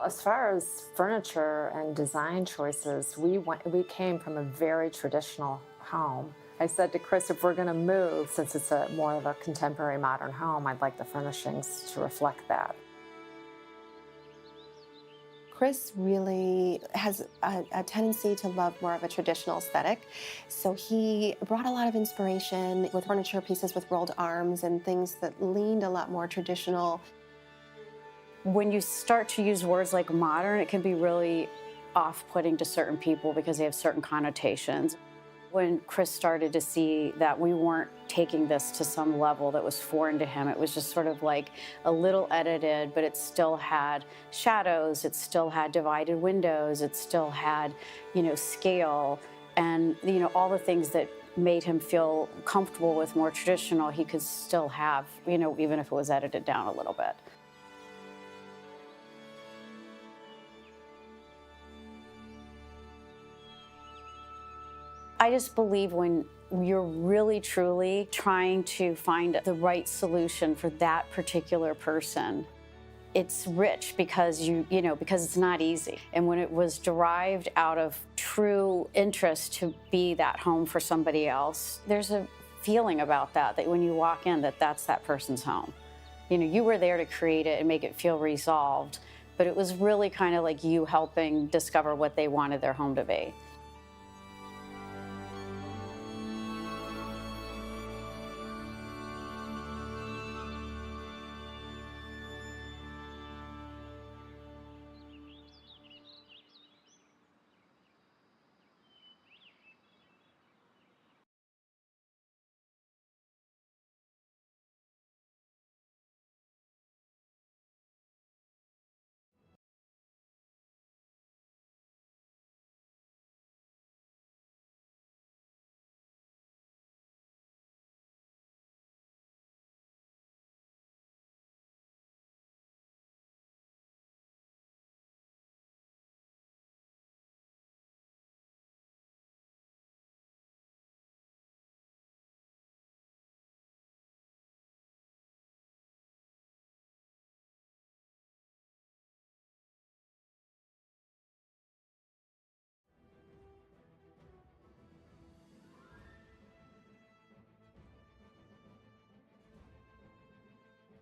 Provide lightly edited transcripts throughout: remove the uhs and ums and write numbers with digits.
As far as furniture and design choices, we came from a very traditional home. I said to Chris, if we're going to move, since it's a more of a contemporary modern home, I'd like the furnishings to reflect that. Chris really has a tendency to love more of a traditional aesthetic. So he brought a lot of inspiration with furniture pieces with rolled arms and things that leaned a lot more traditional. When you start to use words like modern, it can be really off-putting to certain people because they have certain connotations. When Chris started to see that we weren't taking this to some level that was foreign to him, it was just sort of like a little edited, but it still had shadows, it still had divided windows, it still had, scale, and, all the things that made him feel comfortable with more traditional, he could still have, even if it was edited down a little bit. I just believe when you're really truly trying to find the right solution for that particular person, it's rich because because it's not easy. And when it was derived out of true interest to be that home for somebody else, there's a feeling about that when you walk in that's that person's home. You were there to create it and make it feel resolved, but it was really kind of like you helping discover what they wanted their home to be.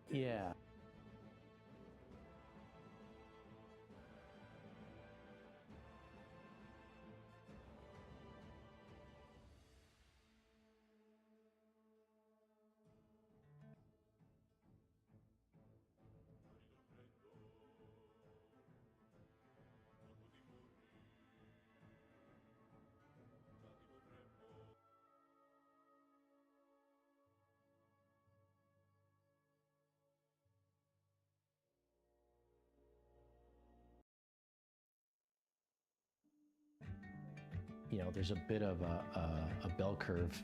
Yeah. There's a bit of a bell curve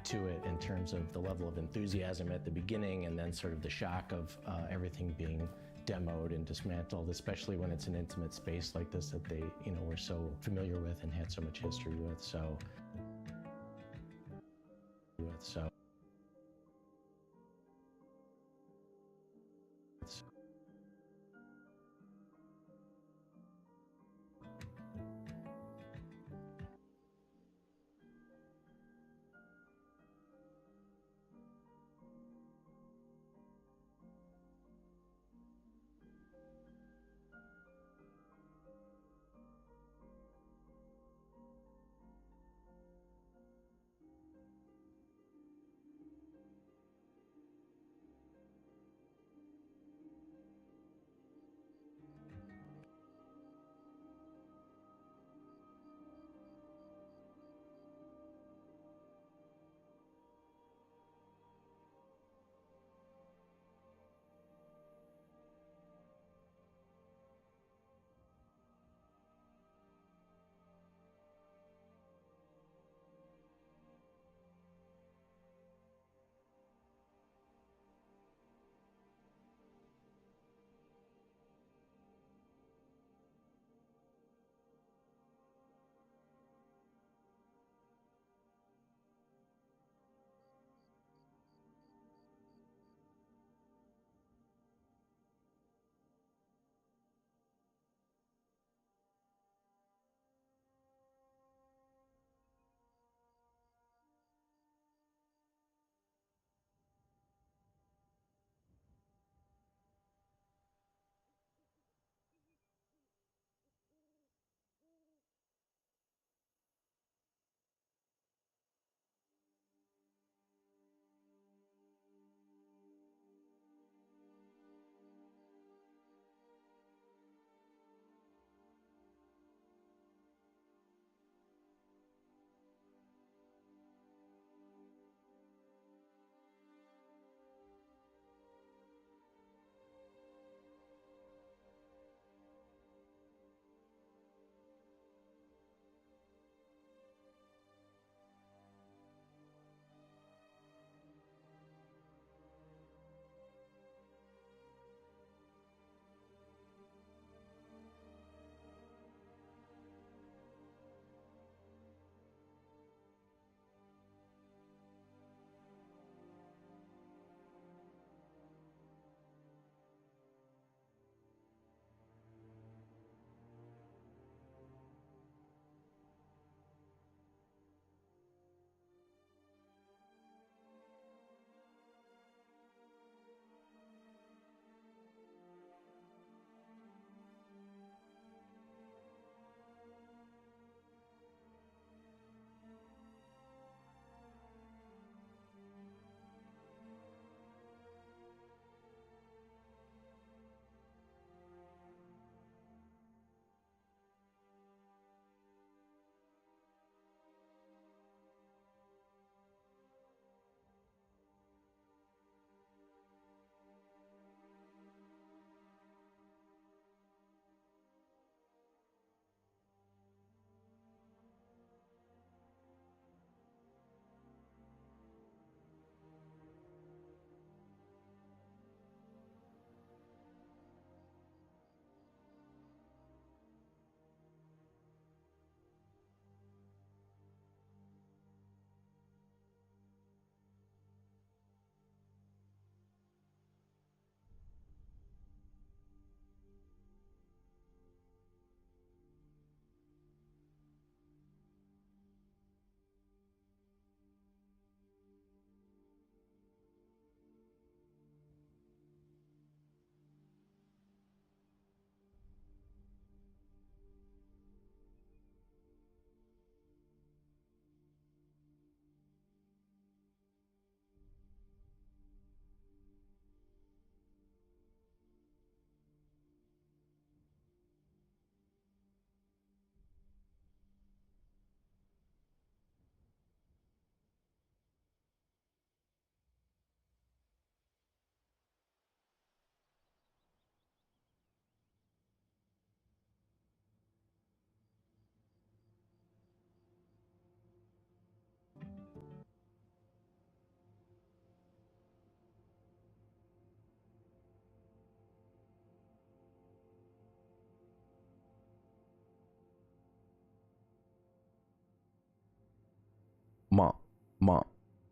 to it in terms of the level of enthusiasm at the beginning and then sort of the shock of everything being demoed and dismantled, especially when it's an intimate space like this that they, were so familiar with and had so much history with. So it's,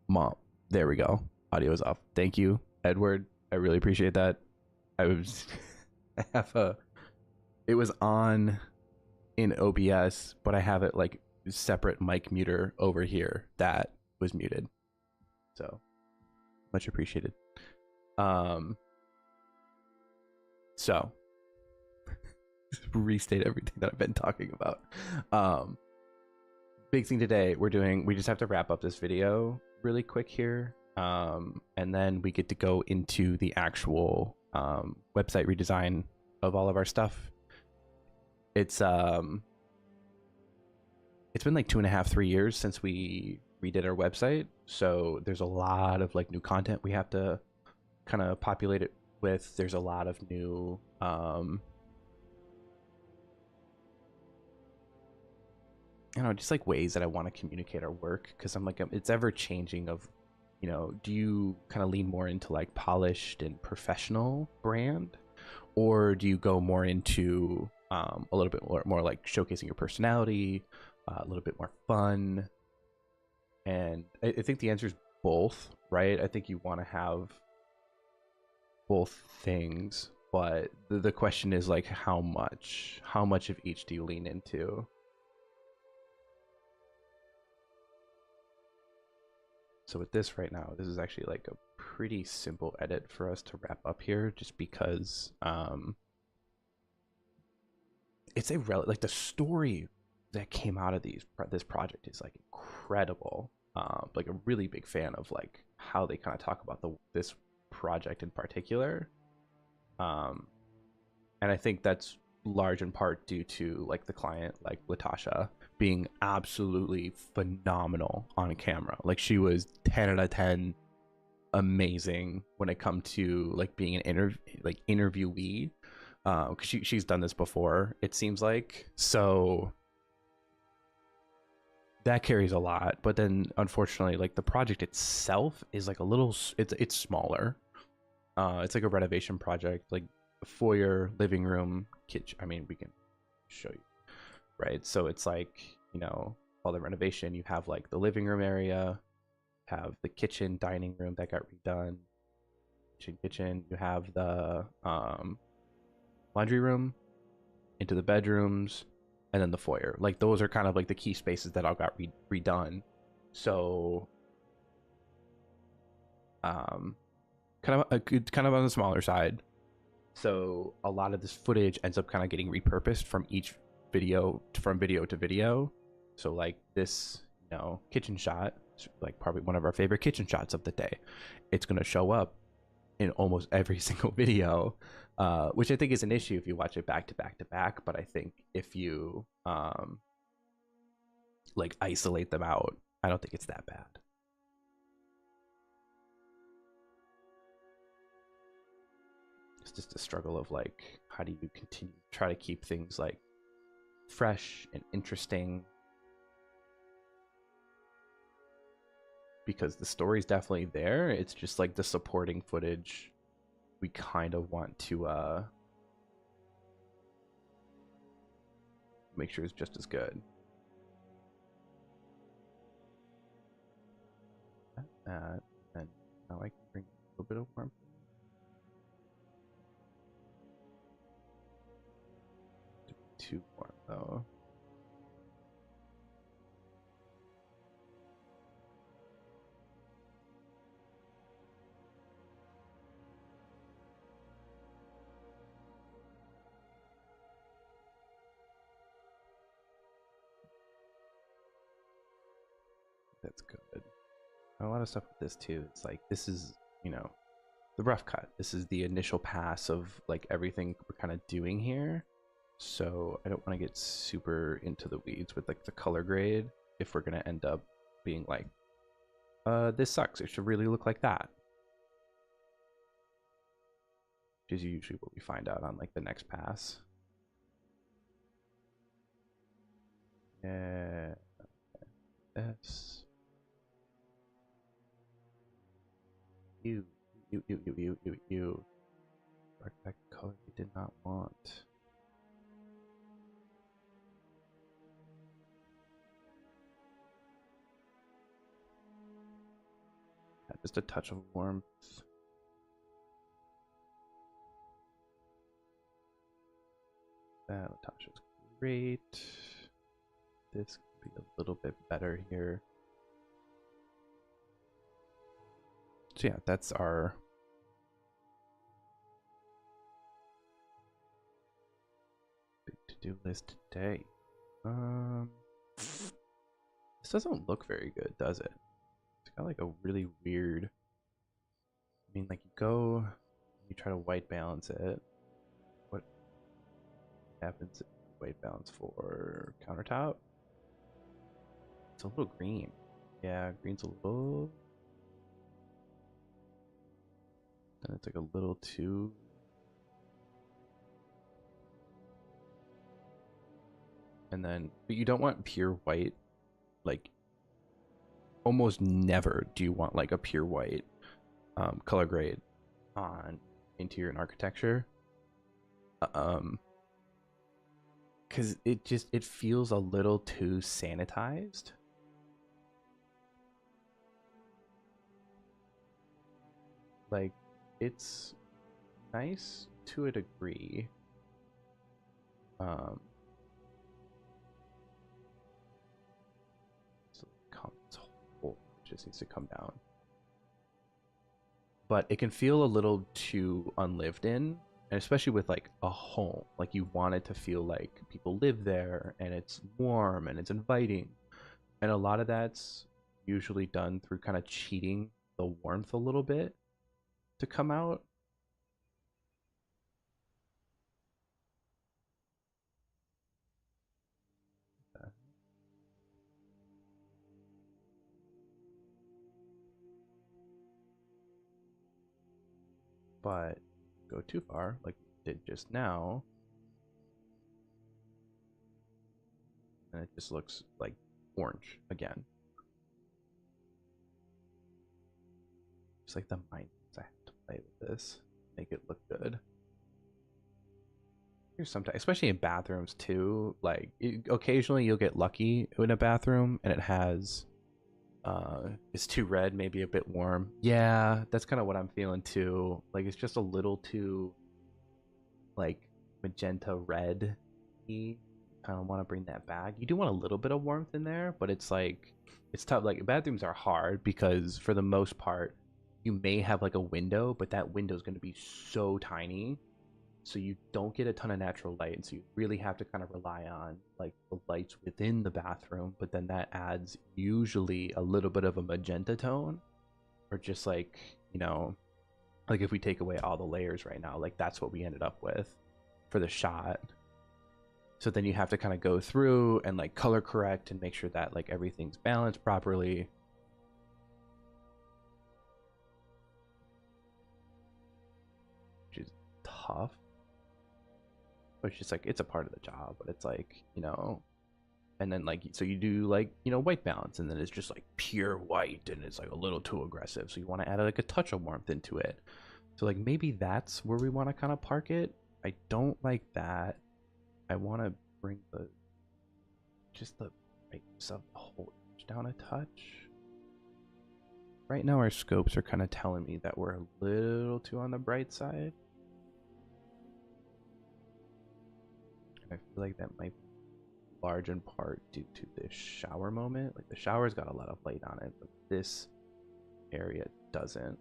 Mom. There we go. Audio is off. Thank you, Edward. I really appreciate that. I was I have it was on in OBS, but I have it like separate mic muter over here that was muted. So much appreciated. So restate everything that I've been talking about. Big thing today, we just have to wrap up this video really quick here. And then we get to go into the actual website redesign of all of our stuff. It's been like 2.5, 3 years since we redid our website. So there's a lot of like new content we have to kind of populate it with. There's a lot of new you know, just like ways that I want to communicate our work, because I'm like, it's ever changing of, you know, do you kind of lean more into like polished and professional brand, or do you go more into a little bit more like showcasing your personality, a little bit more fun? And I think the answer is both, right? I think you want to have both things, but the question is like how much of each do you lean into? So with this right now, this is actually like a pretty simple edit for us to wrap up here, just because it's like the story that came out of this project is like incredible. Like a really big fan of like how they kind of talk about this project in particular. And I think that's large in part due to like the client, like Latasha, being absolutely phenomenal on camera. Like she was 10 out of 10 amazing when it come to like being an interviewee, because she's done this before, it seems like. So that carries a lot. But then unfortunately, like the project itself is like a little, it's smaller. It's like a renovation project, like foyer, living room, kitchen. I mean, we can show you, right? So it's like, you know, all the renovation, you have like the living room area, have the kitchen, dining room that got redone, kitchen, you have the laundry room, into the bedrooms, and then the foyer. Like those are kind of like the key spaces that all got redone. So kind of on the smaller side. So a lot of this footage ends up kind of getting repurposed from each video, from video to video. So like this, you know, kitchen shot, like probably one of our favorite kitchen shots of the day, it's going to show up in almost every single video, which I think is an issue if you watch it back to back to back. But I think if you like isolate them out, I don't think it's that bad. It's just a struggle of like, how do you continue to try to keep things like fresh and interesting, because the story's definitely there. It's just like the supporting footage we kind of want to make sure it's just as good. And now I can bring a little bit of warmth. Too warm though. That's good. A lot of stuff with this too. It's like, this is, you know, the rough cut. This is the initial pass of like everything we're kind of doing here. So I don't want to get super into the weeds with like the color grade if we're going to end up being like, this sucks, it should really look like that. Which is usually what we find out on like the next pass. Yes. You. Artifact color we did not want. Just a touch of warmth. That touch is great. This could be a little bit better here. So yeah, that's our big to-do list today. This doesn't look very good, does it? It's got like a really weird. I mean, like you try to white balance it. What happens if you white balance for countertop? It's a little green. Yeah, green's a little. Then it's like a little too. And then, but you don't want pure white. Like, almost never do you want like a pure white color grade on interior and architecture. Because it feels a little too sanitized. Like, it's nice to a degree. So this whole just needs to come down. But it can feel a little too unlived in, and especially with like a home. Like, you want it to feel like people live there and it's warm and it's inviting. And a lot of that's usually done through kind of cheating the warmth a little bit to come out. But go too far, like we did just now, and it just looks like orange again. Just like the mind, I have to play with this, make it look good. Here's sometimes, especially in bathrooms too. Like, occasionally you'll get lucky in a bathroom and it has, it's too red, maybe a bit warm. Yeah, that's kind of what I'm feeling too. Like, it's just a little too, like, magenta red. You kind of want to bring that back. You do want a little bit of warmth in there, but it's like, it's tough. Like, bathrooms are hard because for the most part, you may have like a window, but that window is going to be so tiny, so you don't get a ton of natural light, and so you really have to kind of rely on like the lights within the bathroom. But then that adds usually a little bit of a magenta tone, or just like, you know, like if we take away all the layers right now, like that's what we ended up with for the shot. So then you have to kind of go through and like color correct and make sure that like everything's balanced properly. Which is tough. But it's just like, it's a part of the job, but it's like, you know, and then like, so you do like, you know, white balance, and then it's just like pure white and it's like a little too aggressive. So you want to add like a touch of warmth into it. So like maybe that's where we want to kind of park it. I don't like that. I want to bring the brightness of the whole image down a touch. Right now our scopes are kind of telling me that we're a little too on the bright side. I feel like that might be large in part due to this shower moment. Like, the shower's got a lot of light on it, but this area doesn't.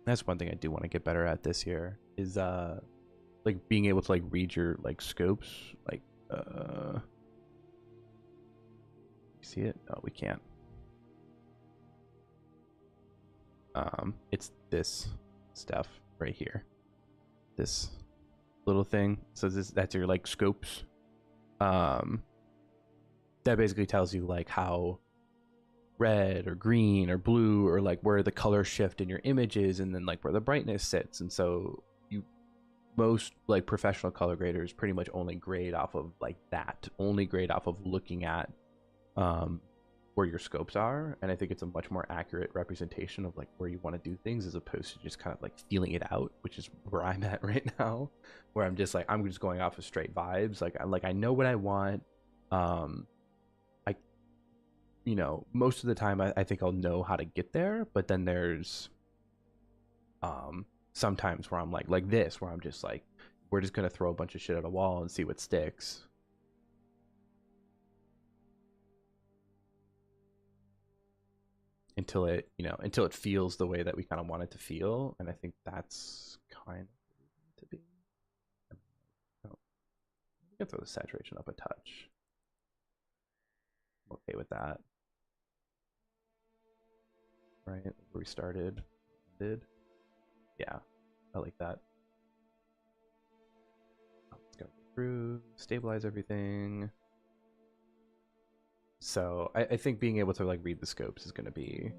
That's one thing I do want to get better at this year, is like being able to like read your like scopes. Like, see it? No, we can't. It's this stuff right here, this little thing. So that's your like scopes. That basically tells you like how red or green or blue, or like where the color shift in your images, and then like where the brightness sits. And so most like professional color graders pretty much only grade off of like that, only grade off of looking at where your scopes are, and I think it's a much more accurate representation of like where you want to do things as opposed to just kind of like feeling it out, which is where I'm at right now, where I'm just going off of straight vibes. I know what I want. I most of the time I think I'll know how to get there, but then there's sometimes where I'm like this, where I'm just like, we're just gonna throw a bunch of shit at a wall and see what sticks. Until it feels the way that we kind of want it to feel, and I think that's kind of to be. Oh, we can throw the saturation up a touch. I'm okay with that. Right where we started, yeah, I like that. Let's go through, stabilize everything. So I think being able to like read the scopes is going to be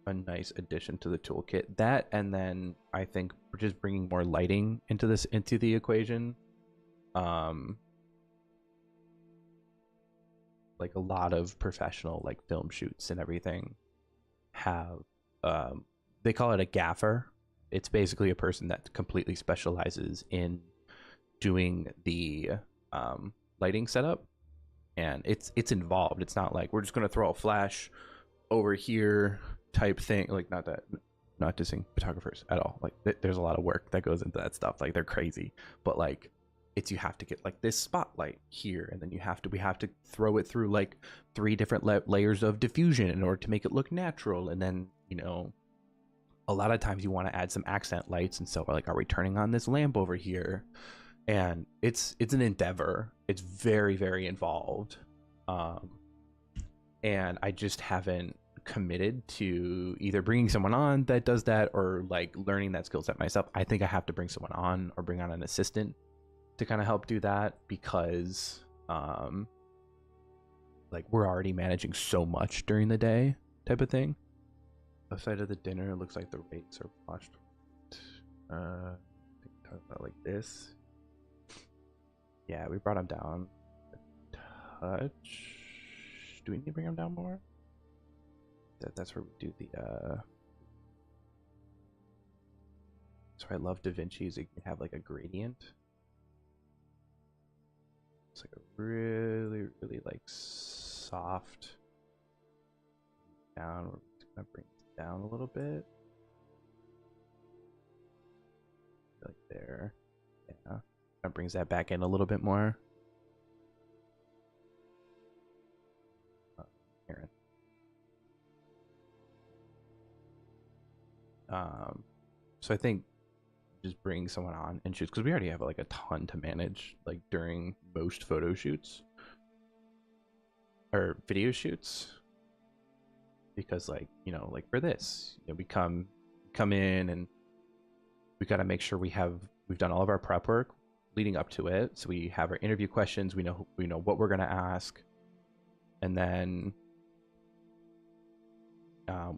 a nice addition to the toolkit. That, and then I think we're just bringing more lighting into the equation. Like a lot of professional like film shoots and everything have they call it a gaffer. It's basically a person that completely specializes in doing the lighting setup, and it's involved. It's not like we're just gonna throw a flash over here type thing. Like, not dissing photographers at all. Like there's a lot of work that goes into that stuff. Like, they're crazy, but like you have to get like this spotlight here, and then we have to throw it through like 3 different layers of diffusion in order to make it look natural. And then a lot of times you want to add some accent lights, and so like, are we turning on this lamp over here? And it's an endeavor. It's very, very involved, and I just haven't committed to either bringing someone on that does that or like learning that skill set myself. I think I have to bring someone on or bring on an assistant to kind of help do that, because like we're already managing so much during the day type of thing. Outside of the dinner, it looks like the rates are washed. I think talk about like this. Yeah, we brought them down a touch. Do we need to bring them down more? That's where we do the that's why I love DaVinci, is you can have like a gradient. It's like a really, really like soft down. We're just gonna bring it down a little bit. Like there. Yeah. That brings that back in a little bit more. Aaron. So I think just bring someone on and shoots, because we already have like a ton to manage like during most photo shoots or video shoots, because like like for this we come in and we got to make sure we've done all of our prep work leading up to it, so we have our interview questions, we know what we're going to ask, and then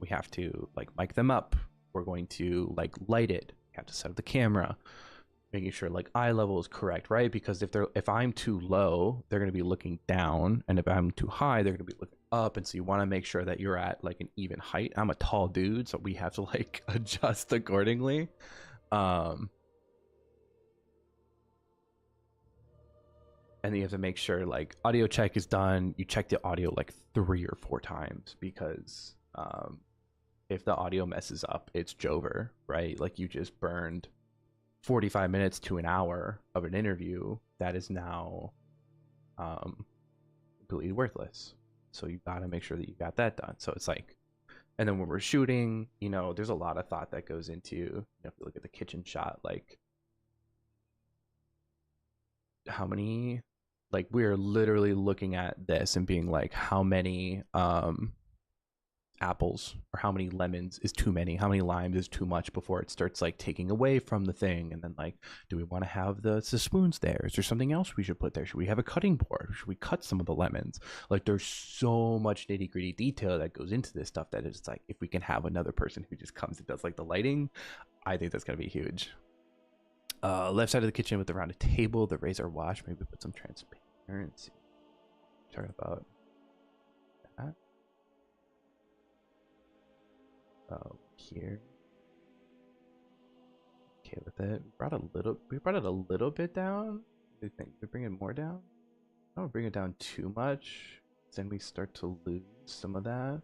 we have to like mic them up, we're going to like light it, we have to set up the camera, making sure like eye level is correct, right? Because if I'm too low, they're going to be looking down, and if I'm too high, they're going to be looking up, and so you want to make sure that you're at like an even height. I'm a tall dude, so we have to like adjust accordingly. And then you have to make sure like audio check is done. You check the audio like 3 or 4 times, because if the audio messes up, it's Jover, right? Like, you just burned 45 minutes to an hour of an interview that is now completely worthless. So you got to make sure that you got that done. So it's like, and then when we're shooting, there's a lot of thought that goes into, if you look at the kitchen shot, like how many, like we're literally looking at this and being like, how many apples or how many lemons is too many, how many limes is too much, before it starts like taking away from the thing. And then like, do we want to have the spoons there? Is there something else we should put there? Should we have a cutting board? Should we cut some of the lemons? Like, there's so much nitty gritty detail that goes into this stuff that it's like, if we can have another person who just comes and does like the lighting, I think that's gonna be huge. Left side of the kitchen with the rounded table, the razor wash, maybe put some transparency. Talking about that. Oh, here. Okay with it. We brought it a little bit down. Do you think we bring it more down? I don't bring it down too much. Then we start to lose some of that.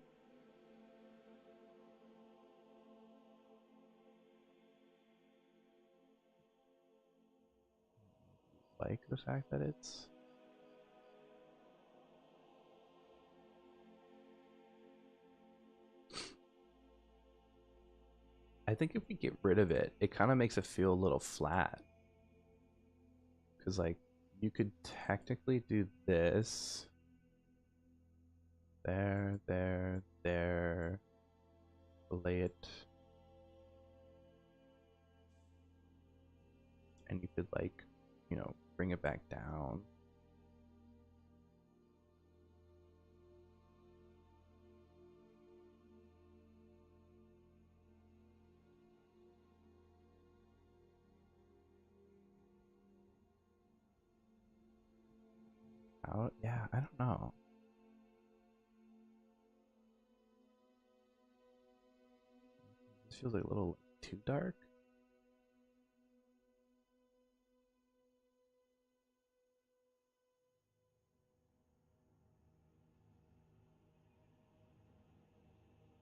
Like the fact that it's I think if we get rid of it, it kind of makes it feel a little flat. Because, like, you could technically do this. There, there. Lay it. And you could, like, you know, bring it back down. Out? Yeah, I don't know. This feels like a little too dark.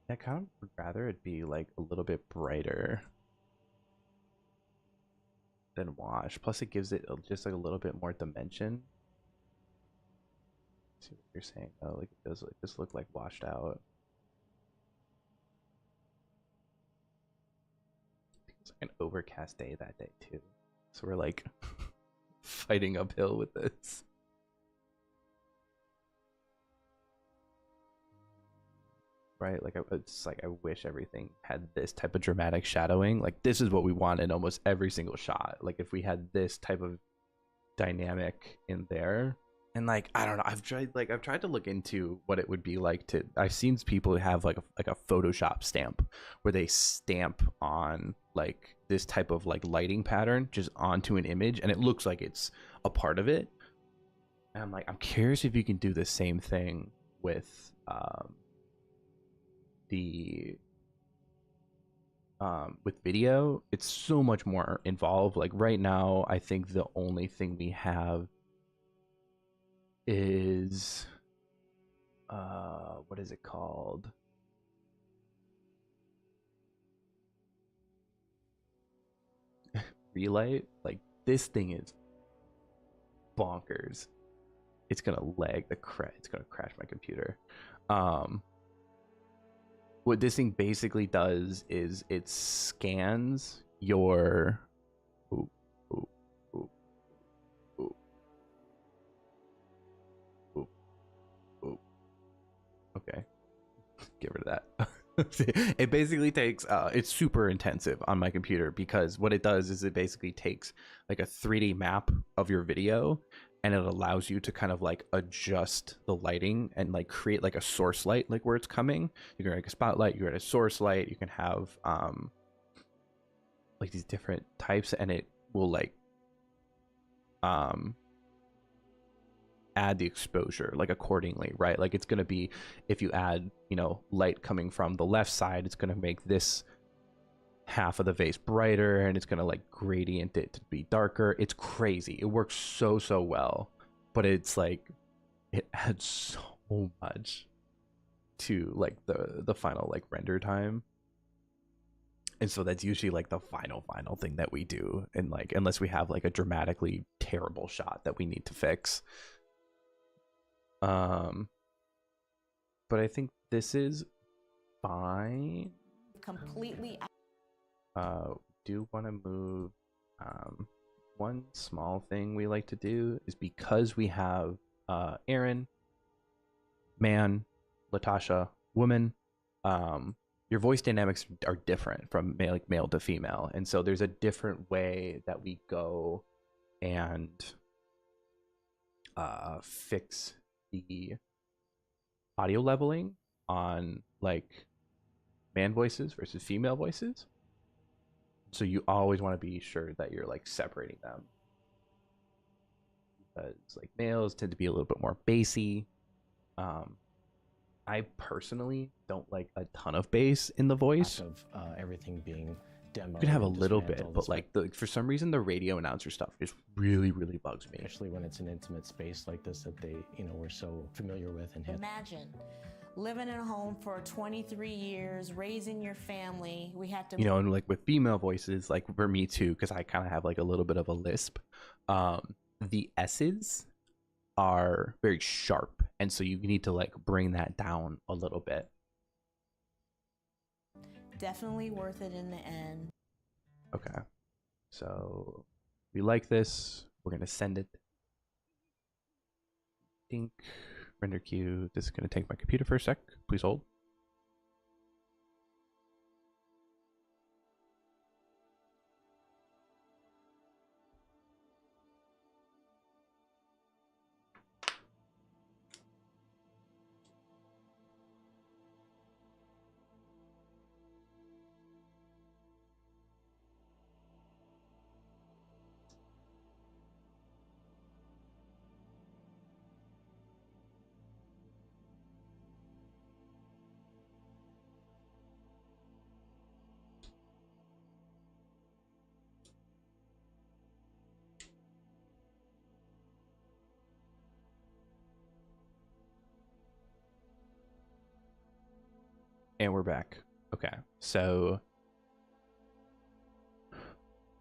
I kind of would rather it be like a little bit brighter than wash. Plus, it gives it just like a little bit more dimension. See what you're saying though, like it does just look like washed out. It's like an overcast day that day too, so we're like fighting uphill with this. Right, like it's like I wish everything had this type of dramatic shadowing. Like this is what we want in almost every single shot. Like if we had this type of dynamic in there. And like I don't know, I've tried to look into what it would be like to. I've seen people have like a Photoshop stamp where they stamp on like this type of like lighting pattern just onto an image, and it looks like it's a part of it. And I'm like, I'm curious if you can do the same thing with with video. It's so much more involved. Like right now, I think the only thing we have is what is it called? Relight. Like this thing is bonkers. It's gonna lag the it's gonna crash my computer. What this thing basically does is it scans your ooh, ooh, ooh, ooh, ooh, ooh. Okay, get rid of that. It basically takes it's super intensive on my computer because what it does is it basically takes like a 3D map of your video, and it allows you to kind of like adjust the lighting and like create like a source light, like where it's coming. You can like a spotlight, you can a source light, you can have like these different types, and it will like add the exposure like accordingly, right? Like it's going to be, if you add, you know, light coming from the left side, it's going to make this half of the vase brighter, and it's going to like gradient it to be darker. It's crazy. It works so well, but it's like it adds so much to like the final like render time. And so that's usually like the final thing that we do, and like unless we have like a dramatically terrible shot that we need to fix. But I think this is fine. Completely. Do want to move. One small thing we like to do is, because we have Aaron, man, Latasha, woman, your voice dynamics are different from male to female, and so there's a different way that we go and fix the audio leveling on like man voices versus female voices. So you always want to be sure that you're like separating them It's like males tend to be a little bit more bassy. I personally don't like a ton of bass in the voice. Of everything being demoed. You can have a and little bit, dismantled, but like for some reason the radio announcer stuff just really bugs me. especially when it's an intimate space like this that they, we're so familiar with and hit. Imagine living in a home for 23 years, raising your family. We had to, And like with female voices, like for me too, because I kind of have like a little bit of a lisp. The S's are very sharp, and so you need to like bring that down a little bit. definitely worth it in the end. Okay, so we like this. We're gonna send it. Dink, render queue. This is gonna take my computer for a sec. Please hold. And we're back. Okay, so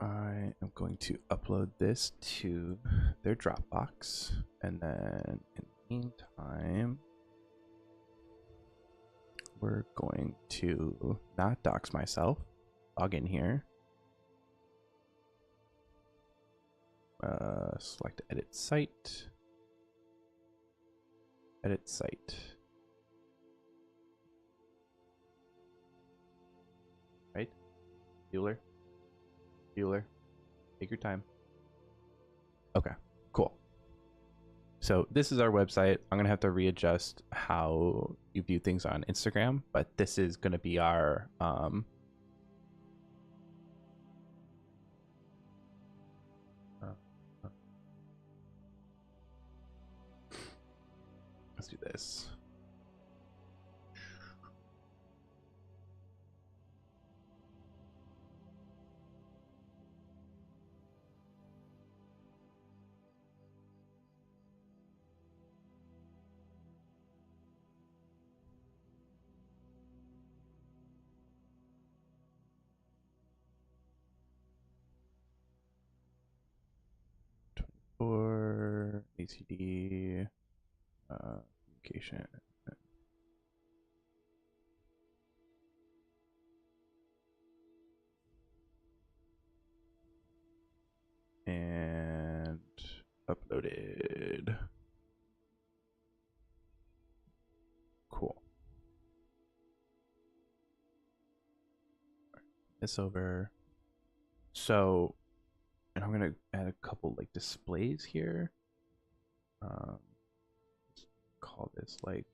I am going to upload this to their Dropbox, and then in the meantime, we're going to not dox myself, log in here, select edit site, right? Bueller, take your time. Okay, cool. So this is our website. I'm gonna have to readjust how you view things on Instagram, but this is gonna be our let's do this. For ACD communication. And uploaded. Cool. This over. So, and I'm gonna add a couple like displays here. Call this like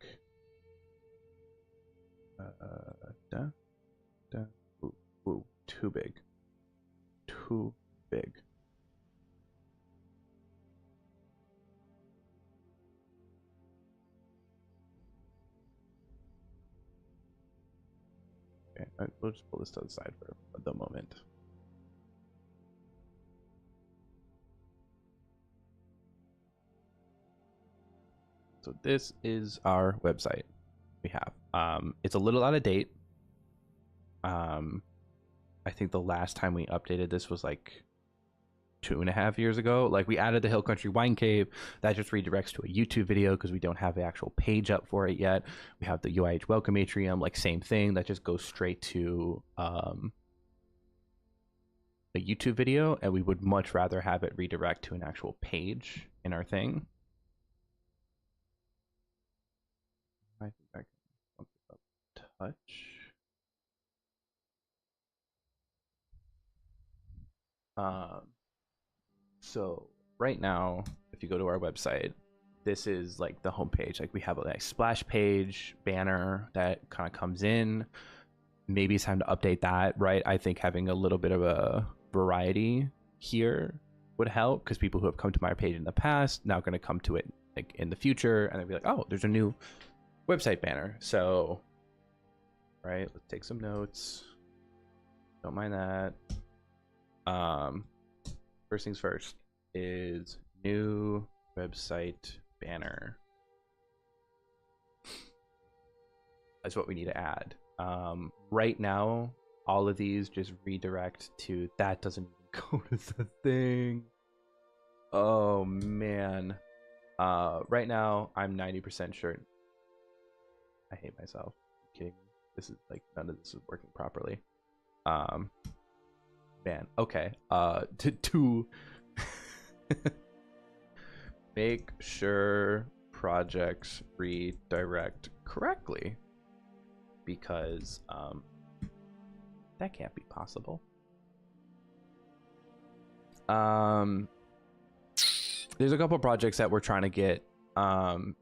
ooh, too big. Okay, we'll just pull this to the side for the moment. So this is our website we have. It's a little out of date. I think the last time we updated this was like 2.5 years ago. Like we added the Hill Country Wine Cave. That just redirects to a YouTube video because we don't have the actual page up for it yet. We have the UIH Welcome Atrium, like same thing. That just goes straight to a YouTube video, and we would much rather have it redirect to an actual page in our thing. I think I can bump it up a touch. So right now, if you go to our website, this is like the homepage. Like we have a nice splash page banner that kind of comes in. Maybe it's time to update that, right? I think having a little bit of a variety here would help, because people who have come to my page in the past now going to come to it like in the future, and they'll be like, oh, there's a new website banner. So, right, let's take some notes. Don't mind that. First things first is new website banner. That's what we need to add. Right now, all of these just redirect to that doesn't go to the thing. Oh man. Right now I'm 90% sure. I hate myself. I'm kidding. This is like none of this is working properly. Man. Okay. To make sure projects redirect correctly, because that can't be possible. There's a couple projects that we're trying to get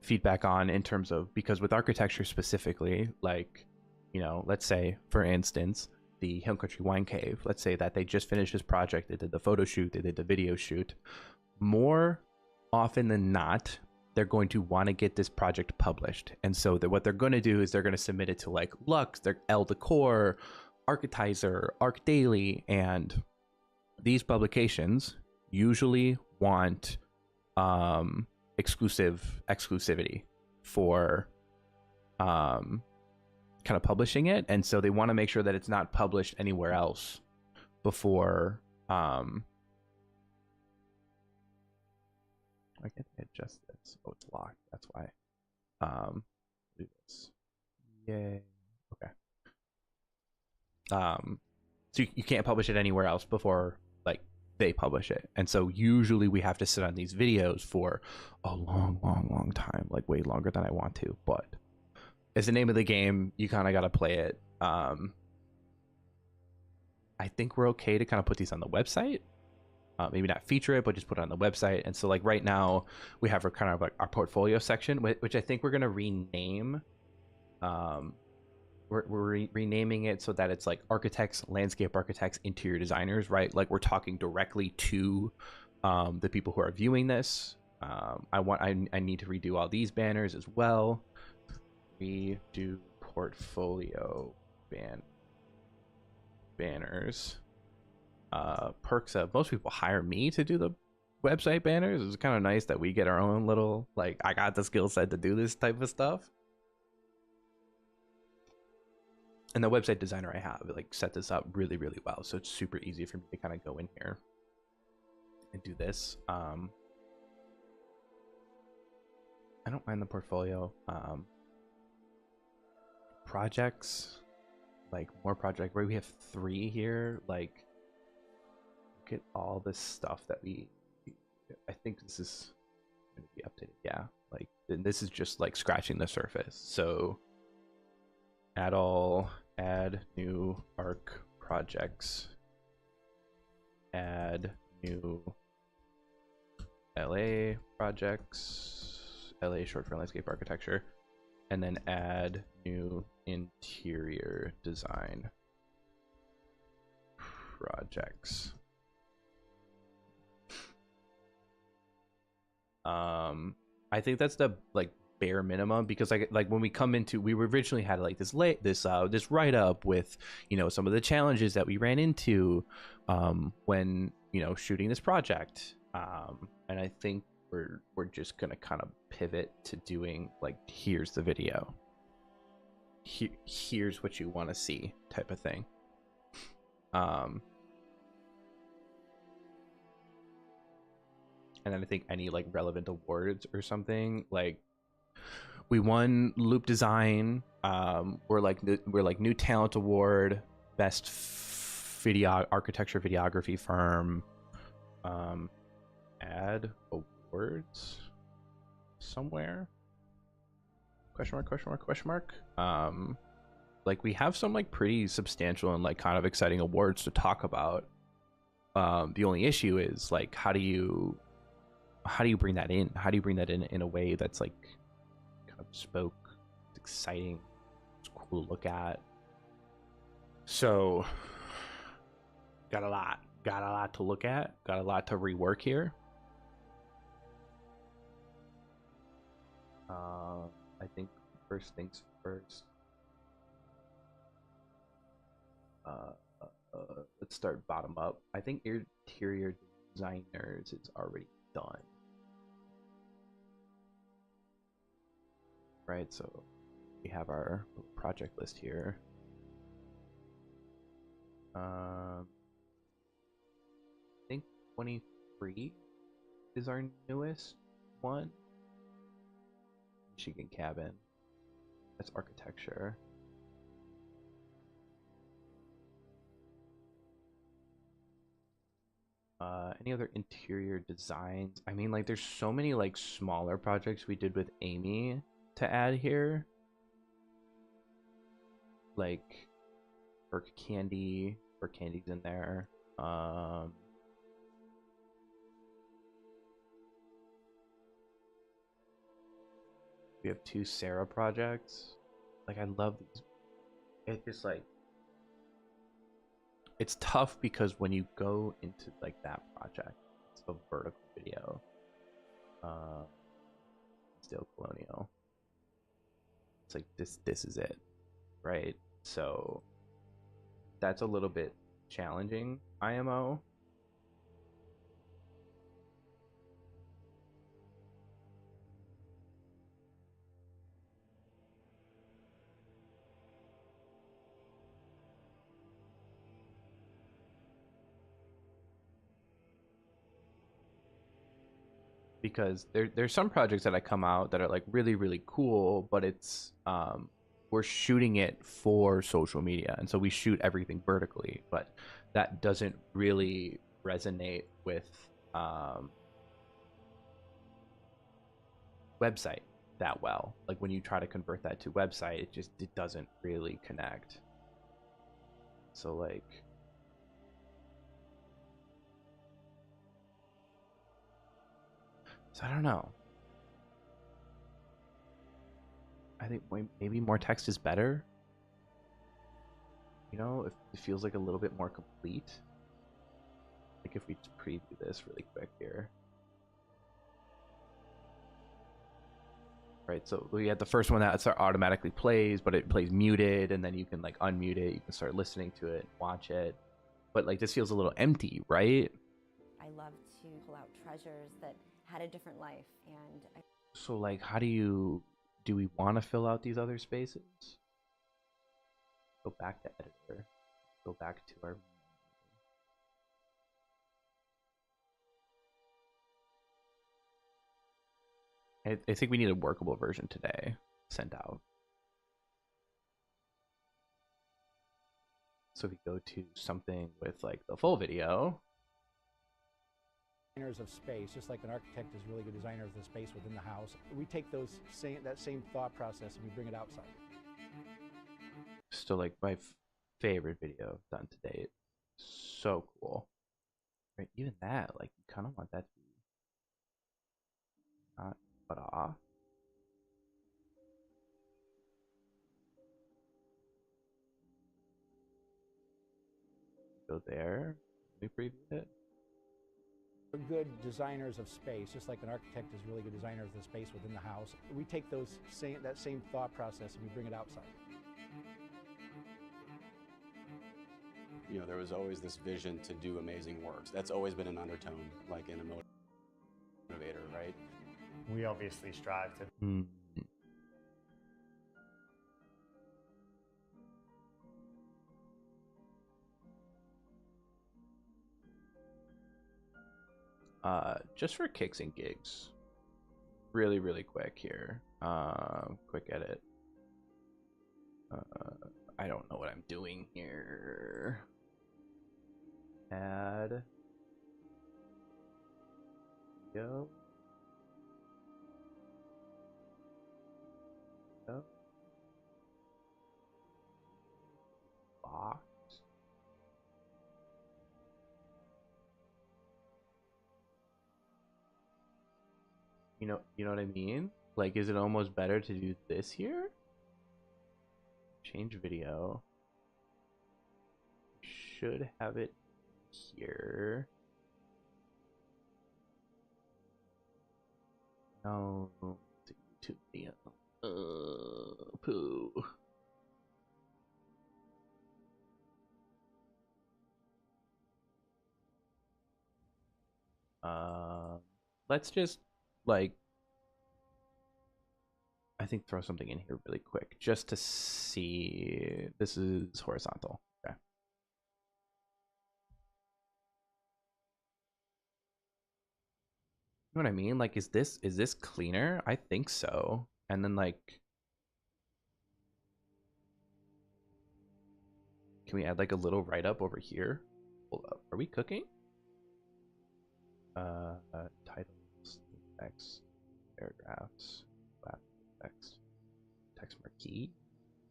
feedback on, in terms of, because with architecture specifically, like, you know, let's say for instance the Hill Country Wine Cave, let's say that they just finished this project, they did the photo shoot, they did the video shoot. More often than not, they're going to want to get this project published, and so what they're going to do is they're going to submit it to like Lux, their Elle Decor, Architizer, ArcDaily, and these publications usually want exclusivity for kind of publishing it, and so they want to make sure that it's not published anywhere else before why can't I adjust this? Oh, it's locked, that's why. Do this. Yay. Okay. So you can't publish it anywhere else before like they publish it, and so usually we have to sit on these videos for a long time, like way longer than I want to, but it's the name of the game. You kind of got to play it. I think we're okay to kind of put these on the website. Maybe not feature it, but just put it on the website. And so like right now we have our kind of like our portfolio section, which I think we're going to rename. We're renaming it so that it's like architects, landscape architects, interior designers, right? Like we're talking directly to the people who are viewing this. I need to redo all these banners as well. Redo portfolio banners. Perks of most people hire me to do the website banners. It's kind of nice that we get our own little, like, I got the skill set to do this type of stuff. And the website designer I have like set this up really well, so it's super easy for me to kind of go in here and do this. I don't mind the portfolio. Projects, like more project where we have 3 here, like look at all this stuff that I think this is going to be updated. Yeah, like this is just like scratching the surface. So add new arc projects, add new LA projects, LA short for landscape architecture, and then add new interior design projects. I think that's the like bare minimum, because like when we come into, we originally had like this write up with, you know, some of the challenges that we ran into when, you know, shooting this project, and I think we're just gonna kind of pivot to doing like, here's the video, here's what you want to see type of thing. And then I think any like relevant awards or something, like we won Loop Design, we're like new talent award, best architecture videography firm. Add awards somewhere, question mark. Like we have some like pretty substantial and like kind of exciting awards to talk about. The only issue is like, how do you bring that in? How do you bring that in a way that's like kind of bespoke, it's exciting, it's cool to look at? So got a lot. got a lot to look at, got a lot to rework here. I think first things first. Let's start bottom up. I think interior designers is already done. Right, so we have our project list here. I think 23 is our newest one. Michigan cabin. That's architecture. Any other interior designs? I mean, like, there's so many like smaller projects we did with Amy to add here. Like Candy's in there. We have 2 Sarah projects. Like, I love these. It's just like, it's tough because when you go into like that project, it's a vertical video. Still colonial. It's like this is it, right? So that's a little bit challenging, IMO. Because there's some projects that I come out that are like really cool, but it's we're shooting it for social media, and so we shoot everything vertically, but that doesn't really resonate with website that well. Like, when you try to convert that to website, it doesn't really connect. So like, so I don't know. I think maybe more text is better. You know, if it feels like a little bit more complete. Like, if we just preview this really quick here. Right, so we had the first one that automatically plays, but it plays muted, and then you can like unmute it, you can start listening to it, watch it. But like, this feels a little empty, right? I love to pull out treasures that had a different life, and So like, how do we want to fill out these other spaces? Go back to editor, go back to our, I think we need a workable version today sent out. So if we go to something with like the full video. Designers of space, just like an architect is a really good designer of the space within the house. We take that same thought process and we bring it outside. Still like my favorite video done to date. So cool. Right, even that, like, you kind of want that to be not cut off. Go there. We preview it. We're good designers of space, just like an architect is a really good designer of the space within the house. We take that same thought process and we bring it outside. You know, there was always this vision to do amazing work. That's always been an undertone, like in a motivator, right? We obviously strive to. Just for kicks and gigs, really quick here. Quick edit. I don't know what I'm doing here. Add video. Box. You know what I mean? Like, is it almost better to do this here? Change video. Should have it here. No, to the poo. Let's just like I think throw something in here really quick just to see. This is horizontal. Okay. You know what I mean? Like, is this cleaner? I think so. And then like, can we add like a little write up over here? Hold up. Are we cooking? Titles, text, paragraphs, text marquee.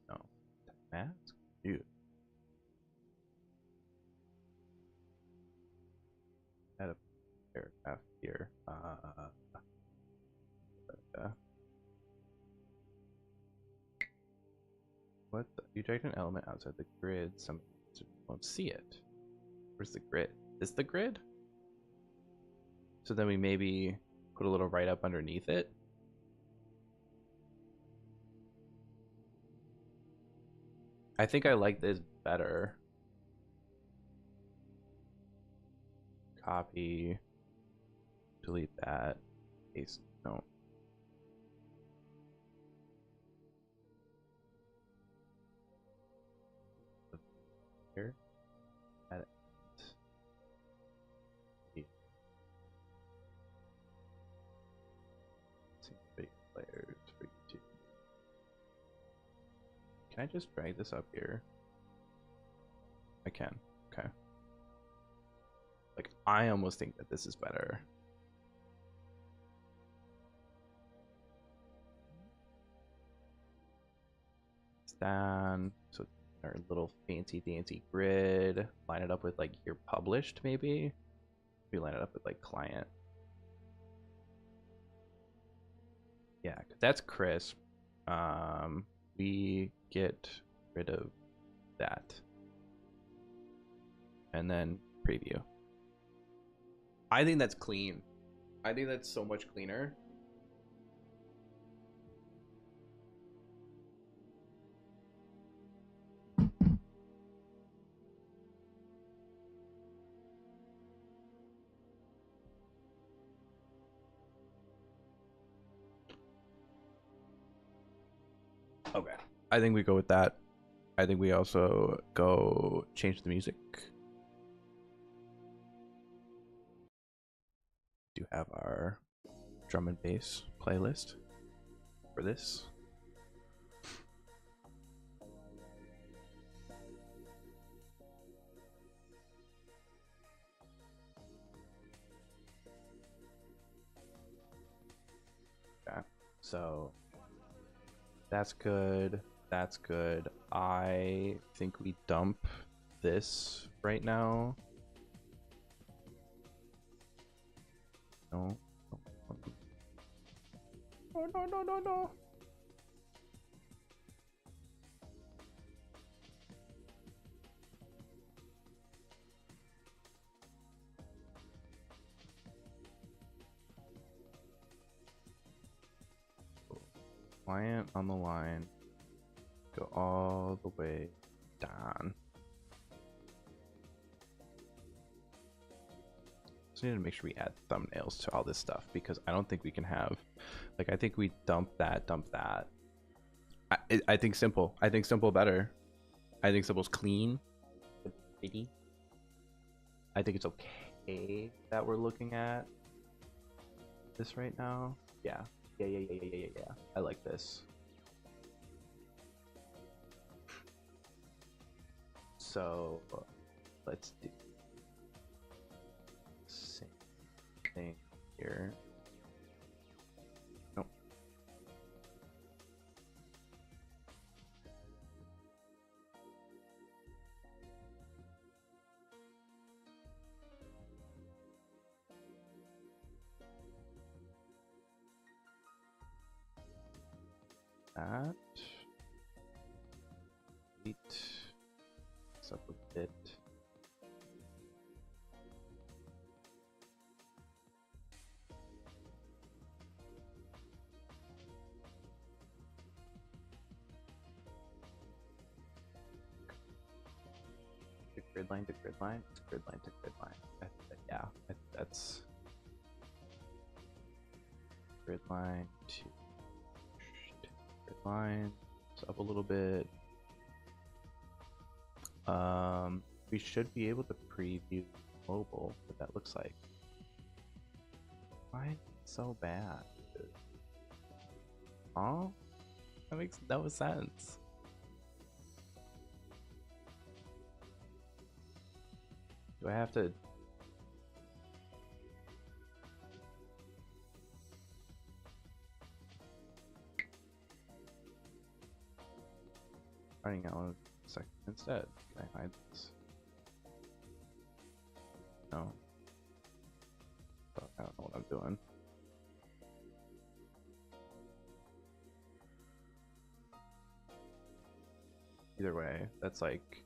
No, text mask. Dude. Add a paragraph here. What? You dragged an element outside the grid. Some won't see it. Where's the grid? Is the grid? So then we maybe put a little write up underneath it. I think I like this better. Copy. Delete that. Paste. No. Here. Edit. Video players for YouTube. Can I just drag this up here? I can. Okay. Like, I almost think that this is better. Down. So our little fancy dancy grid. Line it up with like your published, maybe. We line it up with like client. Yeah, that's crisp. We get rid of that. And then preview. I think that's clean. I think that's so much cleaner. Okay. I think we go with that. I think we also go change the music. Do have our drum and bass playlist for this. Okay. So that's good. That's good. I think we dump this right now. No. No. Client on the line. Go all the way down. So we need to make sure we add thumbnails to all this stuff because I don't think we can have, like, I think we dump that. I think simple. I think simple better. I think simple's clean. Pretty. I think it's okay that we're looking at this right now. Yeah. I like this. So let's do the same thing here. Nope. That. Delete. Up a bit. grid line to grid line? It's grid line to grid line. Yeah, that's grid line to grid line. It's up a little bit. We should be able to preview mobile, what that looks like. Why is it so bad? Huh? That makes no sense. Do I have to? Running out of second instead. Can I hide this? No. I don't know what I'm doing. Either way, that's like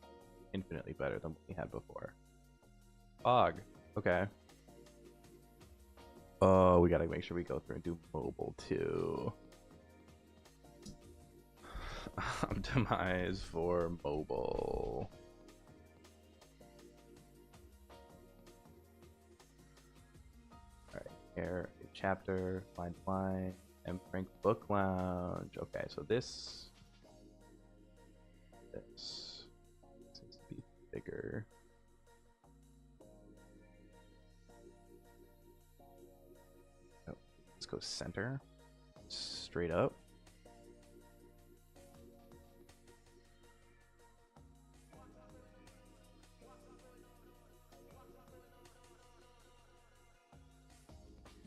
infinitely better than what we had before. Fog. Okay. Oh, we gotta make sure we go through and do mobile too. Optimize for mobile. Alright, here, chapter, line to line, and Frank Book Lounge. Okay, so this seems to be bigger. Oh, let's go center, straight up.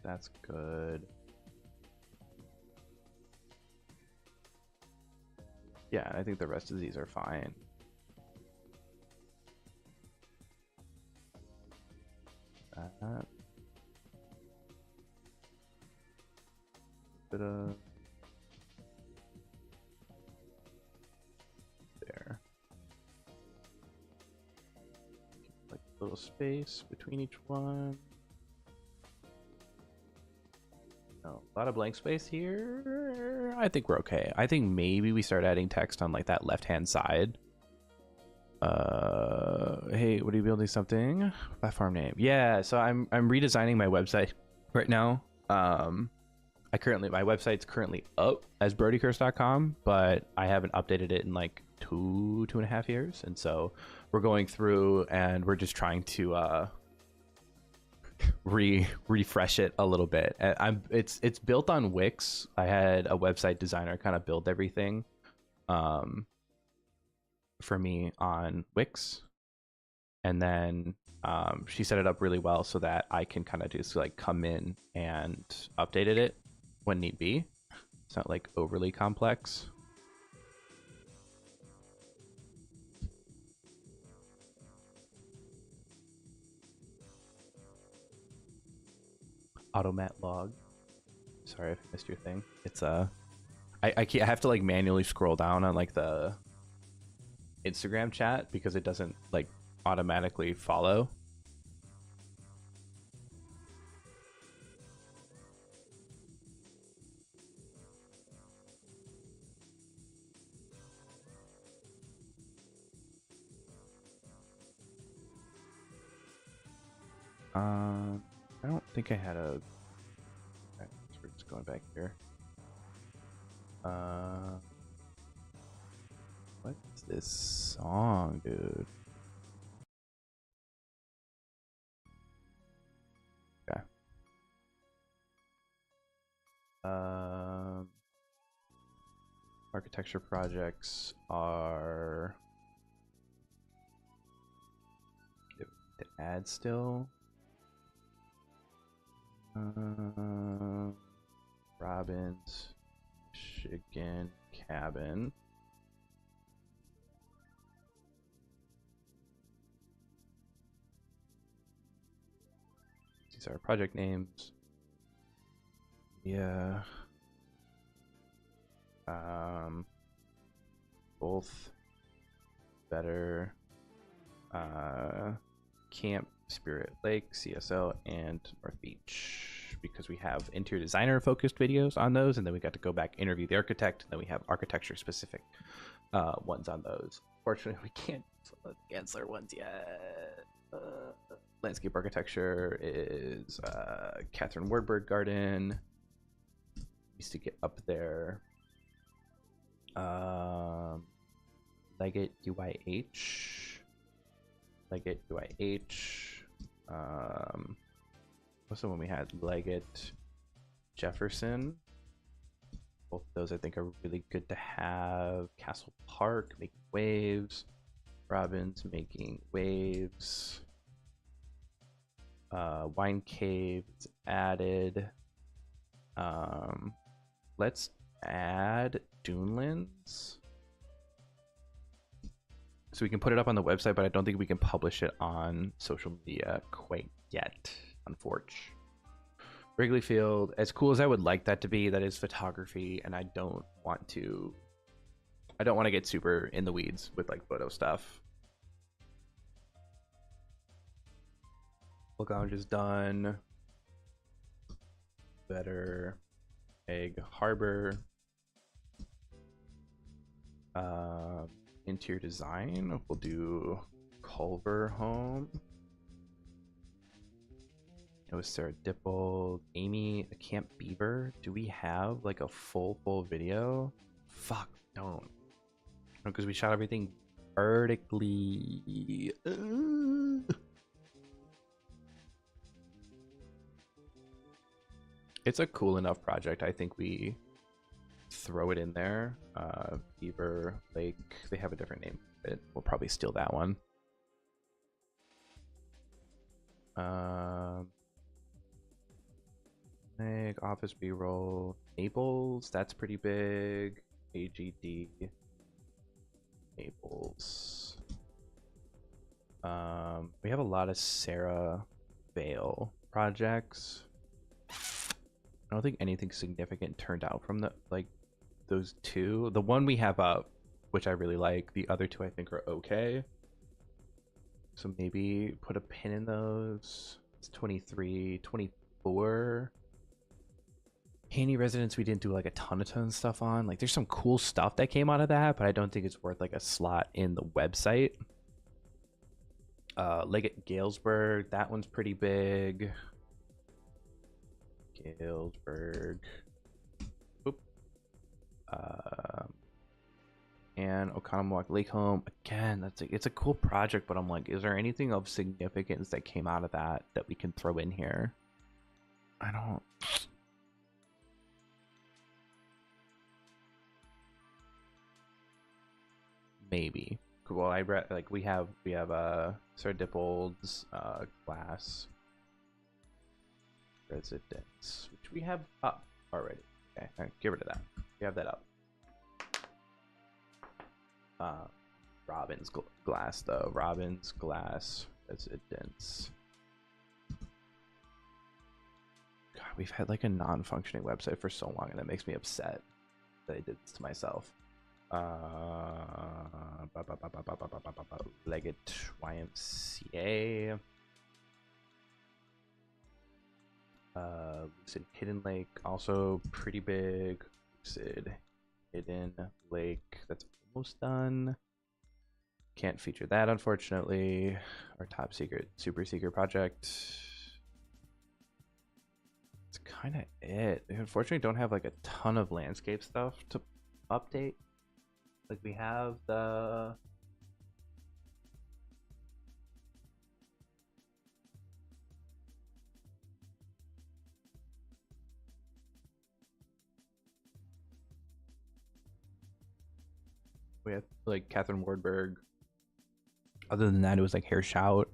That's good. Yeah, I think the rest of these are fine. That. Bit of there. Like a little space between each one. No, a lot of blank space here. I think we're okay. I think maybe we start adding text on like that left-hand side. Hey, what are you building something? Platform name. Yeah, so I'm redesigning my website right now. My website's currently up as brodycurse.com, but I haven't updated it in like two and a half years, and so we're going through and we're just trying to refresh it a little bit. It's built on Wix. I had a website designer kind of build everything for me on Wix, and then she set it up really well so that I can kind of just like come in and updated it when need be. It's not like overly complex. Automat log. Sorry if I missed your thing. It's I have to like manually scroll down on like the Instagram chat because it doesn't like automatically follow. I don't think I had a. Okay, so we're just going back here. What's this song, dude? Okay. Architecture projects are. To add still. Robin's Michigan Cabin. These are project names. Yeah. Both better. Camp Spirit Lake, CSL, and North Beach, because because we have interior designer focused videos on those, and then we got to go back interview the architect, and then we have architecture specific ones on those. Fortunately, we can't answer ones yet. Landscape architecture is Catherine Wardberg Garden. Used to get up there. Leggett UIH. Leggett UIH. What's the one we had? Leggett Jefferson. Both of those I think are really good to have. Castle Park making waves. Robbins making waves. Wine Cave is added. Let's add Dunelands. So we can put it up on the website, but I don't think we can publish it on social media quite yet, unfortunately. Wrigley Field, as cool as I would like that to be, that is photography, and I don't want to get super in the weeds with like photo stuff. Book Lounge is done. Better. Egg Harbor. Interior design, we'll do Culver Home. It was Sarah Dipple, Amy, Camp Beaver. Do we have like a full video? Fuck, don't. Because we shot everything vertically. It's a cool enough project. I think we throw it in there. Beaver Lake, they have a different name. We'll probably steal that one. Office B-roll. Naples, that's pretty big. AGD. Naples. We have a lot of Sarah Vale projects. I don't think anything significant turned out from those two. The one we have up, which I really like. The other two I think are okay. So maybe put a pin in those. It's 23, 24. Haney Residence we didn't do like a ton of stuff on. Like there's some cool stuff that came out of that, but I don't think it's worth like a slot in the website. Leggett Galesburg, that one's pretty big. Galesburg. Oop. And Oconomowoc Lake Home. Again, it's a cool project, but I'm like, is there anything of significance that came out of that we can throw in here? I don't. Maybe. Well, I read like we have Sir Dippold's glass residence, which we have up already. Okay, all right, get rid of that. We have that up. Robbins glass though. Robbins glass residence. God, we've had like a non-functioning website for so long, and that makes me upset that I did this to myself. Leggett YMCA. Lucid Hidden Lake, also pretty big. Lucid Hidden Lake, that's almost done. Can't feature that, unfortunately. Our top secret, super secret project. It's kind of it. We unfortunately don't have like a ton of landscape stuff to update. Like we have the like Catherine Wardberg. Other than that, it was like Hair Shout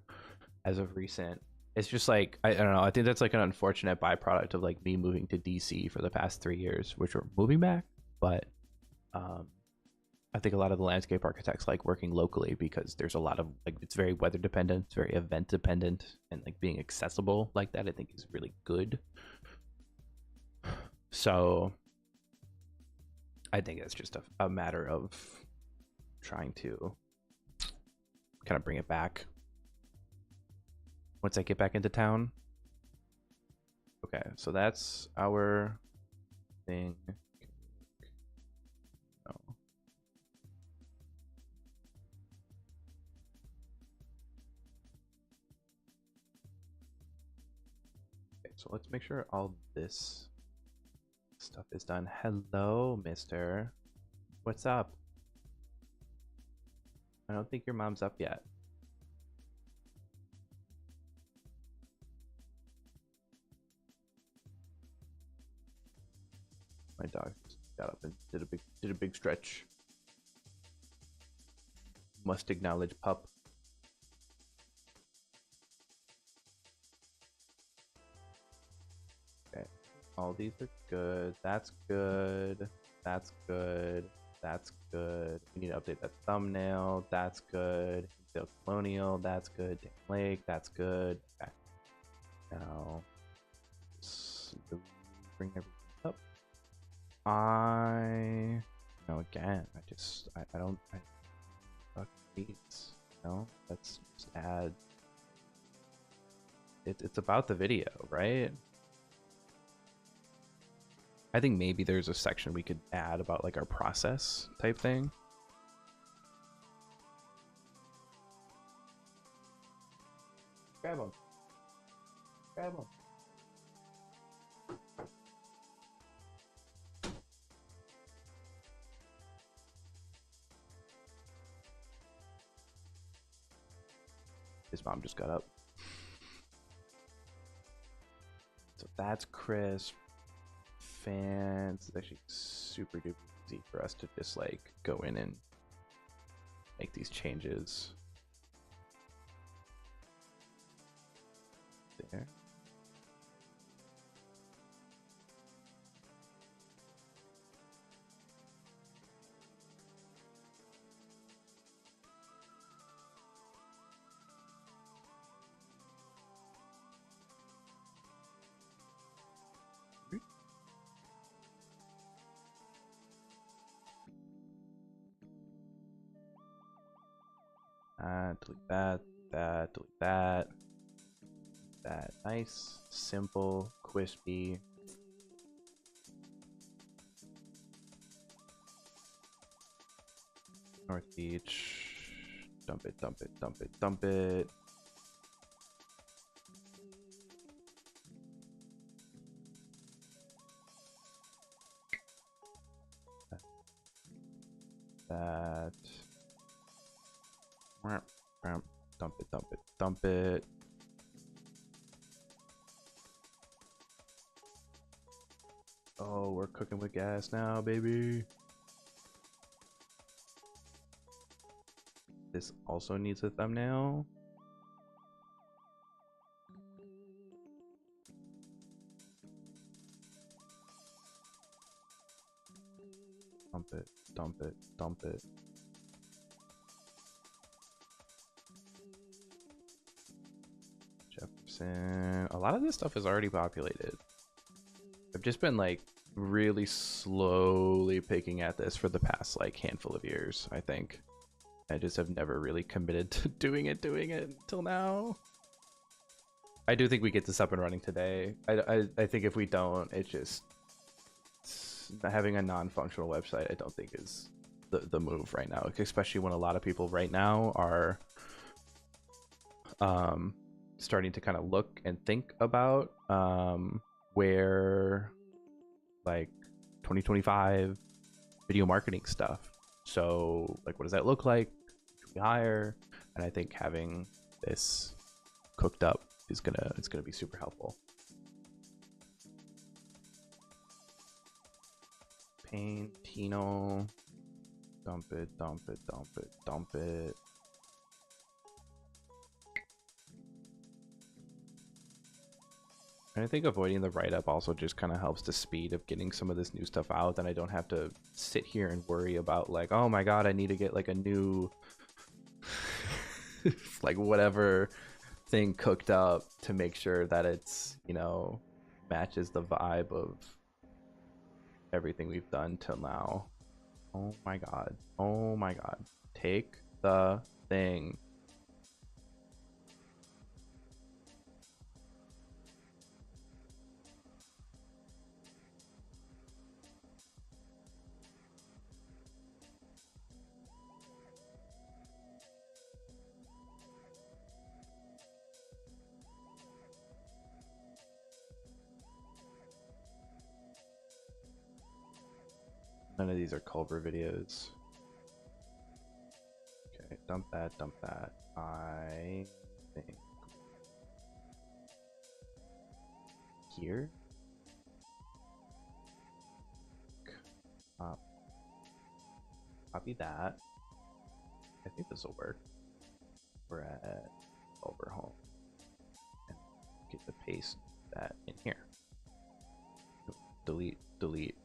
as of recent. It's just like I don't know. I think that's like an unfortunate byproduct of like me moving to DC for the past 3 years, which we're moving back. But I think a lot of the landscape architects like working locally because there's a lot of like it's very weather dependent, it's very event dependent, and like being accessible like that I think is really good. So I think it's just a matter of trying to kind of bring it back once I get back into town. Okay, so that's our thing. No. Okay, so let's make sure all this stuff is done. Hello, mister. What's up? I don't think your mom's up yet. My dog got up and did a big stretch. Must acknowledge pup. Okay, all these are good. That's good. That's good. That's good. We need to update that thumbnail. That's good. Dale Colonial. That's good. Dan Lake. That's good. Okay. Now, bring everything up. Again, I don't fuck these. Let's just add. It's about the video, right? I think maybe there's a section we could add about like our process type thing. Grab him. Grab him. His mom just got up. So that's crisp. Fans. It's actually super duper easy for us to just like go in and make these changes. There. Delete that, delete that. That nice, simple, crispy. North Beach. Dump it, dump it, dump it, dump it. That. Dump it, dump it, dump it. Oh, we're cooking with gas now, baby. This also needs a thumbnail. Dump it, dump it, dump it. Jefferson. A lot of this stuff is already populated. I've just been like really slowly picking at this for the past like handful of years, I think. I just have never really committed to doing it until now. I do think we get this up and running today. I think if we don't, having a non-functional website I don't think is the move right now, especially when a lot of people right now are starting to kind of look and think about where like 2025 video marketing stuff. So like, what does that look like? Should we hire? And I think having this cooked up is gonna be super helpful. Paintino. Dump it, dump it, dump it, dump it. And I think avoiding the write-up also just kind of helps the speed of getting some of this new stuff out. And I don't have to sit here and worry about like, oh my god, I need to get like a new like whatever thing cooked up to make sure that it's, you know, matches the vibe of everything we've done till now. Oh my god. Oh my god. Take the thing. None of these are Culver videos. Okay, dump that, dump that. I think here. Copy that. I think this will work. We're at Culver home. And get the paste that in here. Delete, delete.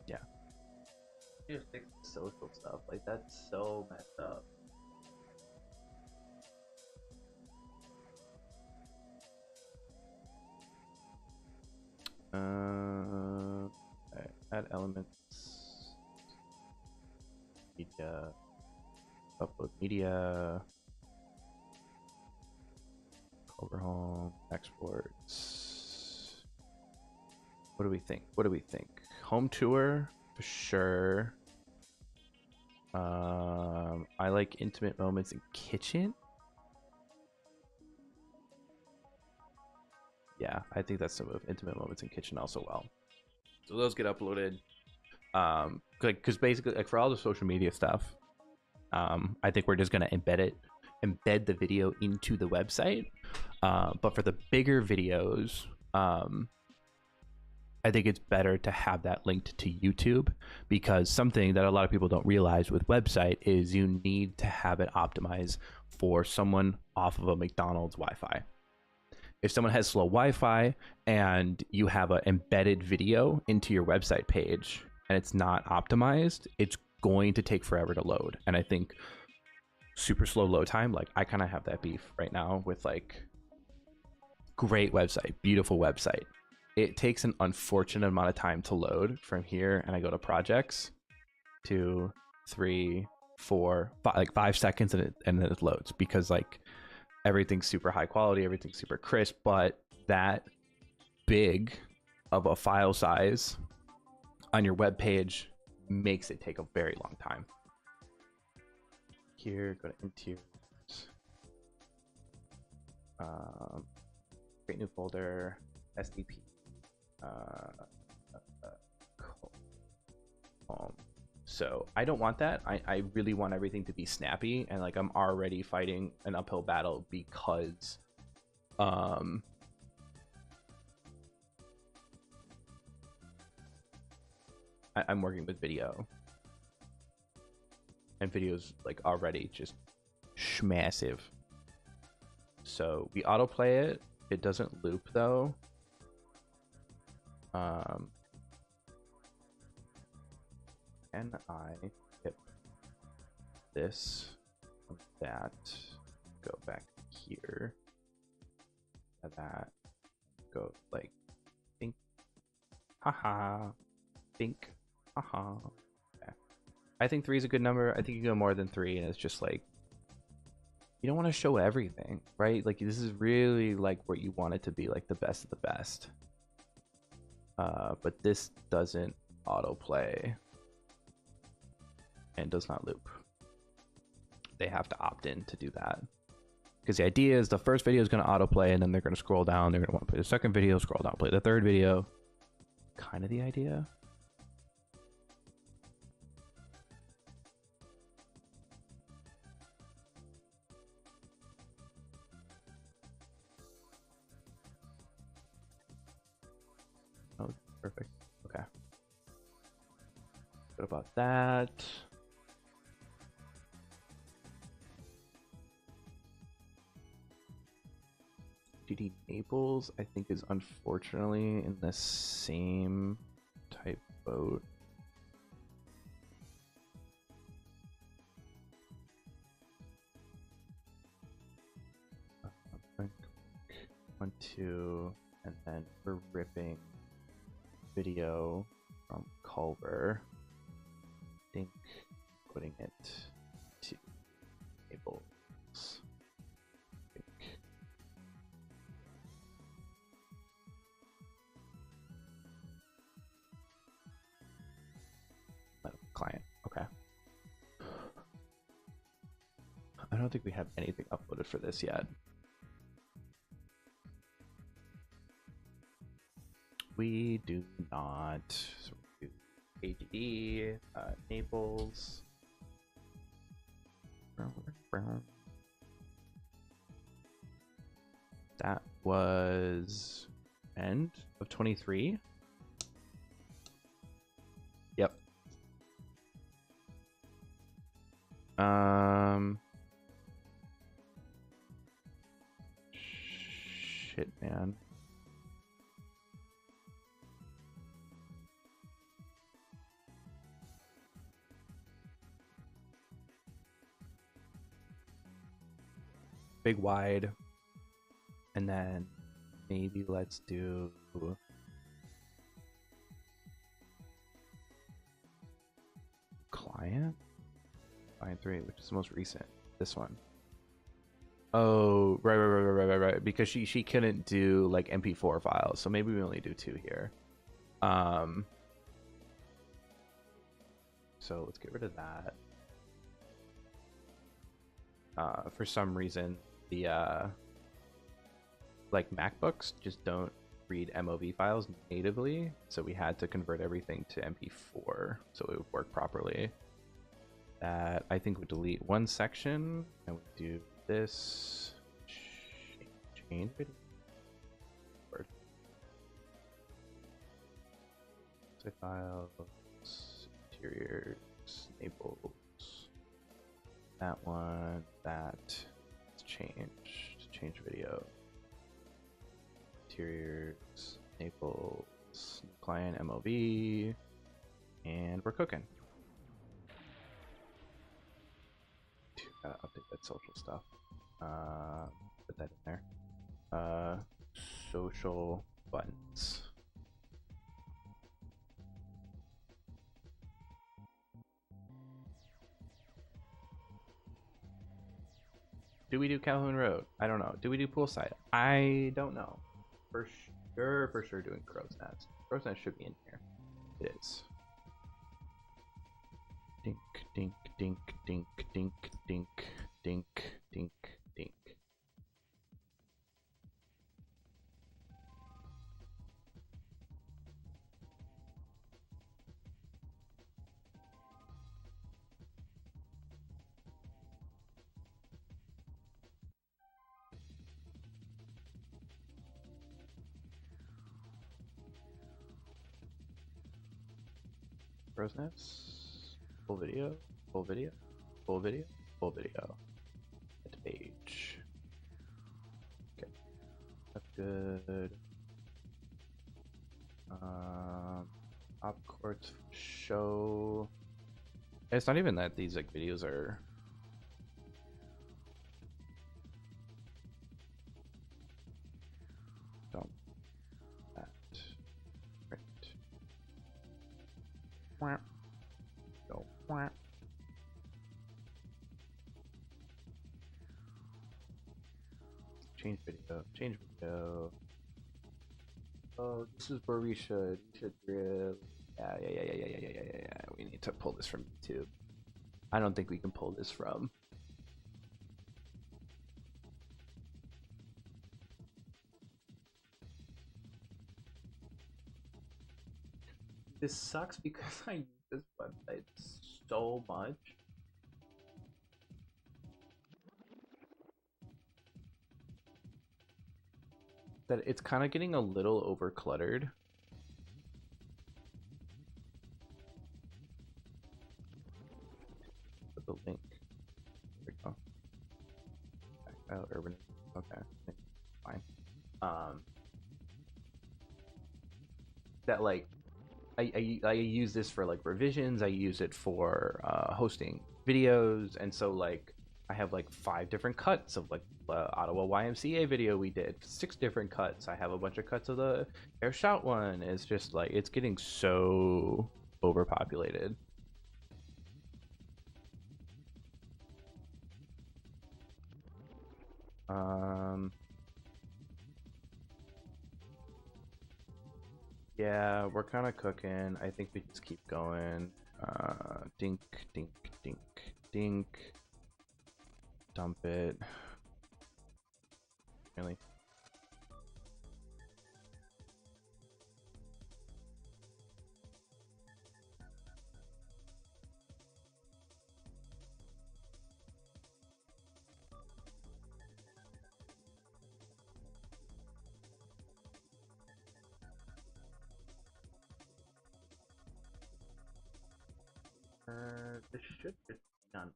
Yeah. You just fix the social stuff. Like, that's so messed up. Alright, add elements. Media. Upload media. Over home. Exports. What do we think? What do we think? Home tour for sure. I like intimate moments in kitchen. Yeah, I think that's some of intimate moments in kitchen also well. So those get uploaded. Because basically, like for all the social media stuff, I think we're just gonna embed the video into the website. But for the bigger videos, I think it's better to have that linked to YouTube, because something that a lot of people don't realize with website is you need to have it optimized for someone off of a McDonald's Wi-Fi. If someone has slow Wi-Fi and you have an embedded video into your website page and it's not optimized, it's going to take forever to load. And I think super slow load time, like I kind of have that beef right now with like great website, beautiful website. It takes an unfortunate amount of time to load from here, and I go to projects, 2, 3, 4, 5, like 5 seconds, and then it loads, because like everything's super high quality, everything's super crisp, but that big of a file size on your web page makes it take a very long time. Here, go to interiors. Create new folder, SDP. So I don't want that. I really want everything to be snappy, and like I'm already fighting an uphill battle because I'm working with video, and video's like already just massive. So we autoplay it. It doesn't loop though. Can I hit this, that, go back here, that, go like, think, haha, think, haha. Okay. I think 3 is a good number. I think you go more than 3, and it's just like, you don't want to show everything, right? Like this is really like what you want it to be, like the best of the best. But this doesn't autoplay and does not loop. They have to opt in to do that, because the idea is the first video is going to autoplay, and then they're going to scroll down. They're going to want to play the second video, scroll down, play the third video. Kind of the idea. Oh, perfect. Okay. What about that? GD Naples, I think, is unfortunately in the same type boat. One, two, and then we're ripping video from Culver. I think putting it to Naples. Client. Okay. I don't think we have anything uploaded for this yet. We do not. So we do ADD, Naples. That was end of 23. Yep. Shit, man. Big wide, and then maybe let's do client 3, which is the most recent. This one. Oh, right. Because she couldn't do like MP4 files, so maybe we only do 2 here. So let's get rid of that. For some reason, the like MacBooks just don't read MOV files natively, so we had to convert everything to MP4 so it would work properly. That I think would delete one section, and we do this change video. Files, interiors, Naples. That one, that's changed. Change video. Interiors, Naples, client MOV, and we're cooking. Gotta update that social stuff. Put that in there. Social buttons. Do we do Calhoun Road? I don't know. Do we do Poolside? I don't know. For sure doing Crow's Nest. Crow's Nest should be in here. It is. Dink, dink, dink, dink, dink, dink, dink, dink, dink. Crow's Nest. Full video. Full video. Full video. Full video. Hit page. Okay. That's good. Op courts show. It's not even that these like videos are. Don't. That. Right. Go. Change video. Change video. Oh, this is where we should really. Yeah. We need to pull this from YouTube. I don't think we can pull this from. This sucks because I use this website so much. That it's kind of getting a little over cluttered. Put the link. There we go. Tactile urban. Okay, fine. That like I use this for like revisions. I use it for hosting videos, and so like I have like 5 different cuts of like Ottawa YMCA video we did, 6 different cuts. I have a bunch of cuts of the Air Shout one. It's just like it's getting so overpopulated. Yeah, we're kind of cooking. I think we just keep going. Dink, dink, dink, dink. Dump it. Really? This should be done.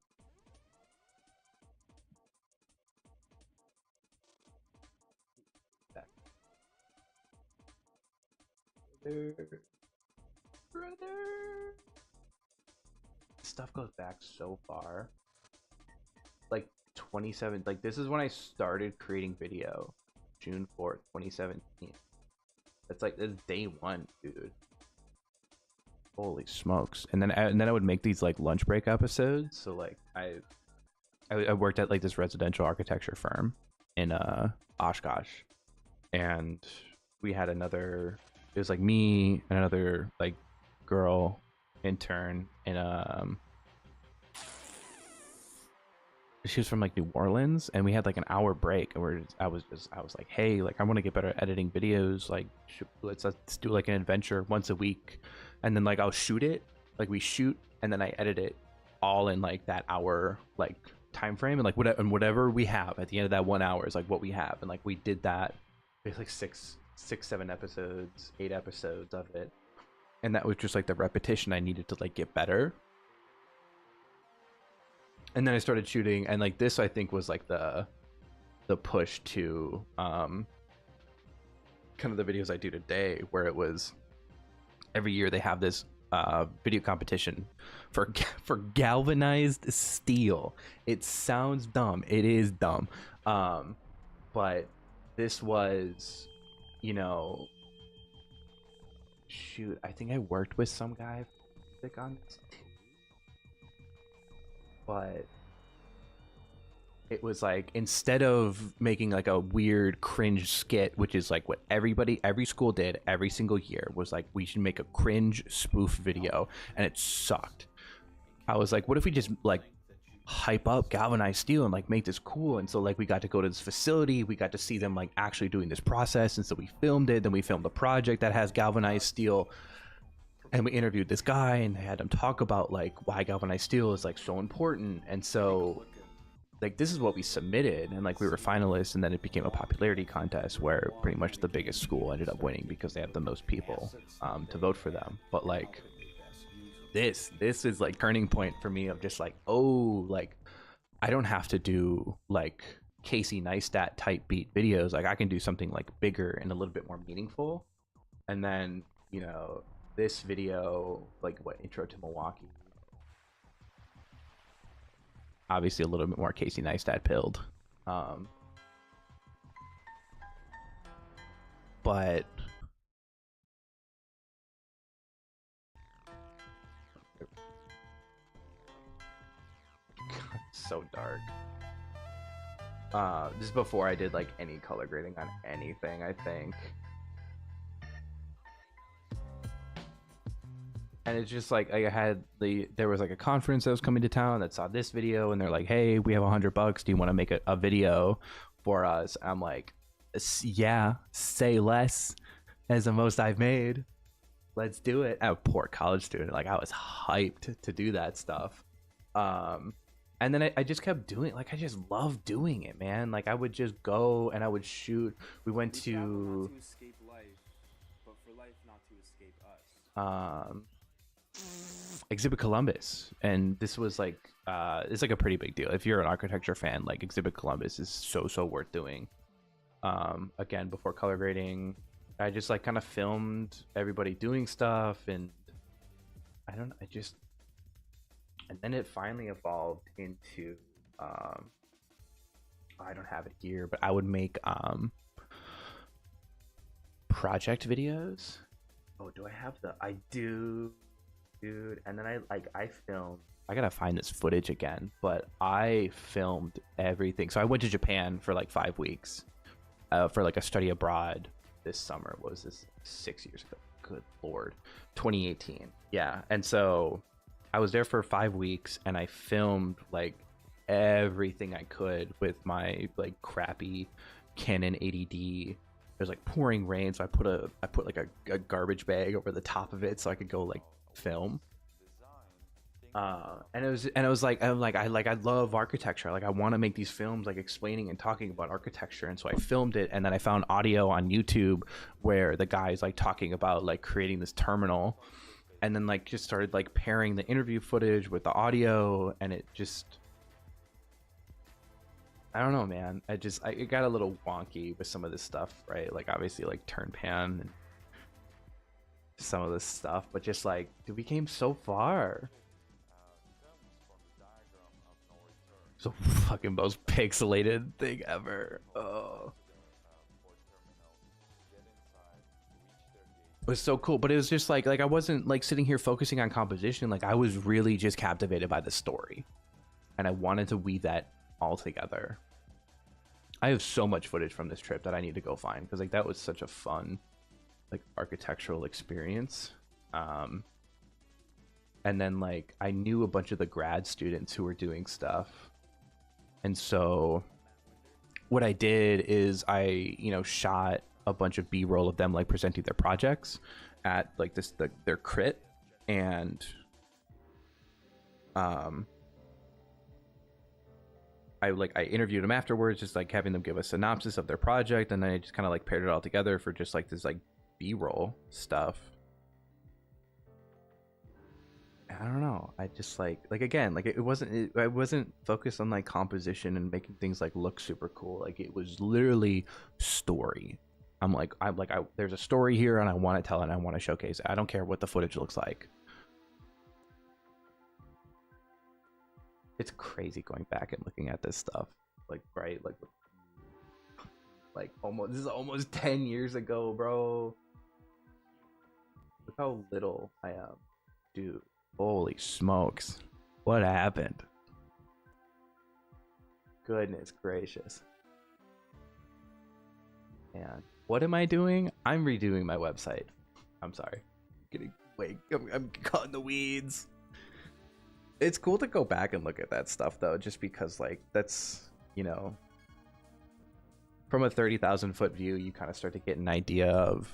That. Brother. Stuff goes back so far. Like 27. Like this is when I started creating video, June 4th, 2017. That's like that's day one, dude. Holy smokes! And then I would make these like lunch break episodes. So like I worked at like this residential architecture firm in Oshkosh, and we had another. It was like me and another like girl intern, and she was from like New Orleans, and we had like an hour break, and I was like, hey, like I want to get better at editing videos. Like let's do like an adventure once a week. And then like I'll shoot it, like we shoot, and then I edit it all in like that hour like time frame, and like whatever we have at the end of that 1 hour is like what we have. And like we did that. We had like 7 episodes, 8 episodes of it, and that was just like the repetition I needed to like get better. And then I started shooting, and like this I think was like the push to kind of the videos I do today, where it was. Every year they have this video competition for galvanized steel. It sounds dumb. It is dumb. But this was, you know, shoot, I think I worked with some guy on this too. But it was like, instead of making like a weird cringe skit, which is like what every school did every single year, was like, we should make a cringe spoof video, and it sucked. I was like, what if we just like hype up galvanized steel and like make this cool? And so like we got to go to this facility, we got to see them like actually doing this process, and so we filmed it. Then we filmed a project that has galvanized steel, and we interviewed this guy and had him talk about like why galvanized steel is like so important. And so like this is what we submitted, and like we were finalists, and then it became a popularity contest where pretty much the biggest school ended up winning because they have the most people to vote for them. But like this is like turning point for me of just like, oh, like I don't have to do like Casey Neistat type beat videos. Like I can do something like bigger and a little bit more meaningful. And then, you know, this video, like what, Intro to Milwaukee, obviously a little bit more Casey Neistat pilled, but so dark. This is before I did like any color grading on anything, I think. And it's just like I had there was like a conference that was coming to town that saw this video, and they're like, hey, we have $100. Do you want to make a video for us? I'm like, yeah, say less. As the most I've made. Let's do it. I'm a poor college student. Like I was hyped to do that stuff. And then I just kept doing it. Like I just love doing it, man. Like I would just go and I would shoot. We went to escape life, but for life not to escape us. Exhibit Columbus, and this was like it's like a pretty big deal. If you're an architecture fan, like Exhibit Columbus is so worth doing. Again, before color grading, I just like kind of filmed everybody doing stuff, and I don't know, and then it finally evolved into I don't have it here, but I would make project videos. Oh, do I have I do, dude. And then I filmed, I gotta find this footage again, but I filmed everything. So I went to Japan for like 5 weeks for like a study abroad this summer. What was this, 6 years ago? Good lord, 2018. Yeah. And so I was there for 5 weeks, and I filmed like everything I could with my like crappy Canon 80D. There's like pouring rain, so I put like a garbage bag over the top of it so I could go like film. And it was like I love architecture. Like I want to make these films like explaining and talking about architecture, and so I filmed it, and then I found audio on YouTube where the guy's like talking about like creating this terminal, and then like just started like pairing the interview footage with the audio, and it just, I don't know, man. It got a little wonky with some of this stuff, right? Like obviously like turn pan and some of this stuff, but just like, dude, we came so far. So fucking most pixelated thing ever. Oh. It was so cool, but it was just like I wasn't like sitting here focusing on composition. Like I was really just captivated by the story, and I wanted to weave that all together. I have so much footage from this trip that I need to go find, because like that was such a fun like architectural experience. And then like I knew a bunch of the grad students who were doing stuff, and so what I did is I shot a bunch of B-roll of them like presenting their projects at like their crit, and I interviewed them afterwards, just like having them give a synopsis of their project, and then I just kind of like paired it all together for just like this like B-roll stuff. I don't know. I just like again, like I wasn't focused on like composition and making things like look super cool. Like it was literally story. There's a story here, and I want to tell it, and I want to showcase it. I don't care what the footage looks like. It's crazy going back and looking at this stuff. Like, right? Like almost, this is almost 10 years ago, bro. Look how little I am. Dude, holy smokes. What happened? Goodness gracious. And what am I doing? I'm redoing my website. I'm sorry. I'm caught in the weeds. It's cool to go back and look at that stuff though, just because like that's, from a 30,000 foot view, you kind of start to get an idea of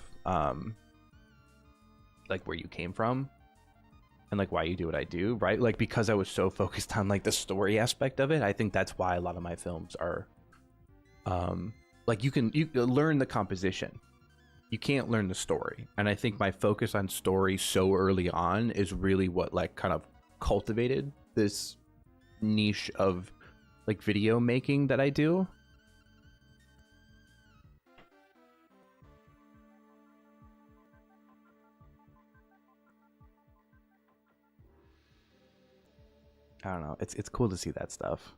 like where you came from and like why you do what I do, right? Like because I was so focused on like the story aspect of it, I think that's why a lot of my films are like you learn the composition, you can't learn the story. And I think my focus on story so early on is really what like kind of cultivated this niche of like video making that I do. I don't know. It's cool to see that stuff.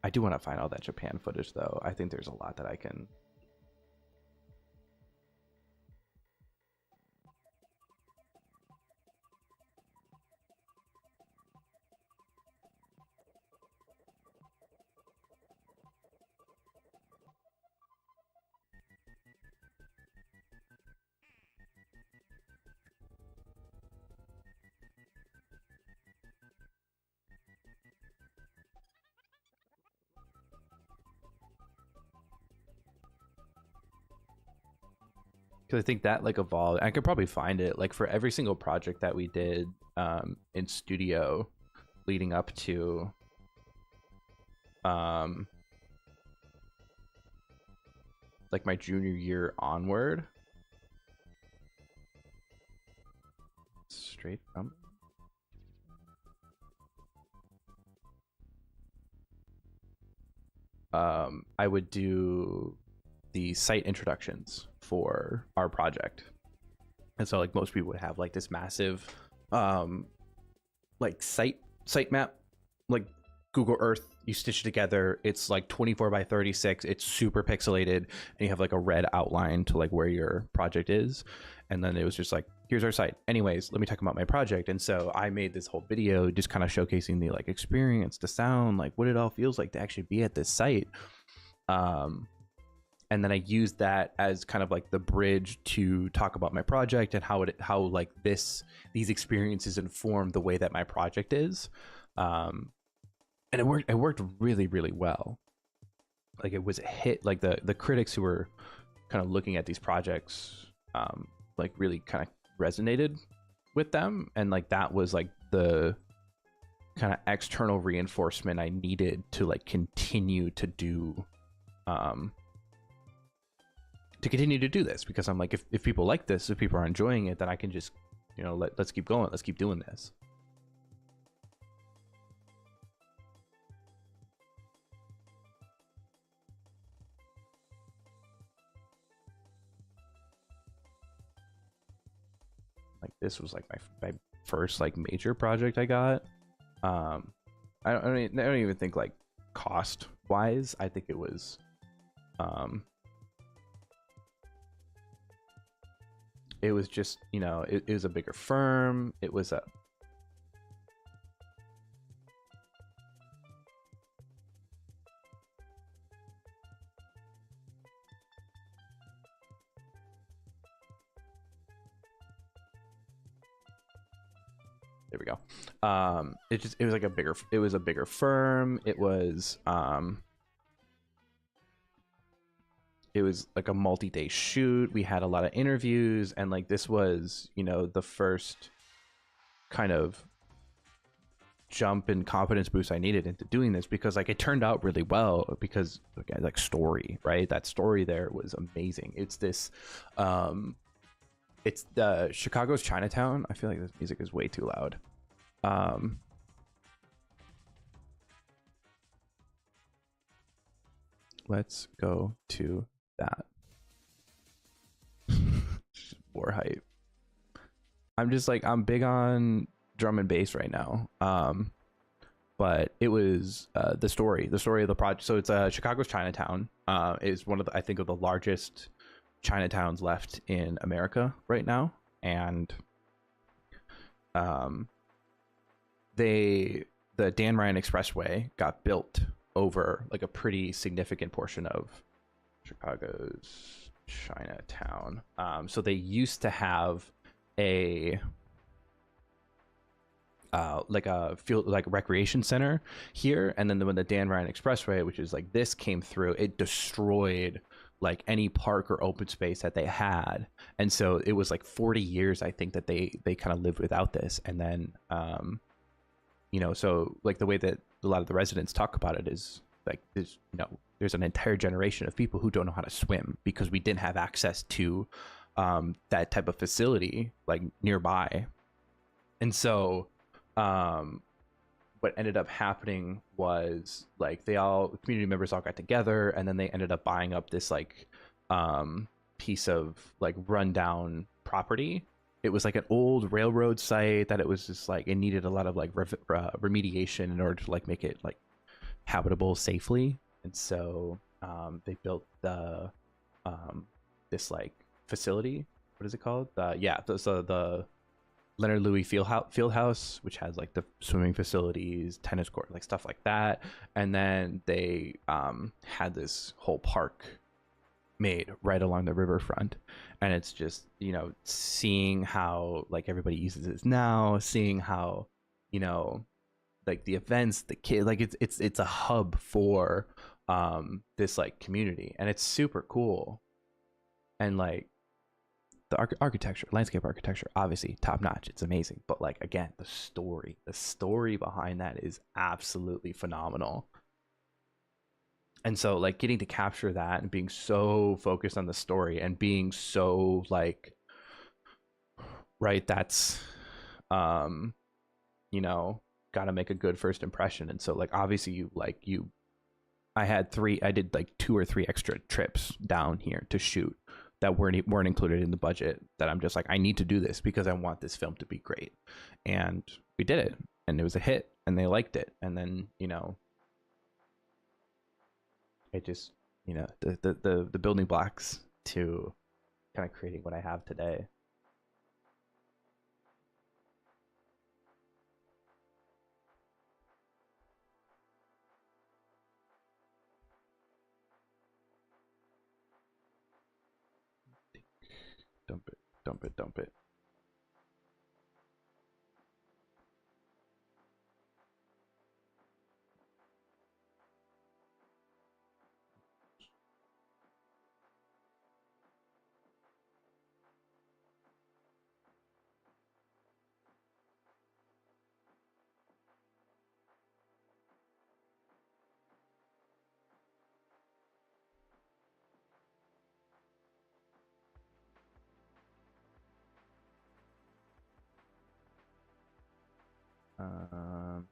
I do want to find all that Japan footage though. I think there's a lot that I can. Because I think that like evolved. I could probably find it like for every single project that we did in studio leading up to like my junior year onward. Straight from I would do the site introductions for our project, and so like most people would have like this massive like site map, like Google Earth. You stitch it together, it's like 24 by 36, it's super pixelated, and you have like a red outline to like where your project is. And then it was just like, here's our site. Anyways, let me talk about my project. And so I made this whole video just kind of showcasing the like experience, the sound, like what it all feels like to actually be at this site. and then I used that as kind of like the bridge to talk about my project and how like these experiences inform the way that my project is. And it worked really, really well. Like it was a hit. Like the critics who were kind of looking at these projects like really kind of resonated with them, and like that was like the kind of external reinforcement I needed to like continue to do this, because I'm like, if people like this, if people are enjoying it, then I can just, you know, let's keep going, let's keep doing this. Like this was like my first like major project I got. I don't even think like cost wise. I think it was just, you know, it was a bigger firm. It was a there we go. It was like a bigger firm. It was like a multi-day shoot. We had a lot of interviews, and like this was, you know, the first kind of jump in confidence boost I needed into doing this, because like it turned out really well, because like story, right? That story there was amazing. It's this it's the Chicago's Chinatown. I feel like this music is way too loud. Let's go to that. War hype. I'm just like, I'm big on drum and bass right now. But it was the story of the project. So it's Chicago's Chinatown is one of the, I think, of the largest Chinatowns left in America right now, and the Dan Ryan Expressway got built over like a pretty significant portion of Chicago's Chinatown. So they used to have a like a field, like recreation center here, and then when the Dan Ryan Expressway, which is like this, came through, it destroyed like any park or open space that they had, and so it was like 40 years, I think, that they kind of lived without this. And then you know, so like the way that a lot of the residents talk about it is like, there's, you know, there's an entire generation of people who don't know how to swim because we didn't have access to that type of facility like nearby. And so what ended up happening was like community members all got together, and then they ended up buying up this like piece of like rundown property. It was like an old railroad site that it was just like, it needed a lot of like remediation in order to like make it like habitable safely. And so they built the this like facility. What is it called? The Leonard Louis Fieldhouse, which has like the swimming facilities, tennis court, like stuff like that. And then they had this whole park made right along the riverfront. And it's just, you know, seeing how like everybody uses it now, seeing how, you know, like the events, the kid, like it's a hub for this like community, and it's super cool. And like the architecture, landscape architecture, obviously top notch, it's amazing, but like again, the story behind that is absolutely phenomenal. And so like getting to capture that and being so focused on the story and being so like, right, that's you know, got to make a good first impression. And so like obviously I did like 2 or 3 extra trips down here to shoot that weren't included in the budget, that I'm just like, I need to do this because I want this film to be great. And we did it, and it was a hit, and they liked it. And then, you know, it just, you know, the building blocks to kind of creating what I have today. Dump it, dump it. Um,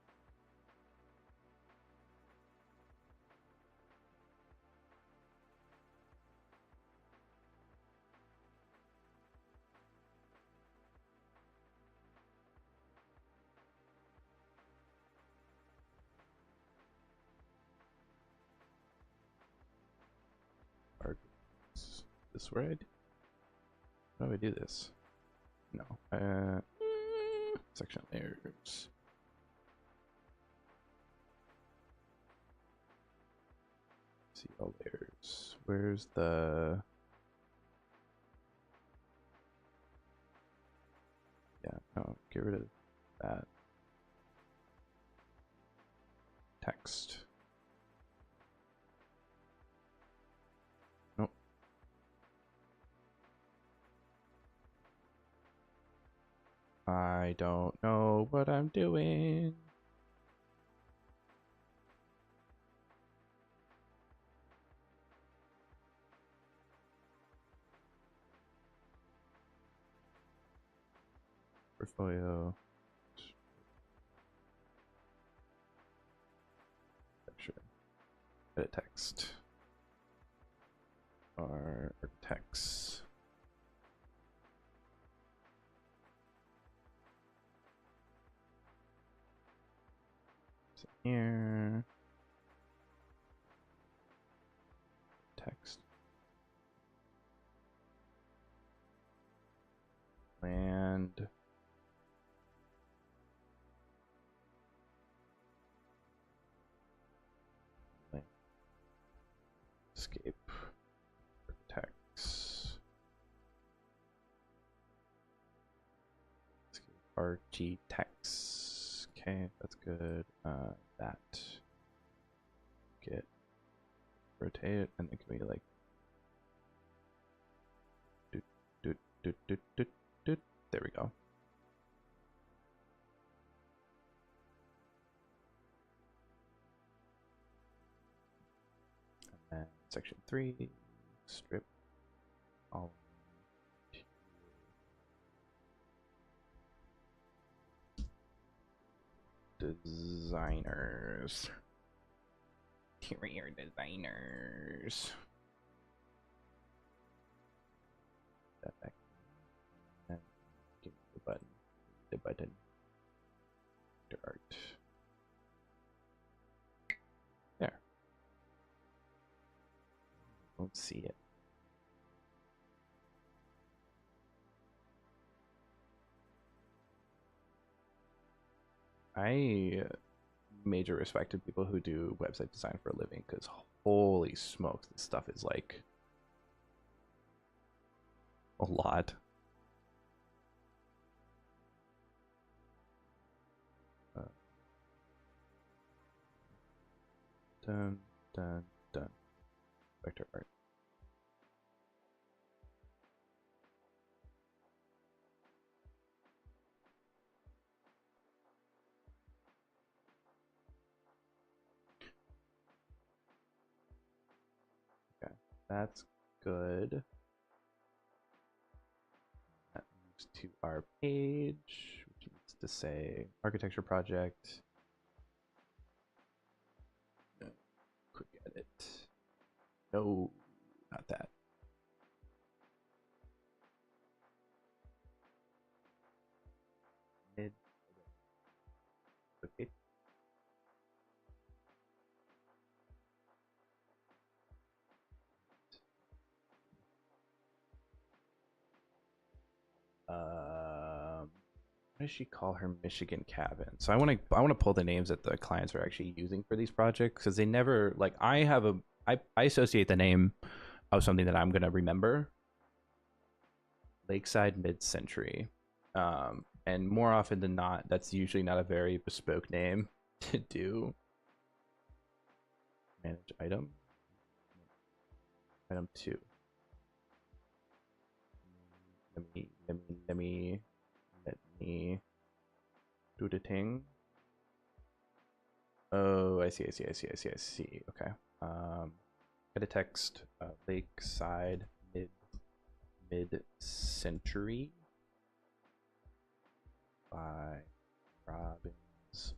this where how do I do this? No. Section layers. See all layers. Where's the? Yeah. No. Get rid of that. Text. Nope. I don't know what I'm doing. Portfolio. Sure. Edit text. Or text. So here. Text. Land. Escape. Text. Escape. RG text. Okay, that's good. That. Get. Rotate it, and then can we like. There we go. And then section 3, strip all designers. Interior designers. That back. And give me the button. The button. Art. There. Don't see it. I major respect to people who do website design for a living, because holy smokes, this stuff is like a lot. Dun, dun, dun. Vector art. Okay, that's good. That moves to our page, which needs to say architecture project. Quick edit. No, not that. Mid. Okay. What does she call her Michigan cabin? So I want to pull the names that the clients are actually using for these projects, because they never, like, I associate the name of something that I'm gonna remember. Lakeside Mid-Century. And more often than not, that's usually not a very bespoke name to do. Manage item. Item 2. Let me do the thing. Oh, I see. Okay. Edit text, Lakeside mid-century by Robbins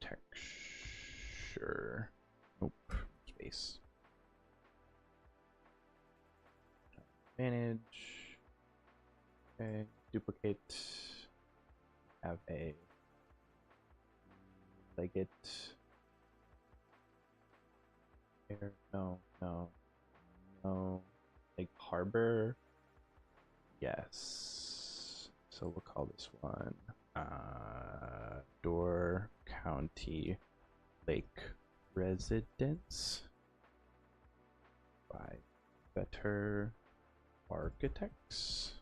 Architecture. Nope. Space. Manage. Okay. Duplicate. Have a Leggett. No. Like Harbor. Yes. So we'll call this one Door County Lake Residence by Better Architects.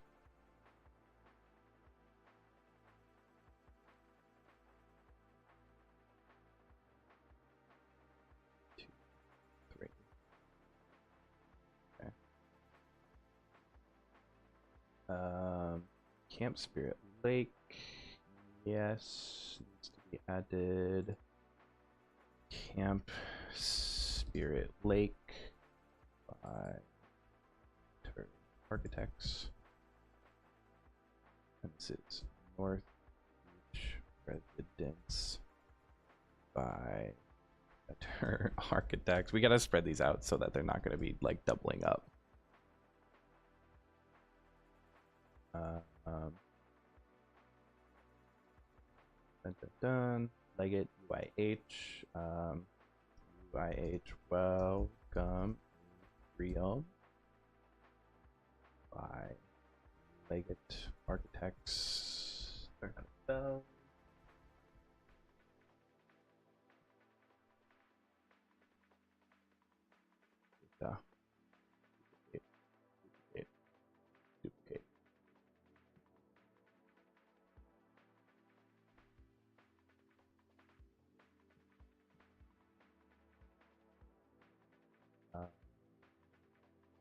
Camp Spirit Lake, yes, needs to be added. Camp Spirit Lake by Architects. And this is North Beach Residence by Better Architects. We gotta spread these out so that they're not gonna be like doubling up. Done. Leggett UIH. UIH. Welcome. Real by Leggett Architects. They're gonna go. Duplicate.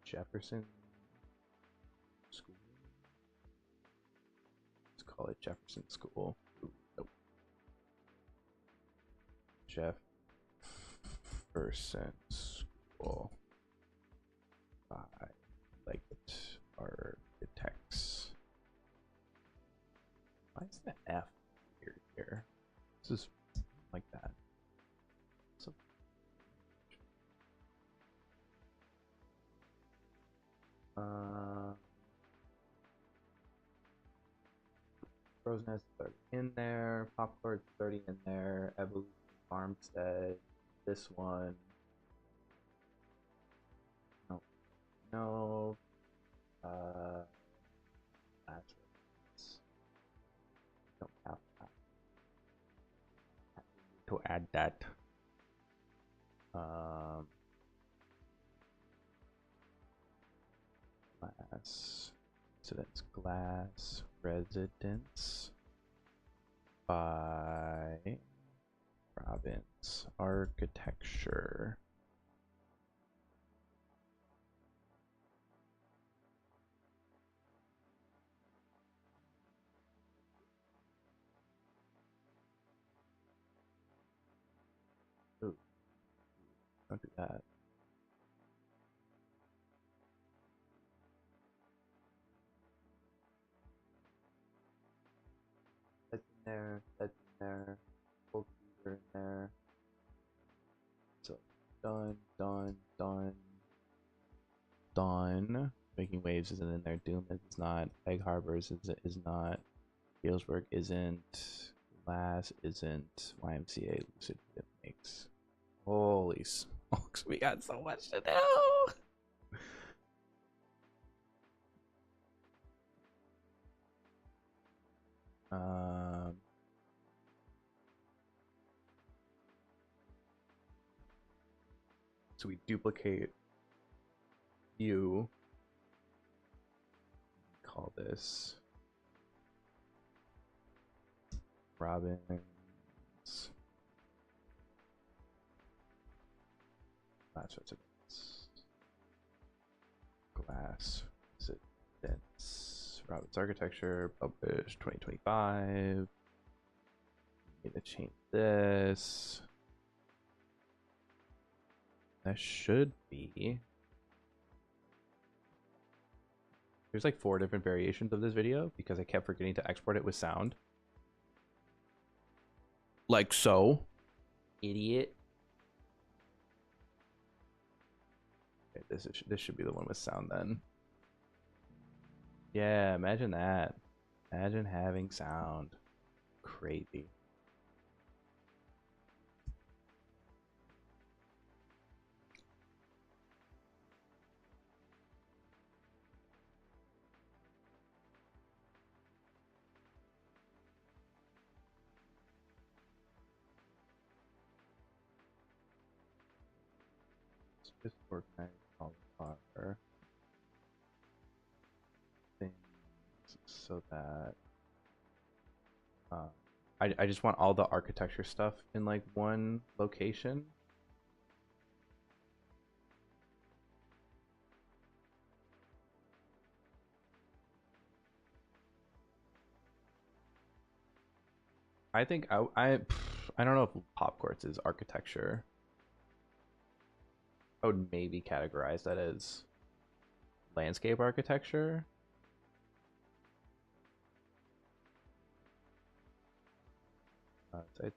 Jefferson School. Let's call it Jefferson School. Ooh, nope. Jefferson School by Leggett Architects. Why is the F here? This is like that. So Crow's Nest 30 in there, Popcorn 30 in there, Evolution Farmstead, this one. No. That's don't have that. To add that. Glass Residence by Province Architecture. Ooh, don't do that. That's in there, full computer in there. So done. Making Waves isn't in there. Doom is not. Egg Harbors is not. Healsburg isn't. Glass isn't. YMCA Lucid makes. Holy smokes, we got so much to do. So we duplicate you, call this? Robin's glass residence. Glass residence. Robin's architecture, published 2025. Need to change this. That should be. There's like 4 different variations of this video because I kept forgetting to export it with sound. Like so. Idiot. Okay, this should be the one with sound then. Yeah, imagine that. Imagine having sound. Crazy. Just organize all of our things so that I just want all the architecture stuff in like one location. I think I don't know if Pop Courts is architecture. I would maybe categorize that as landscape architecture.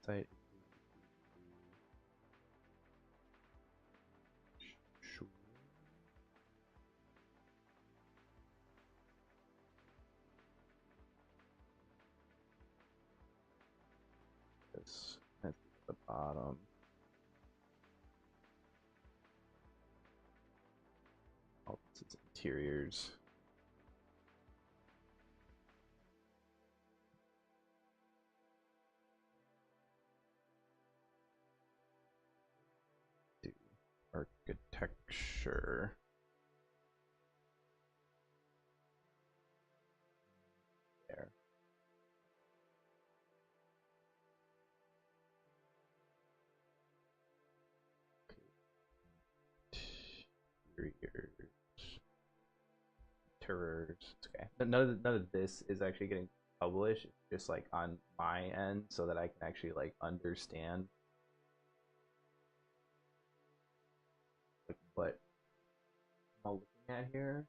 Site. Sure. This at the bottom. Oh, this is interiors. Architecture. There. Interiors. Terrors. Okay. None of this is actually getting published. It's just like on my end so that I can actually like understand like what I'm looking at here.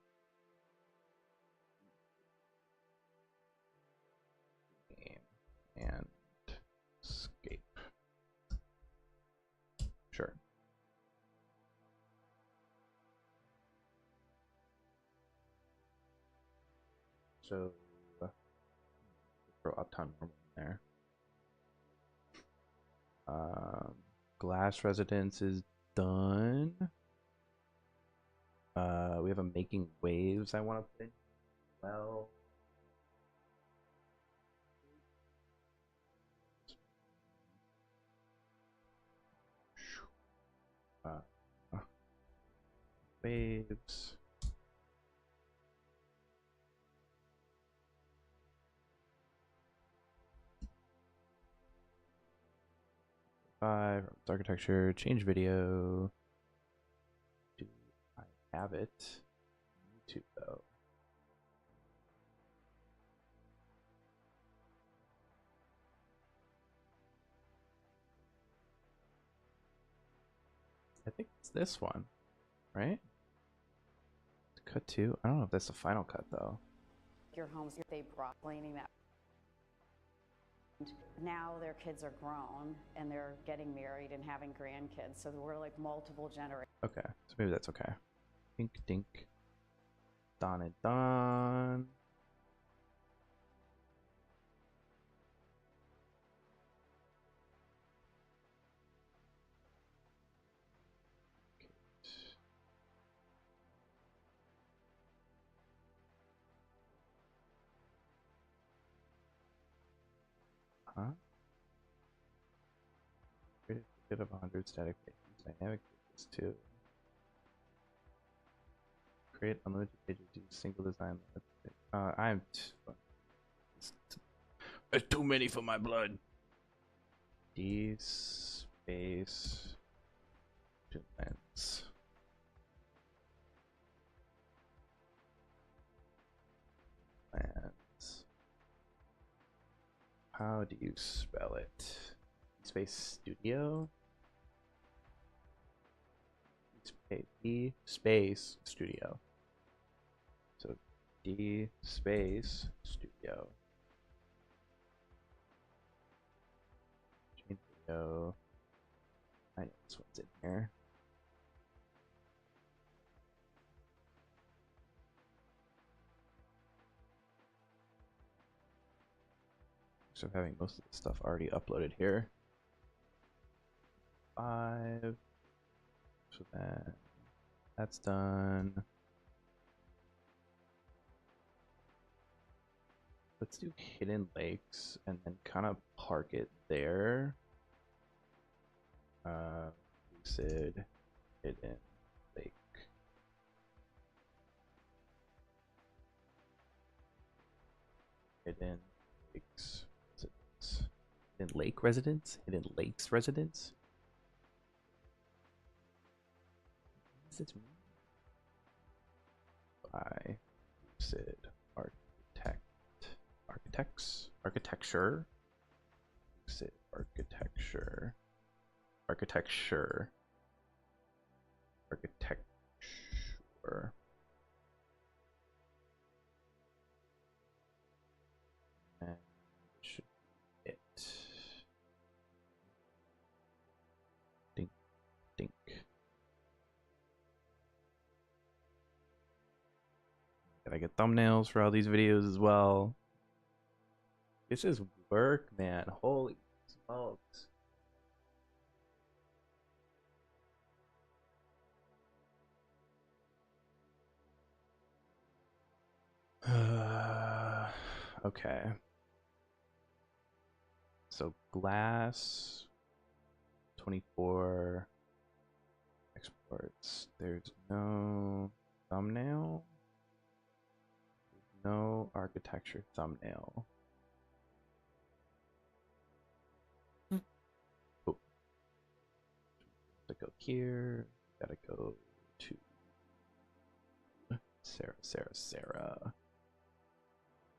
Game and escape. Sure. So throw Uptown Normal in there. Glass Residence is done. We have a Making Waves I want to put in. Well, waves. Architecture, change video. Do I have it? YouTube though. I think it's this one, right? Cut 2. I don't know if that's the final cut though. Your homes, they brought cleaning that. Now their kids are grown and they're getting married and having grandkids, so we're like multiple generations. Okay, so maybe that's okay. Dink dink. Don and Don. Huh? Create of 100 static pages, dynamic pages too. create unlimited pages, do single design. I'm it's too many for my blood. D space lens. Lens. How do you spell it? Space studio? D space studio. So D space studio. Change video. I know this one's in here. So having most of the stuff already uploaded here. 5. So that's done. Let's do hidden lakes and then kind of park it there. Lucid hidden lake. Hidden lakes residence. Hidden lake residence? Hidden lakes residence? What does it mean? By Lucid architecture. Lucid architecture. And should be it. Dink, dink. Gotta get thumbnails for all these videos as well. This is work, man. Holy smokes. Okay. So glass 24 exports. There's no thumbnail. There's no architecture thumbnail. Oh. Gotta go here. Gotta go to Sarah.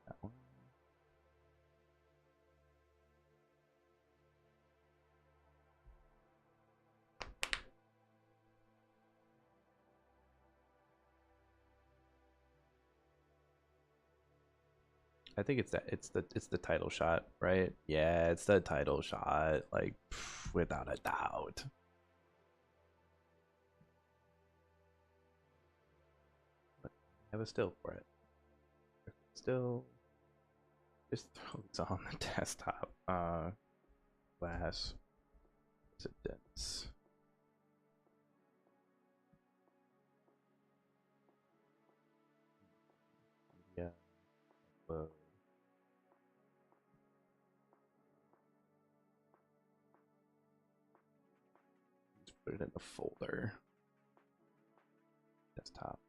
That one. I think it's the title shot, right? Yeah, it's the title shot, like without a doubt. But I have a still for it. Still, just throw this on the desktop. Glass residence. Yeah. Upload. Just put it in the folder. Desktop.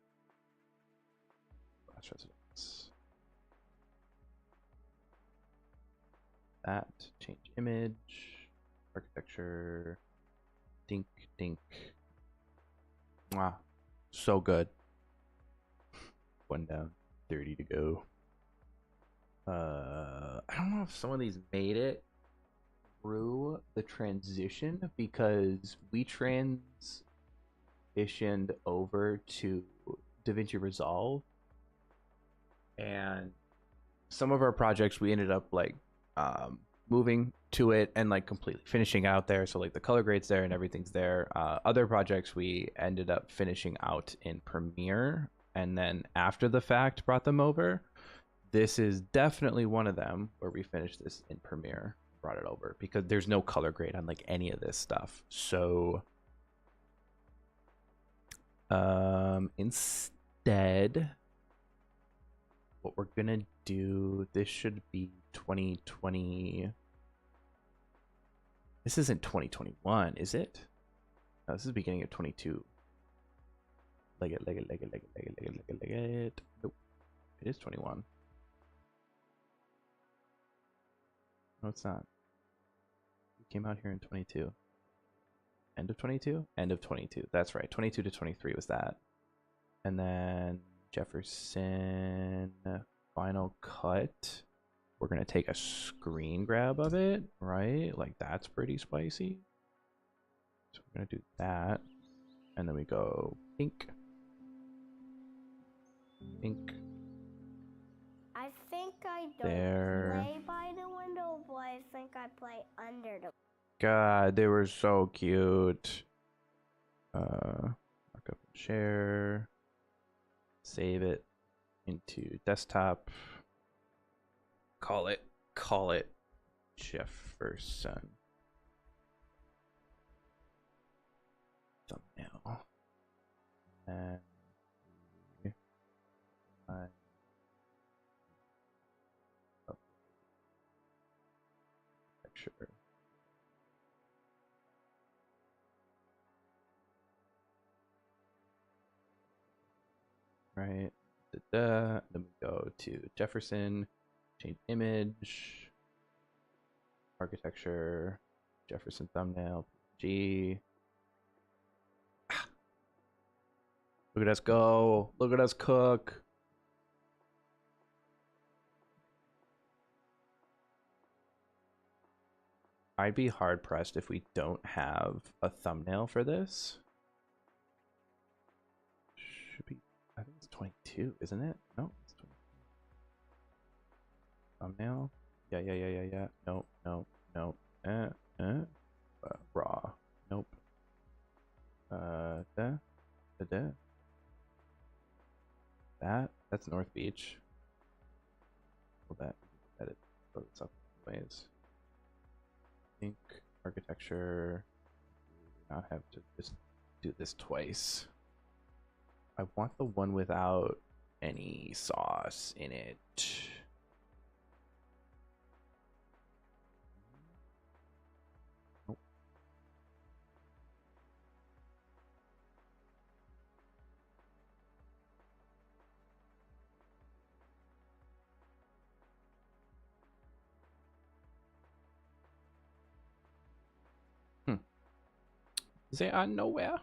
Glass residence. That, change image, architecture, dink. Wow, so good. One down, 30 to go. I don't know if some of these made it through the transition because we transitioned over to DaVinci Resolve, and some of our projects we ended up like moving to it and like completely finishing out there, so like the color grade's there and everything's there. Other projects we ended up finishing out in Premiere and then after the fact brought them over. This is definitely one of them where we finished this in Premiere, brought it over, because there's no color grade on like any of this stuff. So instead what we're gonna do, this should be 2020. This isn't 2021, is it? No, this is the beginning of 22. Leg it, leg it, leg it, leg it, leg it, leg it, leg it, leg it. Nope. It is 21. No, it's not. It came out here in 22. End of 22? End of 22. That's right. 22 to 23 was that. And then Jefferson Final Cut. We're going to take a screen grab of it, right? Like, that's pretty spicy. So we're going to do that. And then we go pink. Pink. I think I don't play by the window, but I think I play under the. God, they were so cute. Mark up and share. Save it into desktop. Call it Jefferson. Thumbnail. And picture. Right. Then we go to Jefferson, change image, architecture, Jefferson thumbnail, G. Look at us go. Look at us cook. I'd be hard pressed if we don't have a thumbnail for this. Should be, I think it's 22, isn't it? No, it's 20. Thumbnail? Yeah. Nope. Raw. Nope. That's North Beach. Well, that edit this up anyways. Think architecture. Not have to just do this twice. I want the one without any sauce in it. Nope. They are nowhere.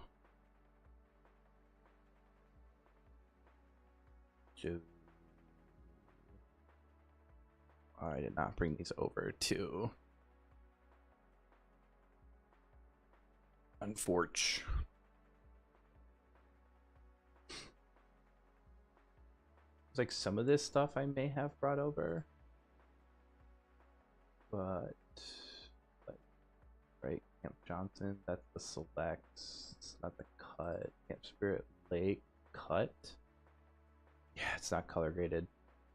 I did not bring these over to Unforge. It's like some of this stuff I may have brought over, but like, right, Camp Johnson, that's the selects, it's not the cut. Camp Spirit Lake cut. Yeah, it's not color graded.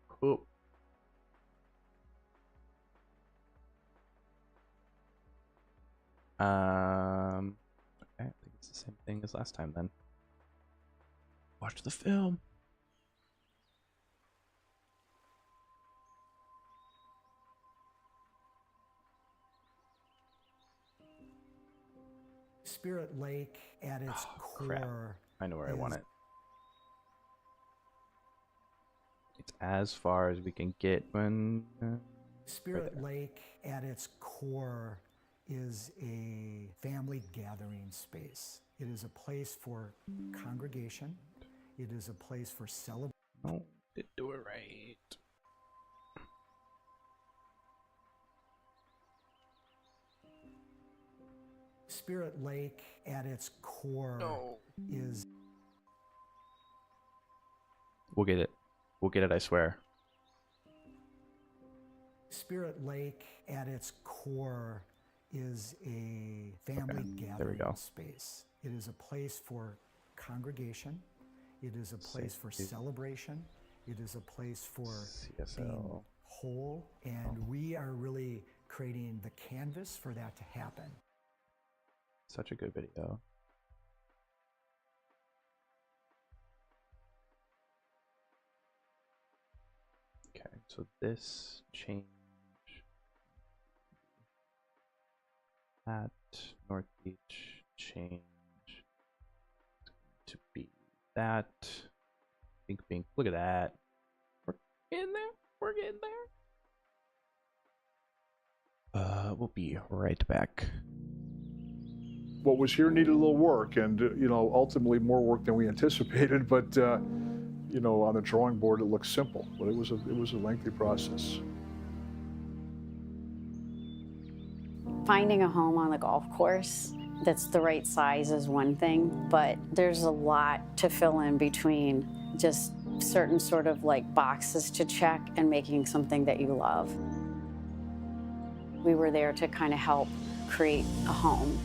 Cool. Okay, I think it's the same thing as last time then. Watch the film. Spirit Lake at its core. Crap. I know where I want it. It's as far as we can get when Spirit Lake at its core is a family gathering space. It is a place for congregation. It is a place for celebration. Oh, didn't do it right. Spirit Lake at its core is. We'll get it. We'll get it, I swear. Spirit Lake at its core is a family gathering space. It is a place for congregation. It is a place for celebration. It is a place for being whole. And we are really creating the canvas for that to happen. Such a good video. Okay, so this change at North Beach change to be that. Pink, pink. Look at that. We're getting there. We're getting there. We'll be right back. What was here needed a little work, and ultimately more work than we anticipated. But on the drawing board, it looks simple, but it was a lengthy process. Finding a home on the golf course that's the right size is one thing, but there's a lot to fill in between just certain sort of like boxes to check and making something that you love. We were there to kind of help create a home.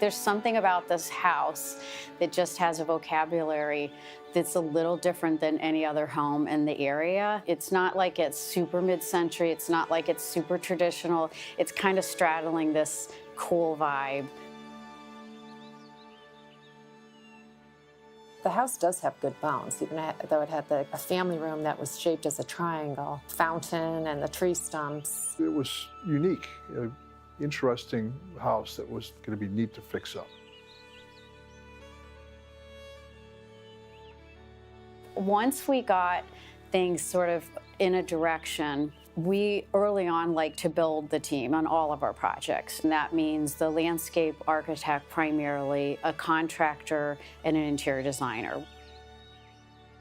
There's something about this house that just has a vocabulary that's a little different than any other home in the area. It's not like it's super mid-century. It's not like it's super traditional. It's kind of straddling this cool vibe. The house does have good bones, even though it had a family room that was shaped as a triangle, fountain and the tree stumps. It was unique. Interesting house that was going to be neat to fix up. Once we got things sort of in a direction, we early on like to build the team on all of our projects. And that means the landscape architect primarily, a contractor, and an interior designer.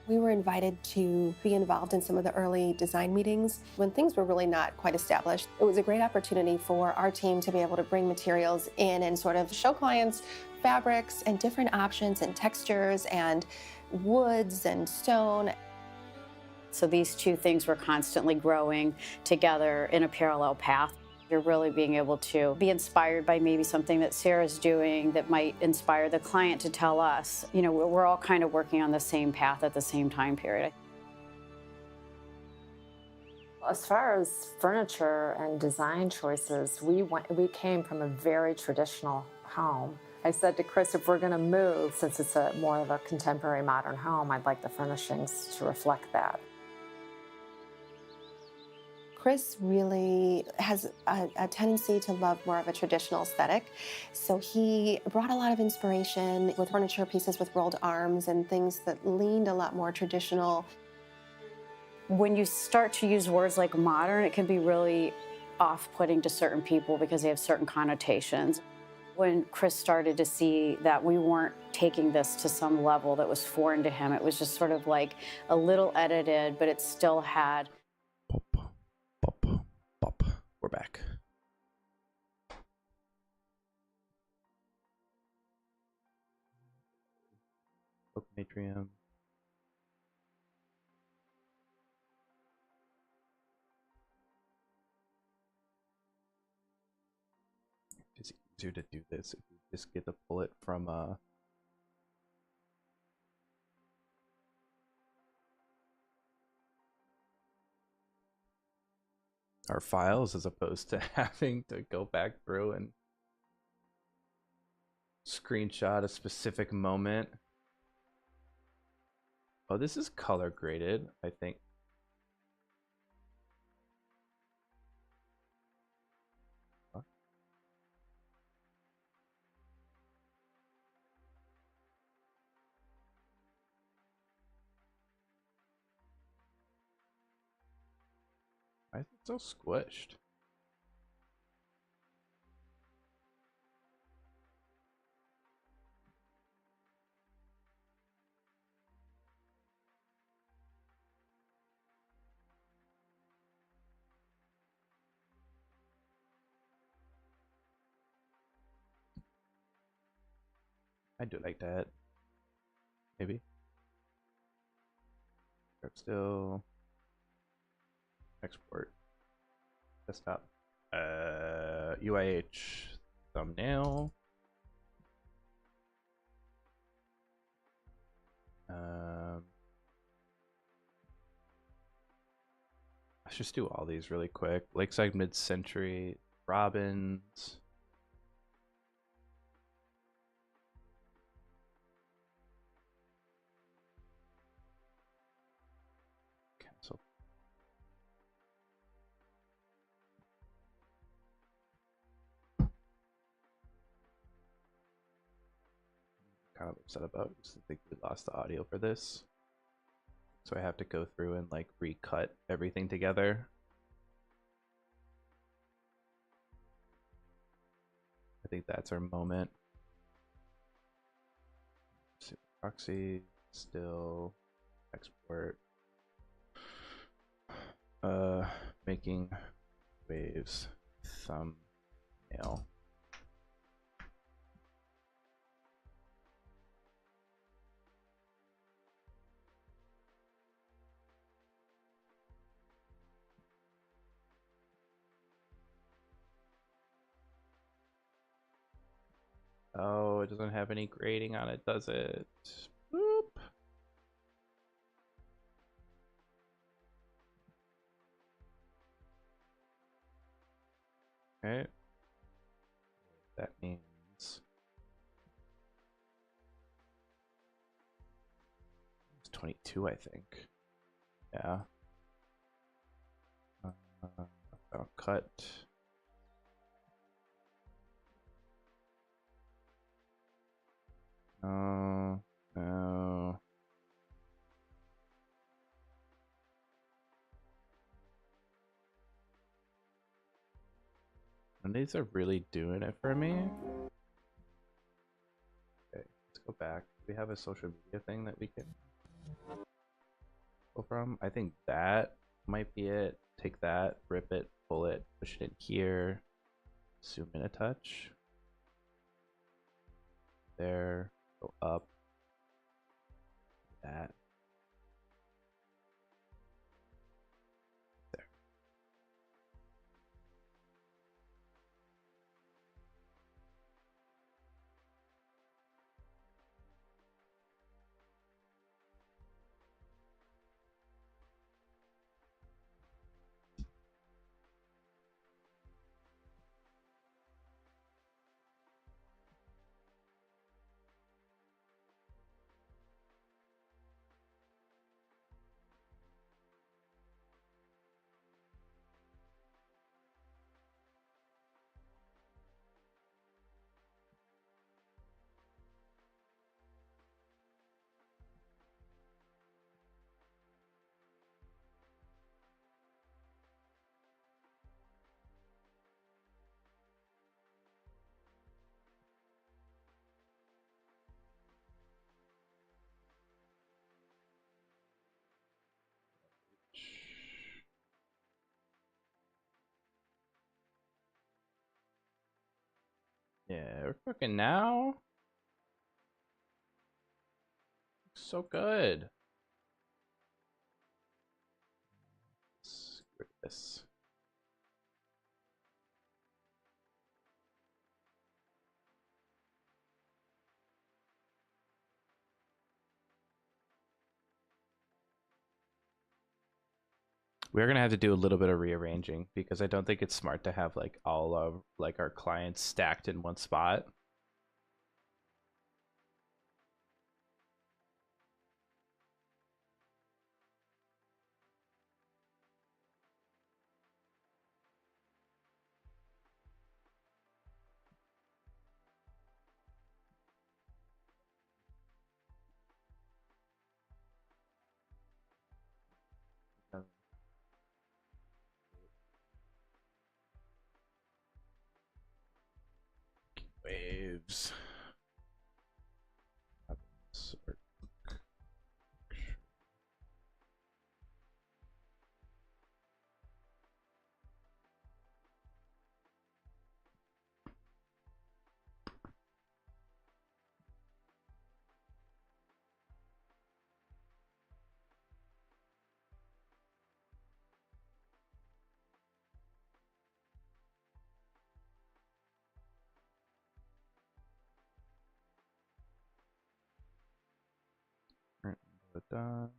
We were invited to be involved in some of the early design meetings when things were really not quite established. It was a great opportunity for our team to be able to bring materials in and sort of show clients fabrics and different options and textures and woods and stone. So these two things were constantly growing together in a parallel path. You're really being able to be inspired by maybe something that Sarah's doing that might inspire the client to tell us. We're all kind of working on the same path at the same time period. As far as furniture and design choices, we came from a very traditional home. I said to Chris, if we're going to move, since it's more of a contemporary modern home, I'd like the furnishings to reflect that. Chris really has a tendency to love more of a traditional aesthetic. So he brought a lot of inspiration with furniture pieces with rolled arms and things that leaned a lot more traditional. When you start to use words like modern, it can be really off-putting to certain people because they have certain connotations. When Chris started to see that we weren't taking this to some level that was foreign to him, it was just sort of like a little edited, but it still had. We're back. Matrium. It's easier to do this if you just get to pull it from our files as opposed to having to go back through and screenshot a specific moment. Oh, this is color graded, I think. Huh? Why is it so squished? I do like that. Maybe. Grab still. Export. Desktop. UIH. Thumbnail. Let's just do all these really quick. Lakeside Mid-Century. Robbins. kind of upset about because I think we lost the audio for this. So I have to go through and like recut everything together. I think that's our moment. Super proxy, still, export. Making waves, thumbnail. Oh, it doesn't have any grading on it, does it? Boop. Okay. That means it's 22, I think. Yeah. I'll cut. No. And these are really doing it for me. Okay, let's go back. We have a social media thing that we can go from. I think that might be it. Take that, rip it, pull it, push it in here, zoom in a touch. There, go up. That. There. Yeah, we're cooking now. So good. Screw this. We're gonna have to do a little bit of rearranging because I don't think it's smart to have like all of like our clients stacked in one spot. Waves. Done.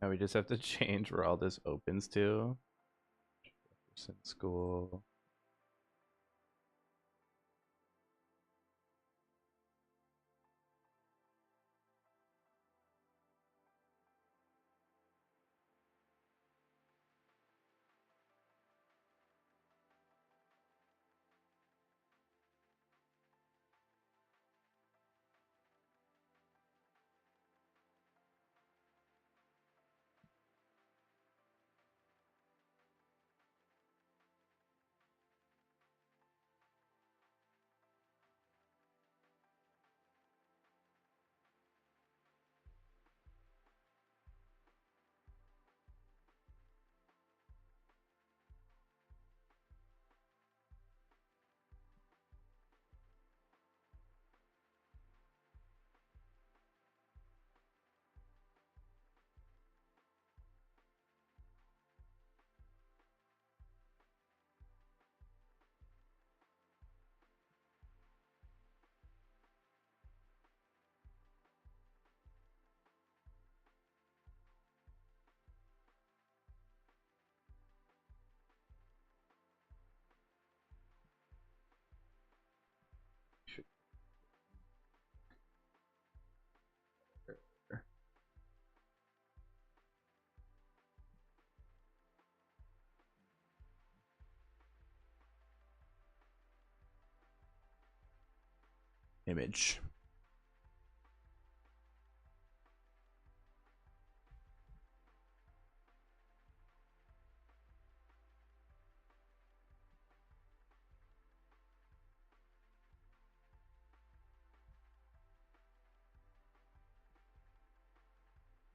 Now we just have to change where all this opens to. Jefferson School. image.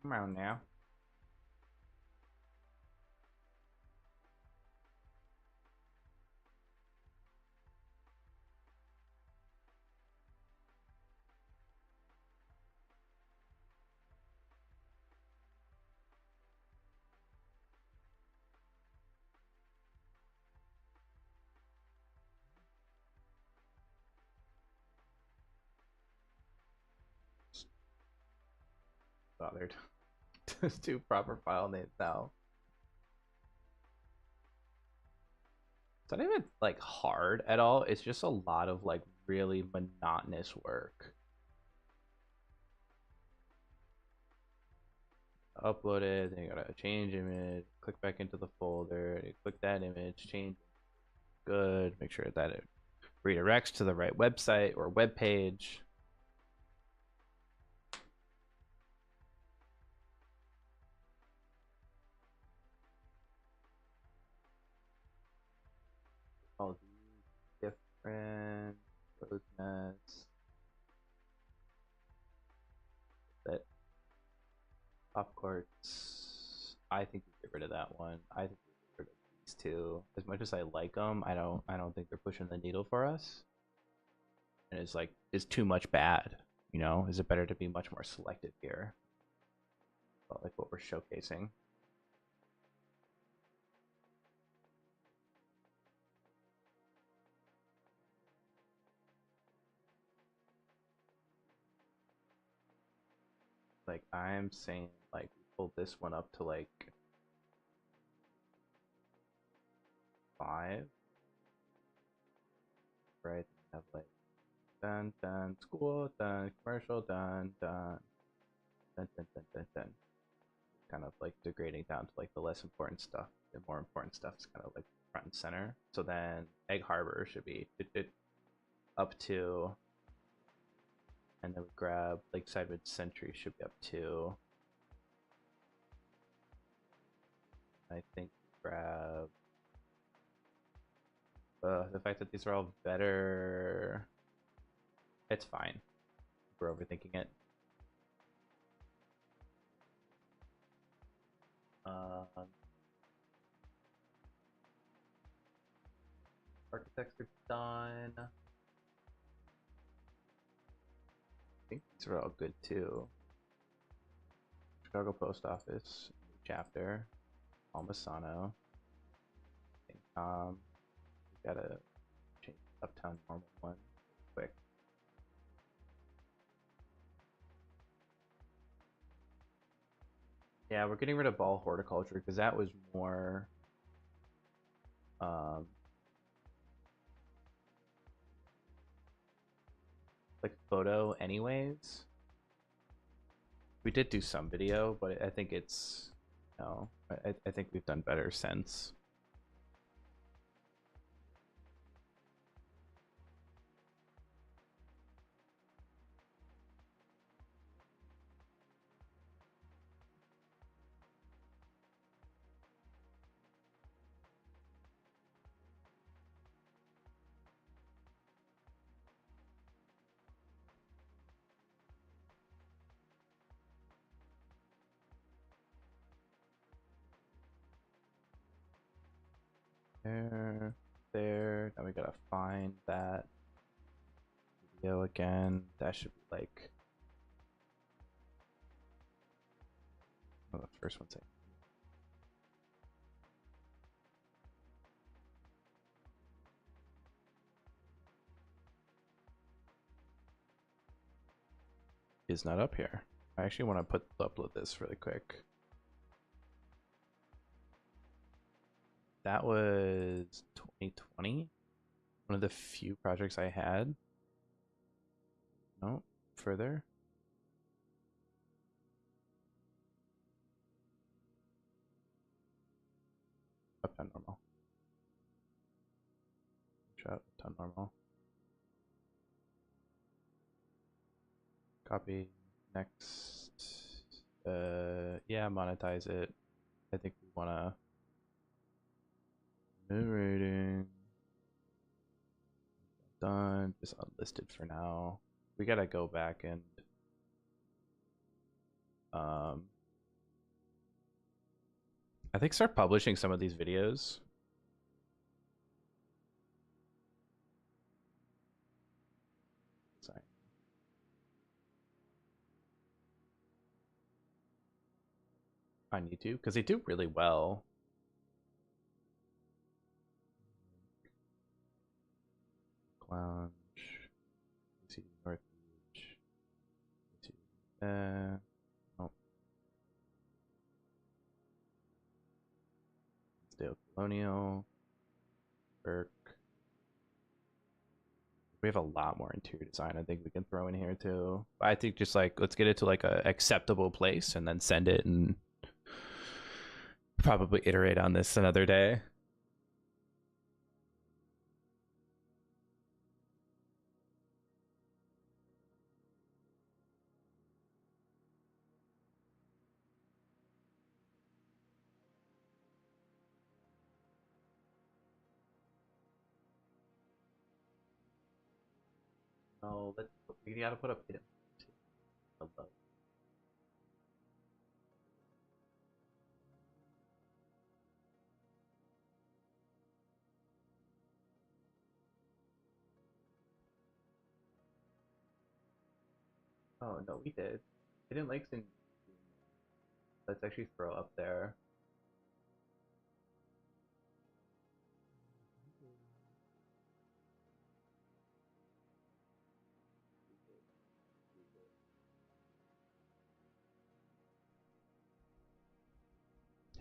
Come around now. Bothered. Just do proper file names now. It's not even like hard at all. It's just a lot of like really monotonous work. Upload it, then you gotta change image, click back into the folder, you click that image, change. Good. Make sure that it redirects to the right website or web page. All these different closeness. That top courts. I think you get rid of that one. I think you get rid of these two. As much as I like them, I don't think they're pushing the needle for us. And it's like, it's too much bad. You know, is it better to be much more selective here? About like what we're showcasing. Like I'm saying, like pull this one up to like 5, right? Have like done, school, done, commercial, done, done, done. Kind of like degrading down to like the less important stuff. The more important stuff is kind of like front and center. So then Egg Harbor should be up to, and then we grab like Sideward Sentry should be up to. I think grab the fact that these are all better. It's fine. We're overthinking it. Architects are done. I think these are all good too. Chicago Post Office, new chapter. Almasano. We gotta change Uptown Normal one quick. Yeah, we're getting rid of Ball Horticulture because that was more like photo anyways. We did do some video, but I think it's, no, I think we've done better since. There. Now we gotta find that video again. That should be like, oh, the first one's is not up here. I actually want to upload this really quick. That was 2020. One of the few projects I had. No, further. Uptown Normal. Shot Uptown Normal. Copy. Next. Yeah, monetize it. I think we wanna new rating. Done. Just unlisted for now. We gotta go back and I think start publishing some of these videos. Sorry. On YouTube because they do really well. Lounge. North Beach. Oh. Stale Colonial. Burke. We have a lot more interior design I think we can throw in here too. I think just like let's get it to like a acceptable place and then send it and probably iterate on this another day. Oh, we gotta put up him. Hello. Oh no, we did. Hidden Lakes in. Let's actually throw up there.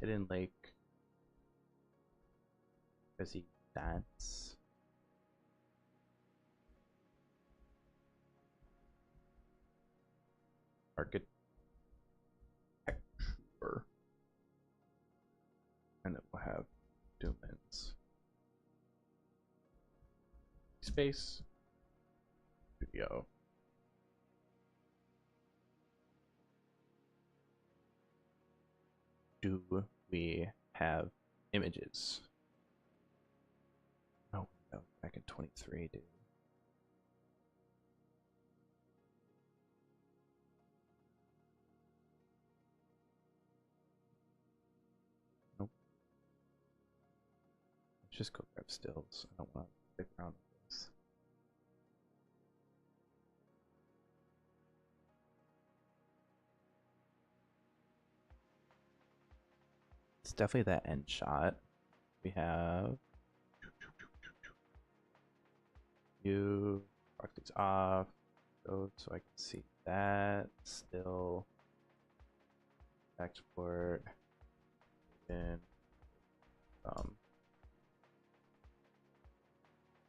Hidden Lake. Does he dance? Architecture. And then we'll have Doomans. Space. Studio. Do we have images? Oh, no, back in 23, dude. Nope. Let's just go grab stills. I don't want to stick around with this. It's definitely that end shot. We have you rock these off, go so I can see that. Still export in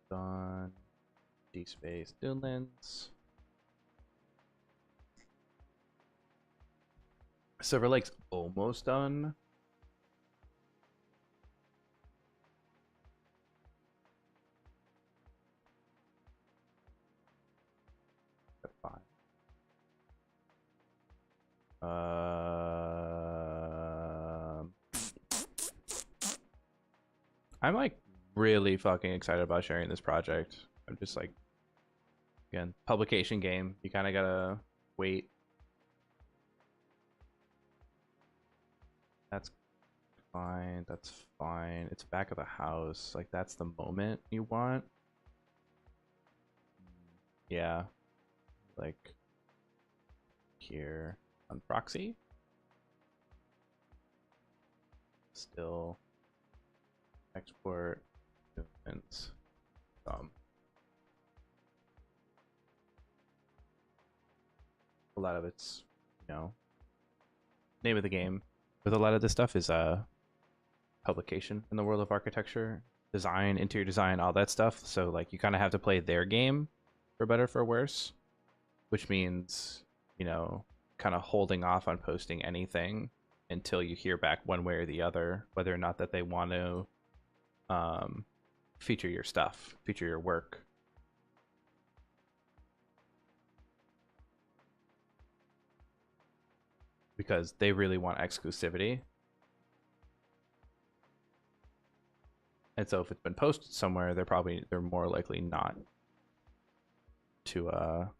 done D space Doomlands. Silver Lake's almost done. I'm like really fucking excited about sharing this project. I'm just like, again, publication game. You kind of gotta wait. That's fine. That's fine. It's back of the house. Like that's the moment you want. Yeah. Like here on proxy. Still export movements. A lot of it's, you know, name of the game with a lot of this stuff is publication in the world of architecture, design, interior design, all that stuff. So like you kind of have to play their game for better for worse, which means, you know, kind of holding off on posting anything until you hear back one way or the other whether or not that they want to feature your stuff, feature your work. because they really want exclusivity. And so if it's been posted somewhere, they're more likely not to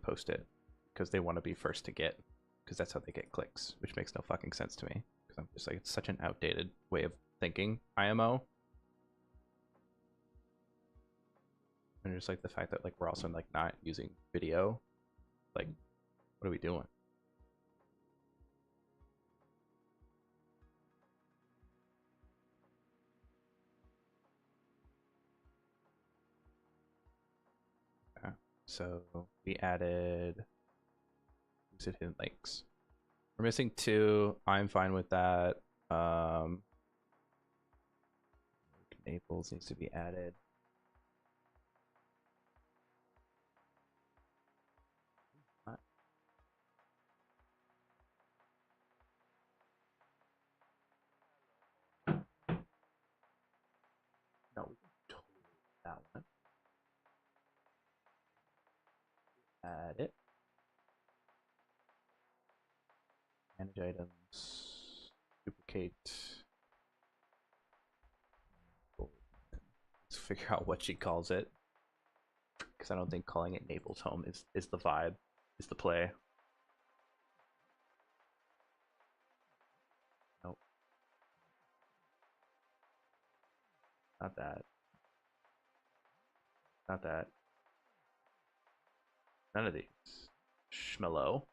post it because they want to be first to get, because that's how they get clicks, which makes no fucking sense to me. Because I'm just like, it's such an outdated way of thinking, IMO. And just like the fact that like we're also like not using video, like what are we doing? So we added hidden links. We're missing 2. I'm fine with that. Naples needs to be added. No, we can totally do that one. Add it. Manage items. Duplicate. Let's figure out what she calls it. Because I don't think calling it Naples Home is the vibe, is the play. Nope. Not that. Not that. None of these. Schmello.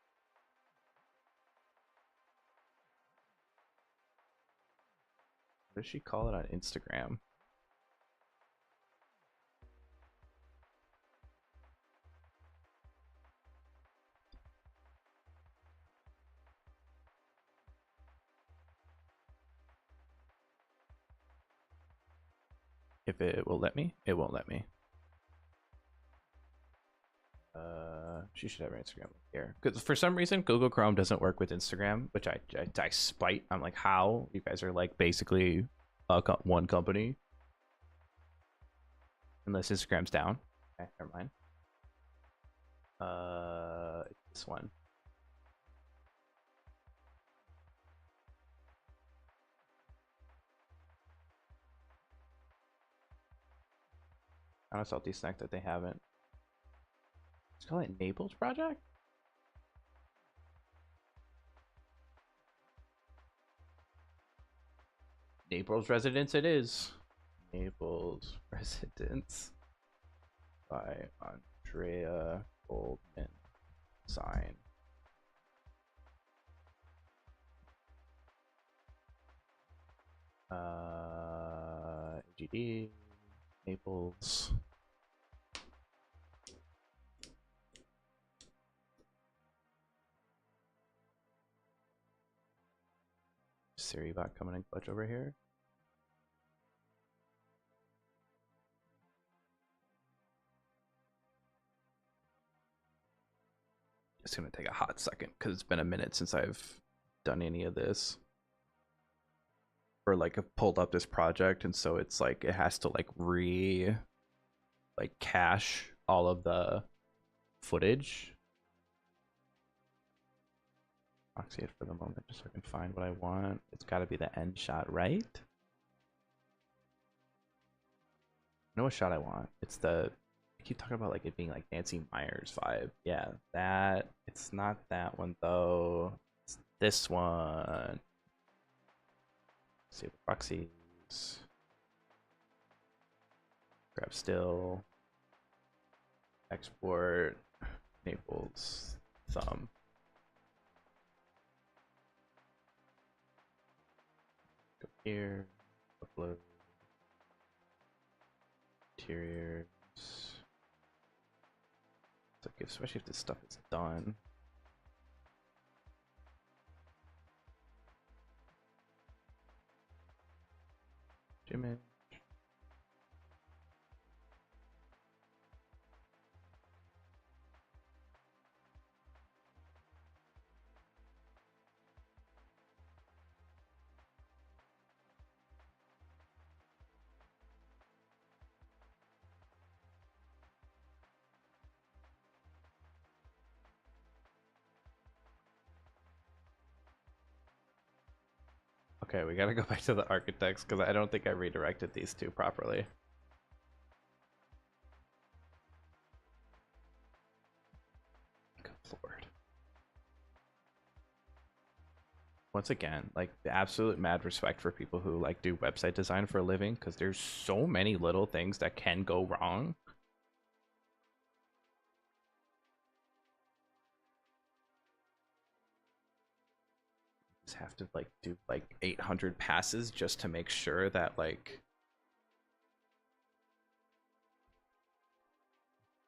What does she call it on Instagram? If it will let me, it won't let me. She should have her Instagram here. Because for some reason, Google Chrome doesn't work with Instagram, which I spite. I'm like, how? You guys are like basically one company. Unless Instagram's down. Okay, never mind. This one. I don't salty snack that they haven't. Let's call it Naples Project. Naples Residence it is. Naples Residence by Andrea Goldman. Sign. AGD Naples. Siri bot coming in clutch over here. It's gonna take a hot second because it's been a minute since I've done any of this. Or like I've pulled up this project, and so it's like it has to like cache all of the footage. Proxy it for the moment just so I can find what I want. It's got to be the end shot, right? I know what shot I want. It's the, I keep talking about like it being like Nancy Meyers vibe. Yeah, that. It's not that one though. It's this one. Save proxies. Grab still. Export. Naples. Thumb. Go here. Upload. Interiors. It's like, especially if this stuff is done. Image. Okay, we gotta go back to the architects because I don't think I redirected these two properly. Good lord. Once again, like the absolute mad respect for people who like do website design for a living because there's so many little things that can go wrong. Just have to like do like 800 passes just to make sure that like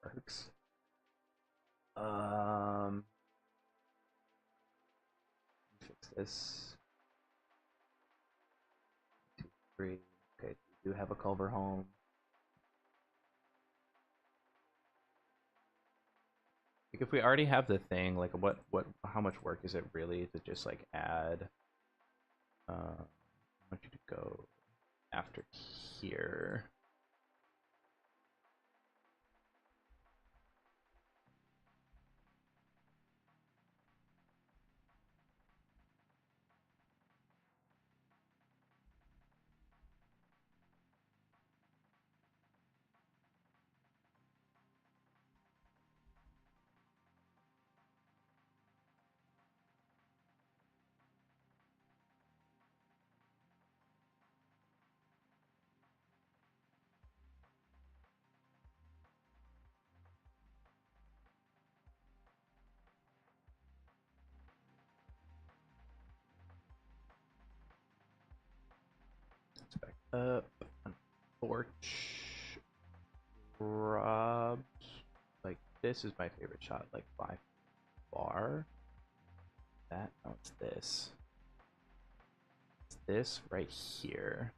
works. Fix this. 2, 3. Okay, we do have a Culver home. Like if we already have the thing, like how much work is it really to just like add? I want you to go after here. Let's back up. Porch. Robs. Like this is my favorite shot, like by far. That, no, it's this. It's this right here.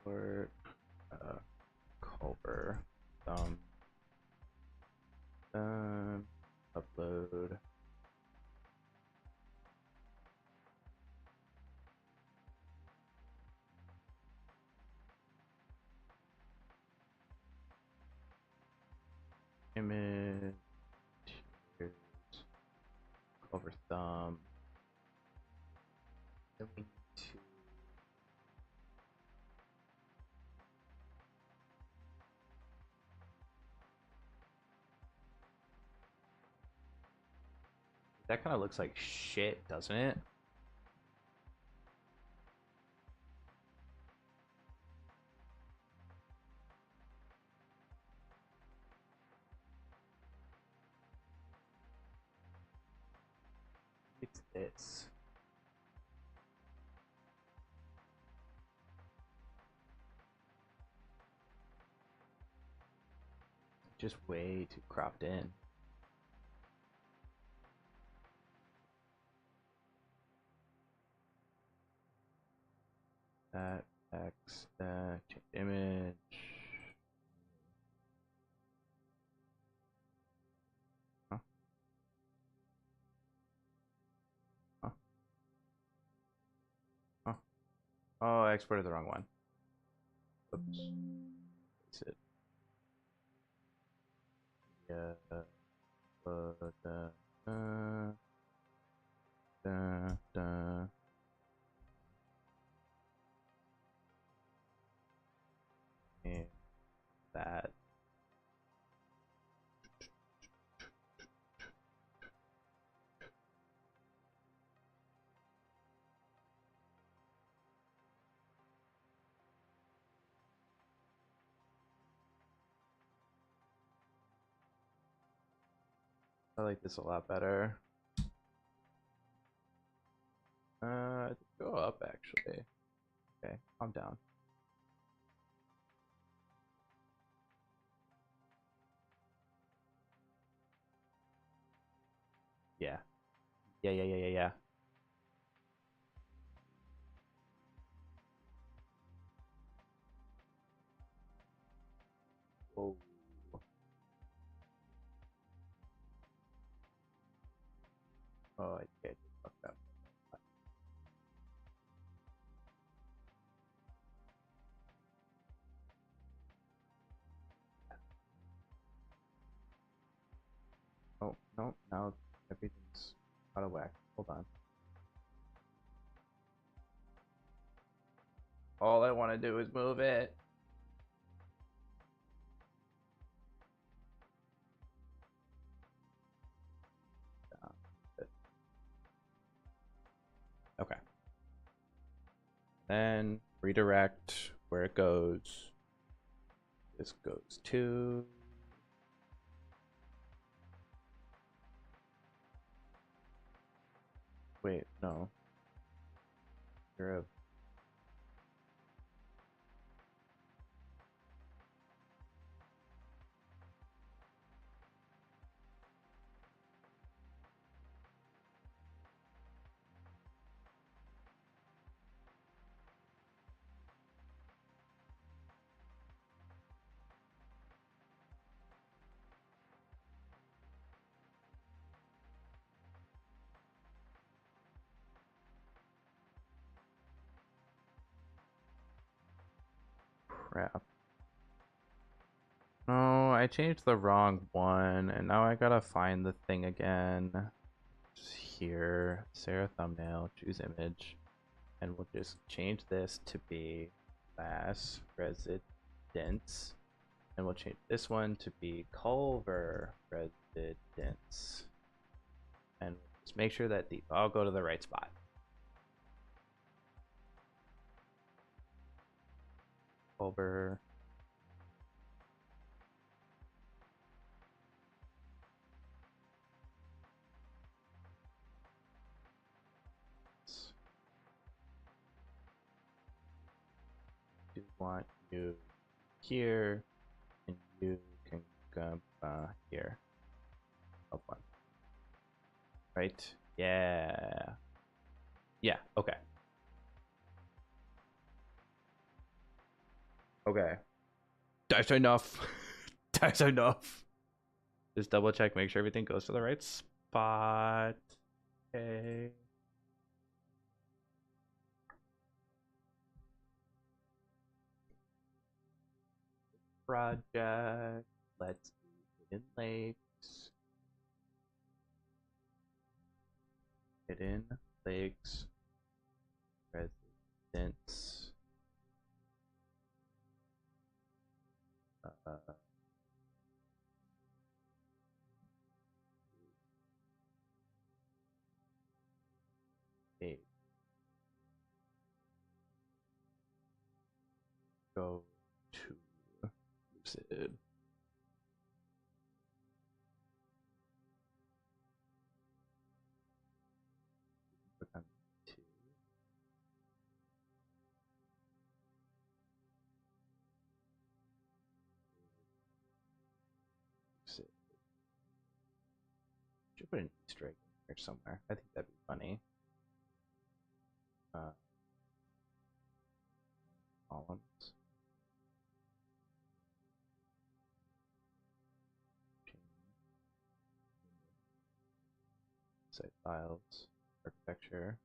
Or Culver. Upload. Image. Here's Culver thumb. Then we need to. That kind of looks like shit, doesn't it? It's this. Just way too cropped in. That X change image. Huh? Huh? Huh? Oh, I exported the wrong one. Oops. Fix it. Yeah. And that. I like this a lot better. Go up actually. Okay, calm down. Yeah. Yeah. Whoa. Oh, I can't fuck up. Oh, no, now everything's out of whack. Hold on. All I want to do is move it. Okay. Then redirect where it goes. This goes to... Wait, no. You're a... Crap. No, I changed the wrong one, and now I gotta find the thing again. Just here, Sarah thumbnail, choose image, and we'll just change this to be class residence, and we'll change this one to be Culver residence, and just make sure that these all go to the right spot. Culver. Do want you here, and you can come here. Up one. Right? Yeah. Yeah, okay. Okay. That's enough. That's enough. Just double check, make sure everything goes to the right spot. Okay. Project. Let's do Hidden Lakes. Hidden Lakes. Residence. Okay. Go to Lucid. Click on 2. Lucid. Should put an Easter egg in here somewhere. I think that'd be funny. Columns. Site files. Architecture.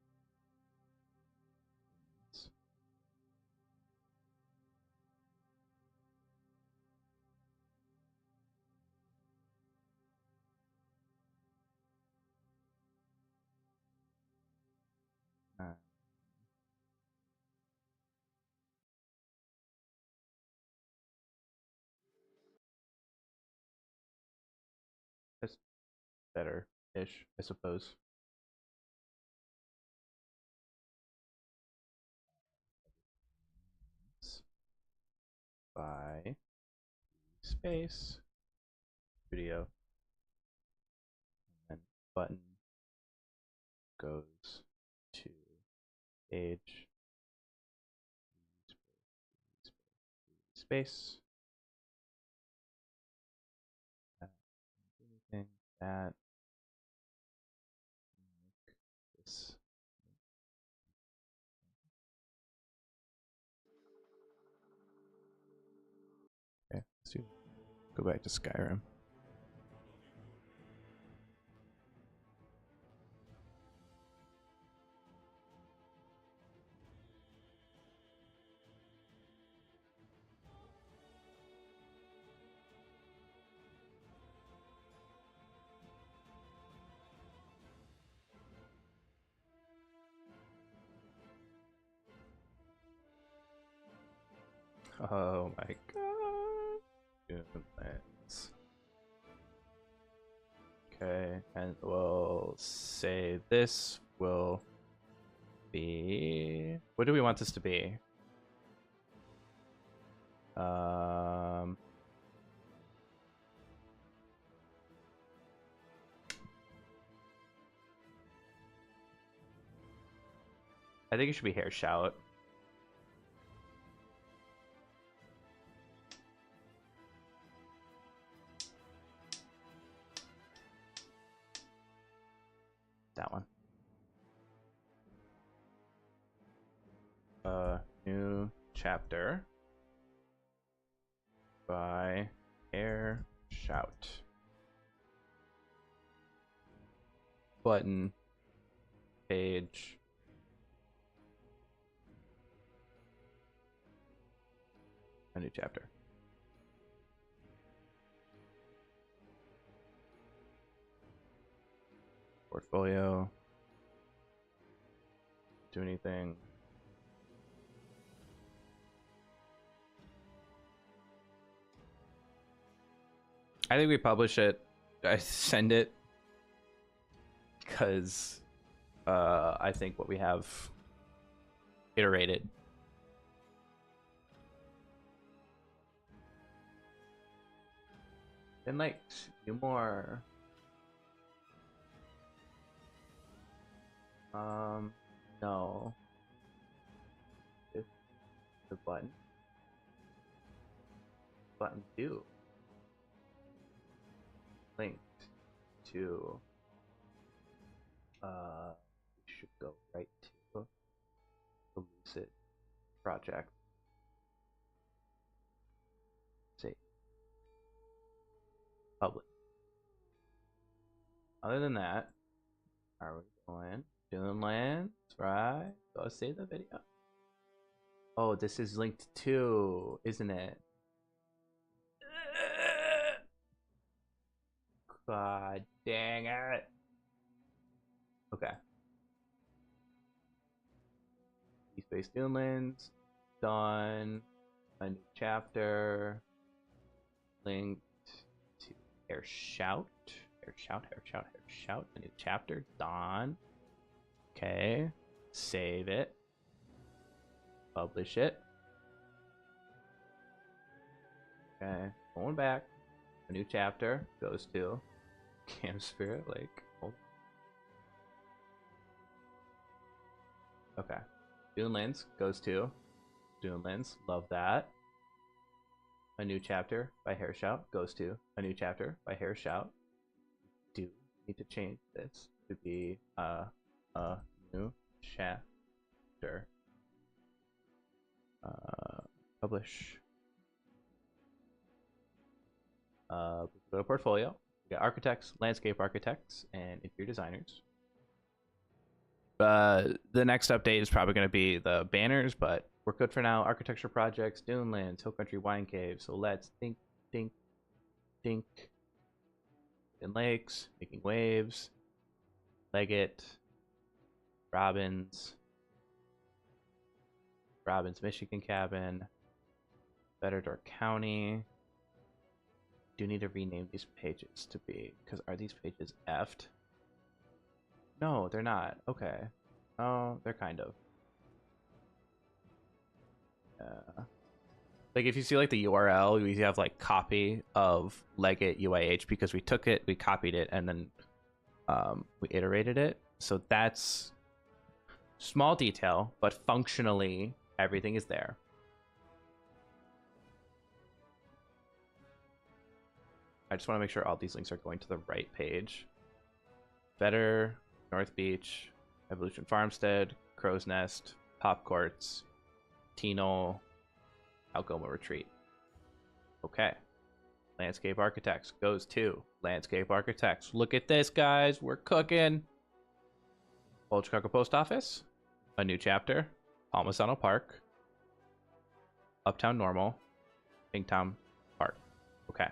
That's better-ish, I suppose. By space studio, and then button goes to age space. Anything that this. Okay, let's do. Go back to Skyrim. Oh my god. Doomlands. Okay, and we'll say this will be... What do we want this to be? I think it should be hair shout. That one. New chapter by hair shout. Button. Page. A new chapter. Portfolio. Do anything. I think we publish it. I send it because I think what we have iterated. And like do more. No. This the button. Button 2. Linked to we should go right to the Lucid project. Save. Public. Other than that, are we going? Doomlands, right? Go save the video. Oh, this is linked to, isn't it? God dang it. Okay. Space Doomlands. Done. A new chapter. Linked to Hair Shout. Hair Shout, Hair Shout, Hair Shout. A new chapter. Done. Okay. Save it. Publish it. Okay. Going back. A new chapter goes to Camp Spirit Lake. Oh. Okay. Doomlands goes to Doomlands. Love that. A new chapter by Hair Shout goes to a new chapter by Hair Shout. Do need to change this to be a new chapter. Publish. Go to portfolio. We got architects, landscape architects, and interior designers. The next update is probably going to be the banners, but we're good for now. Architecture projects, Dunelands, Hill Country Wine Cave. So let's think. In lakes, making waves. Leggett, Robbins, Michigan Cabin, Better Door County. Do need to rename these pages to be, because are these pages effed? No, they're not. Okay. Oh, they're kind of. Like if you see like the URL, we have like copy of Leggett UIH because we took it, we copied it, and then we iterated it. So that's small detail, but functionally everything is there. I just want to make sure all these links are going to the right page. Better, North Beach, Evolution Farmstead, Crow's Nest, Pop Courts, Tino, Algoma Retreat. Okay. Landscape Architects goes to Landscape Architects. Look at this, guys. We're cooking. Old Chicago Post Office. A new chapter. Palmisano Park. Uptown Normal. Bingtown Park. Okay.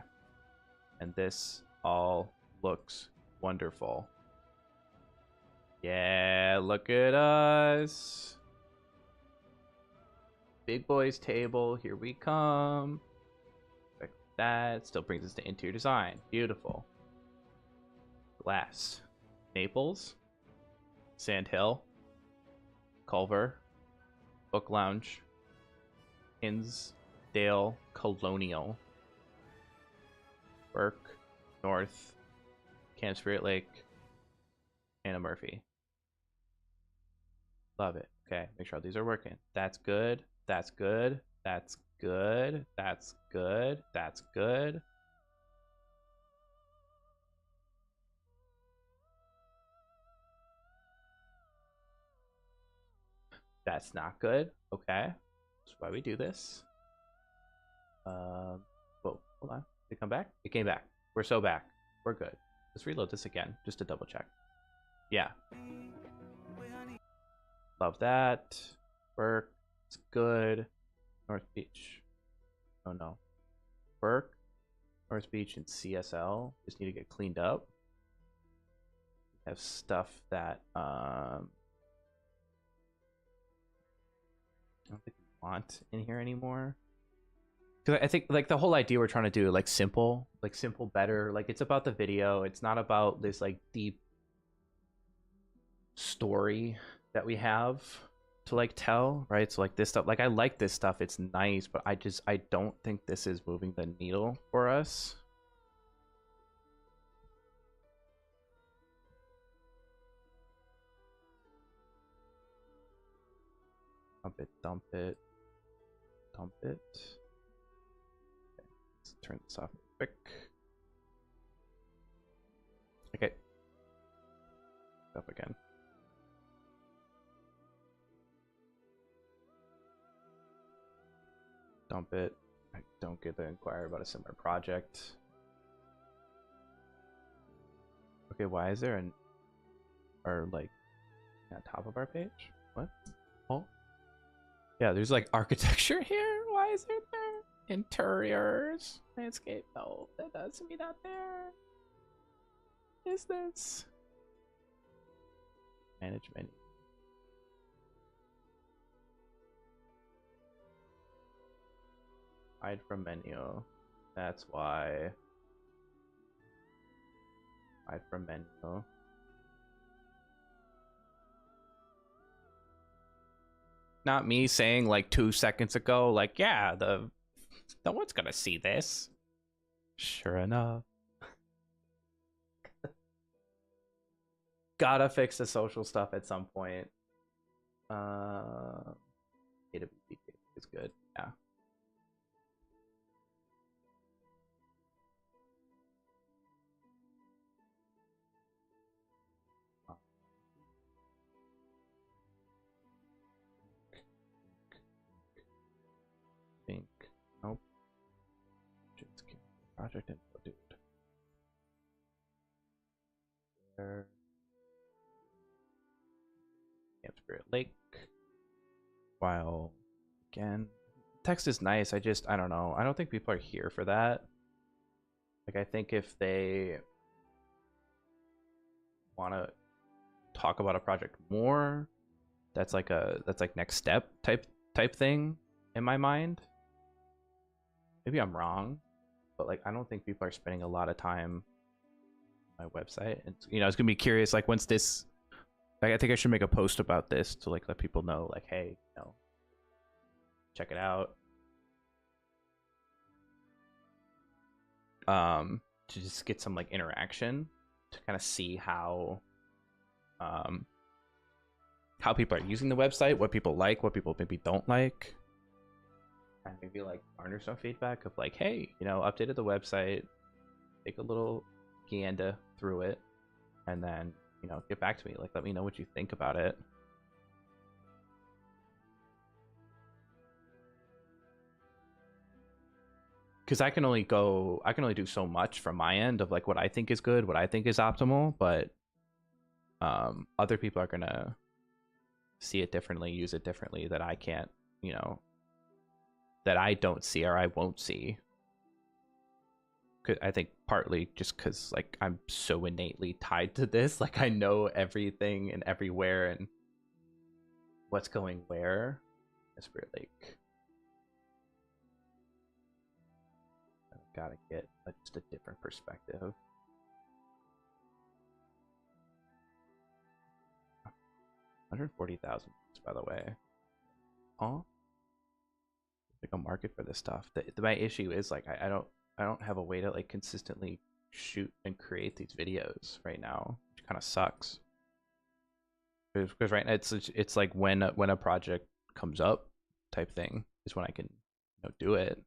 And this all looks wonderful. Yeah, look at us. big boys table. Here we come. Like that. Still brings us to interior design. Beautiful. Glass. Naples. Sand Hill. Culver. Book Lounge. Hinsdale Colonial. Burke. North. Camp Spirit Lake. Anna Murphy. Love it. Okay, make sure these are working. That's good. That's good. That's good. That's good. That's good. That's not good. Okay. That's why we do this. Whoa, hold on. Did it come back? It came back. We're so back. We're good. Let's reload this again, just to double check. Yeah. Love that. Burke. It's good. North Beach. Oh no. Burke, North Beach, and CSL just need to get cleaned up. We have stuff that I don't think we want in here anymore. Because I think like the whole idea we're trying to do like simple better. Like it's about the video. It's not about this like deep story that we have to like tell, right? So like this stuff, like I like this stuff, it's nice, but I don't think this is moving the needle for us. Dump it, dump it, dump it. Okay, let's turn this off quick. Okay. Up again. Dump it. I don't get to inquire about a similar project. Okay, why is there an or like on top of our page? What? Oh. Yeah, there's like architecture here. Why is it there? Interiors. Landscape. No, that doesn't mean not there. What is this? Manage menu. Hide from menu. That's why. Hide from menu. Not me saying like 2 seconds ago, like, yeah, no one's gonna see this. Sure enough. Gotta fix the social stuff at some point. AWP is good, yeah. Think. Nope. Just kidding. Project info, dude. There. Camp Spirit Lake. While again, text is nice. I don't know. I don't think people are here for that. Like, I think if they want to talk about a project more, that's like next step type thing in my mind. Maybe I'm wrong, but like I don't think people are spending a lot of time on my website. And you know, it's gonna be curious. Like once this, like, I think I should make a post about this to like let people know, like, hey, you know, check it out. To just get some like interaction to kind of see how people are using the website, what people like, what people maybe don't like. And maybe like garner some feedback of like, hey, you know, updated the website, take a little gander through it, and then, you know, get back to me. Like, let me know what you think about it. Because I can only do so much from my end of like what I think is good, what I think is optimal, but other people are gonna see it differently, use it differently, that I can't, you know, that I don't see or I won't see. I think partly just because like I'm so innately tied to this, like I know everything and everywhere and what's going where. Spirit Lake. gotta get just a different perspective. $140,000, by the way. Huh? Like a market for this stuff. My issue is like I don't have a way to like consistently shoot and create these videos right now, which kind of sucks. Because right now it's like when a project comes up type thing is when I can do it.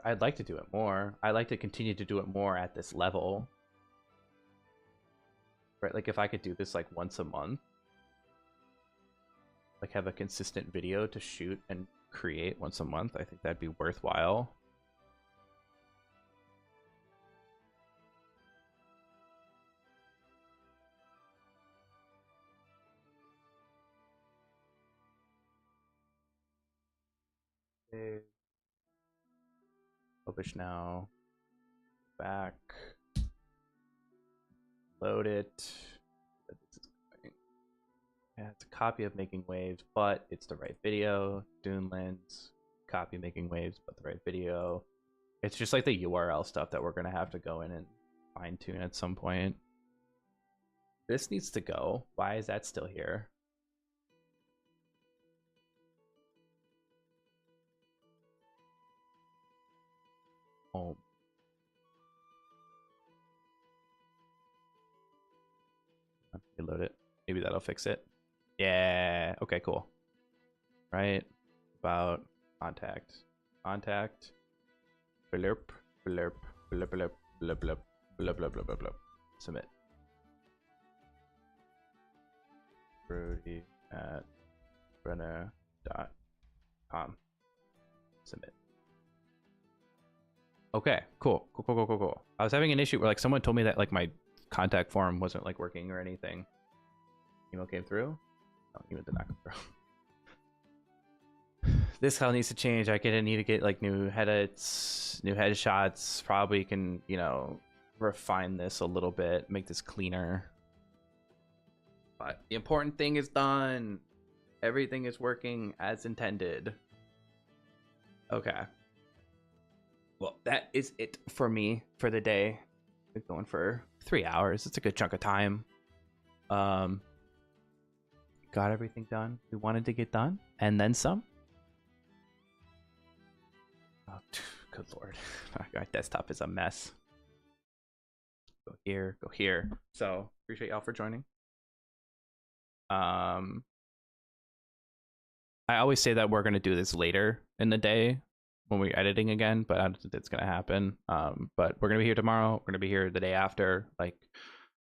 I'd like to do it more. I'd like to continue to do it more at this level. Right, like if I could do this like once a month, like have a consistent video to shoot and create once a month, I think that'd be worthwhile. Okay. Publish now. Back. Load it. Yeah, it's a copy of Making Waves, but it's the right video. Dune Lens. Copy Making Waves, but the right video. It's just like the URL stuff that we're going to have to go in and fine tune at some point. This needs to go. Why is that still here? Home. Reload it. Maybe that'll fix it. Yeah. Okay, cool. Right. About contact. Contact. Blurp. Blurp. Blurp. Blurp. Blurp. Blurp. Blurp. Blurp. Blurp. Blurp. Submit. Brody at Brenner.com. Submit. Okay, cool. Cool. I was having an issue where like someone told me that like my contact form wasn't like working or anything. Email came through? No, email did not come through. This hell needs to change. I need to get like new edits, new headshots. Probably can, refine this a little bit, make this cleaner. But the important thing is done. Everything is working as intended. Okay. Well, that is it for me for the day. Been going for 3 hours. It's a good chunk of time. Got everything done we wanted to get done, and then some. Oh, good lord. My desktop is a mess. Go here, go here. So, appreciate y'all for joining. I always say that we're going to do this later in the day when we're editing again, but I don't think that's going to happen. But we're going to be here tomorrow. We're going to be here the day after, like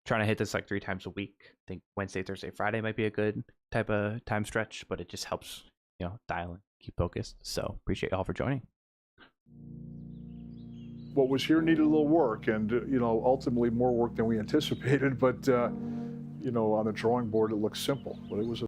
trying to hit this like 3 times a week. I think Wednesday, Thursday, Friday might be a good type of time stretch, but it just helps, dial in, keep focused. So appreciate y'all for joining. What was here needed a little work, and ultimately more work than we anticipated, but on the drawing board it looks simple, but it was a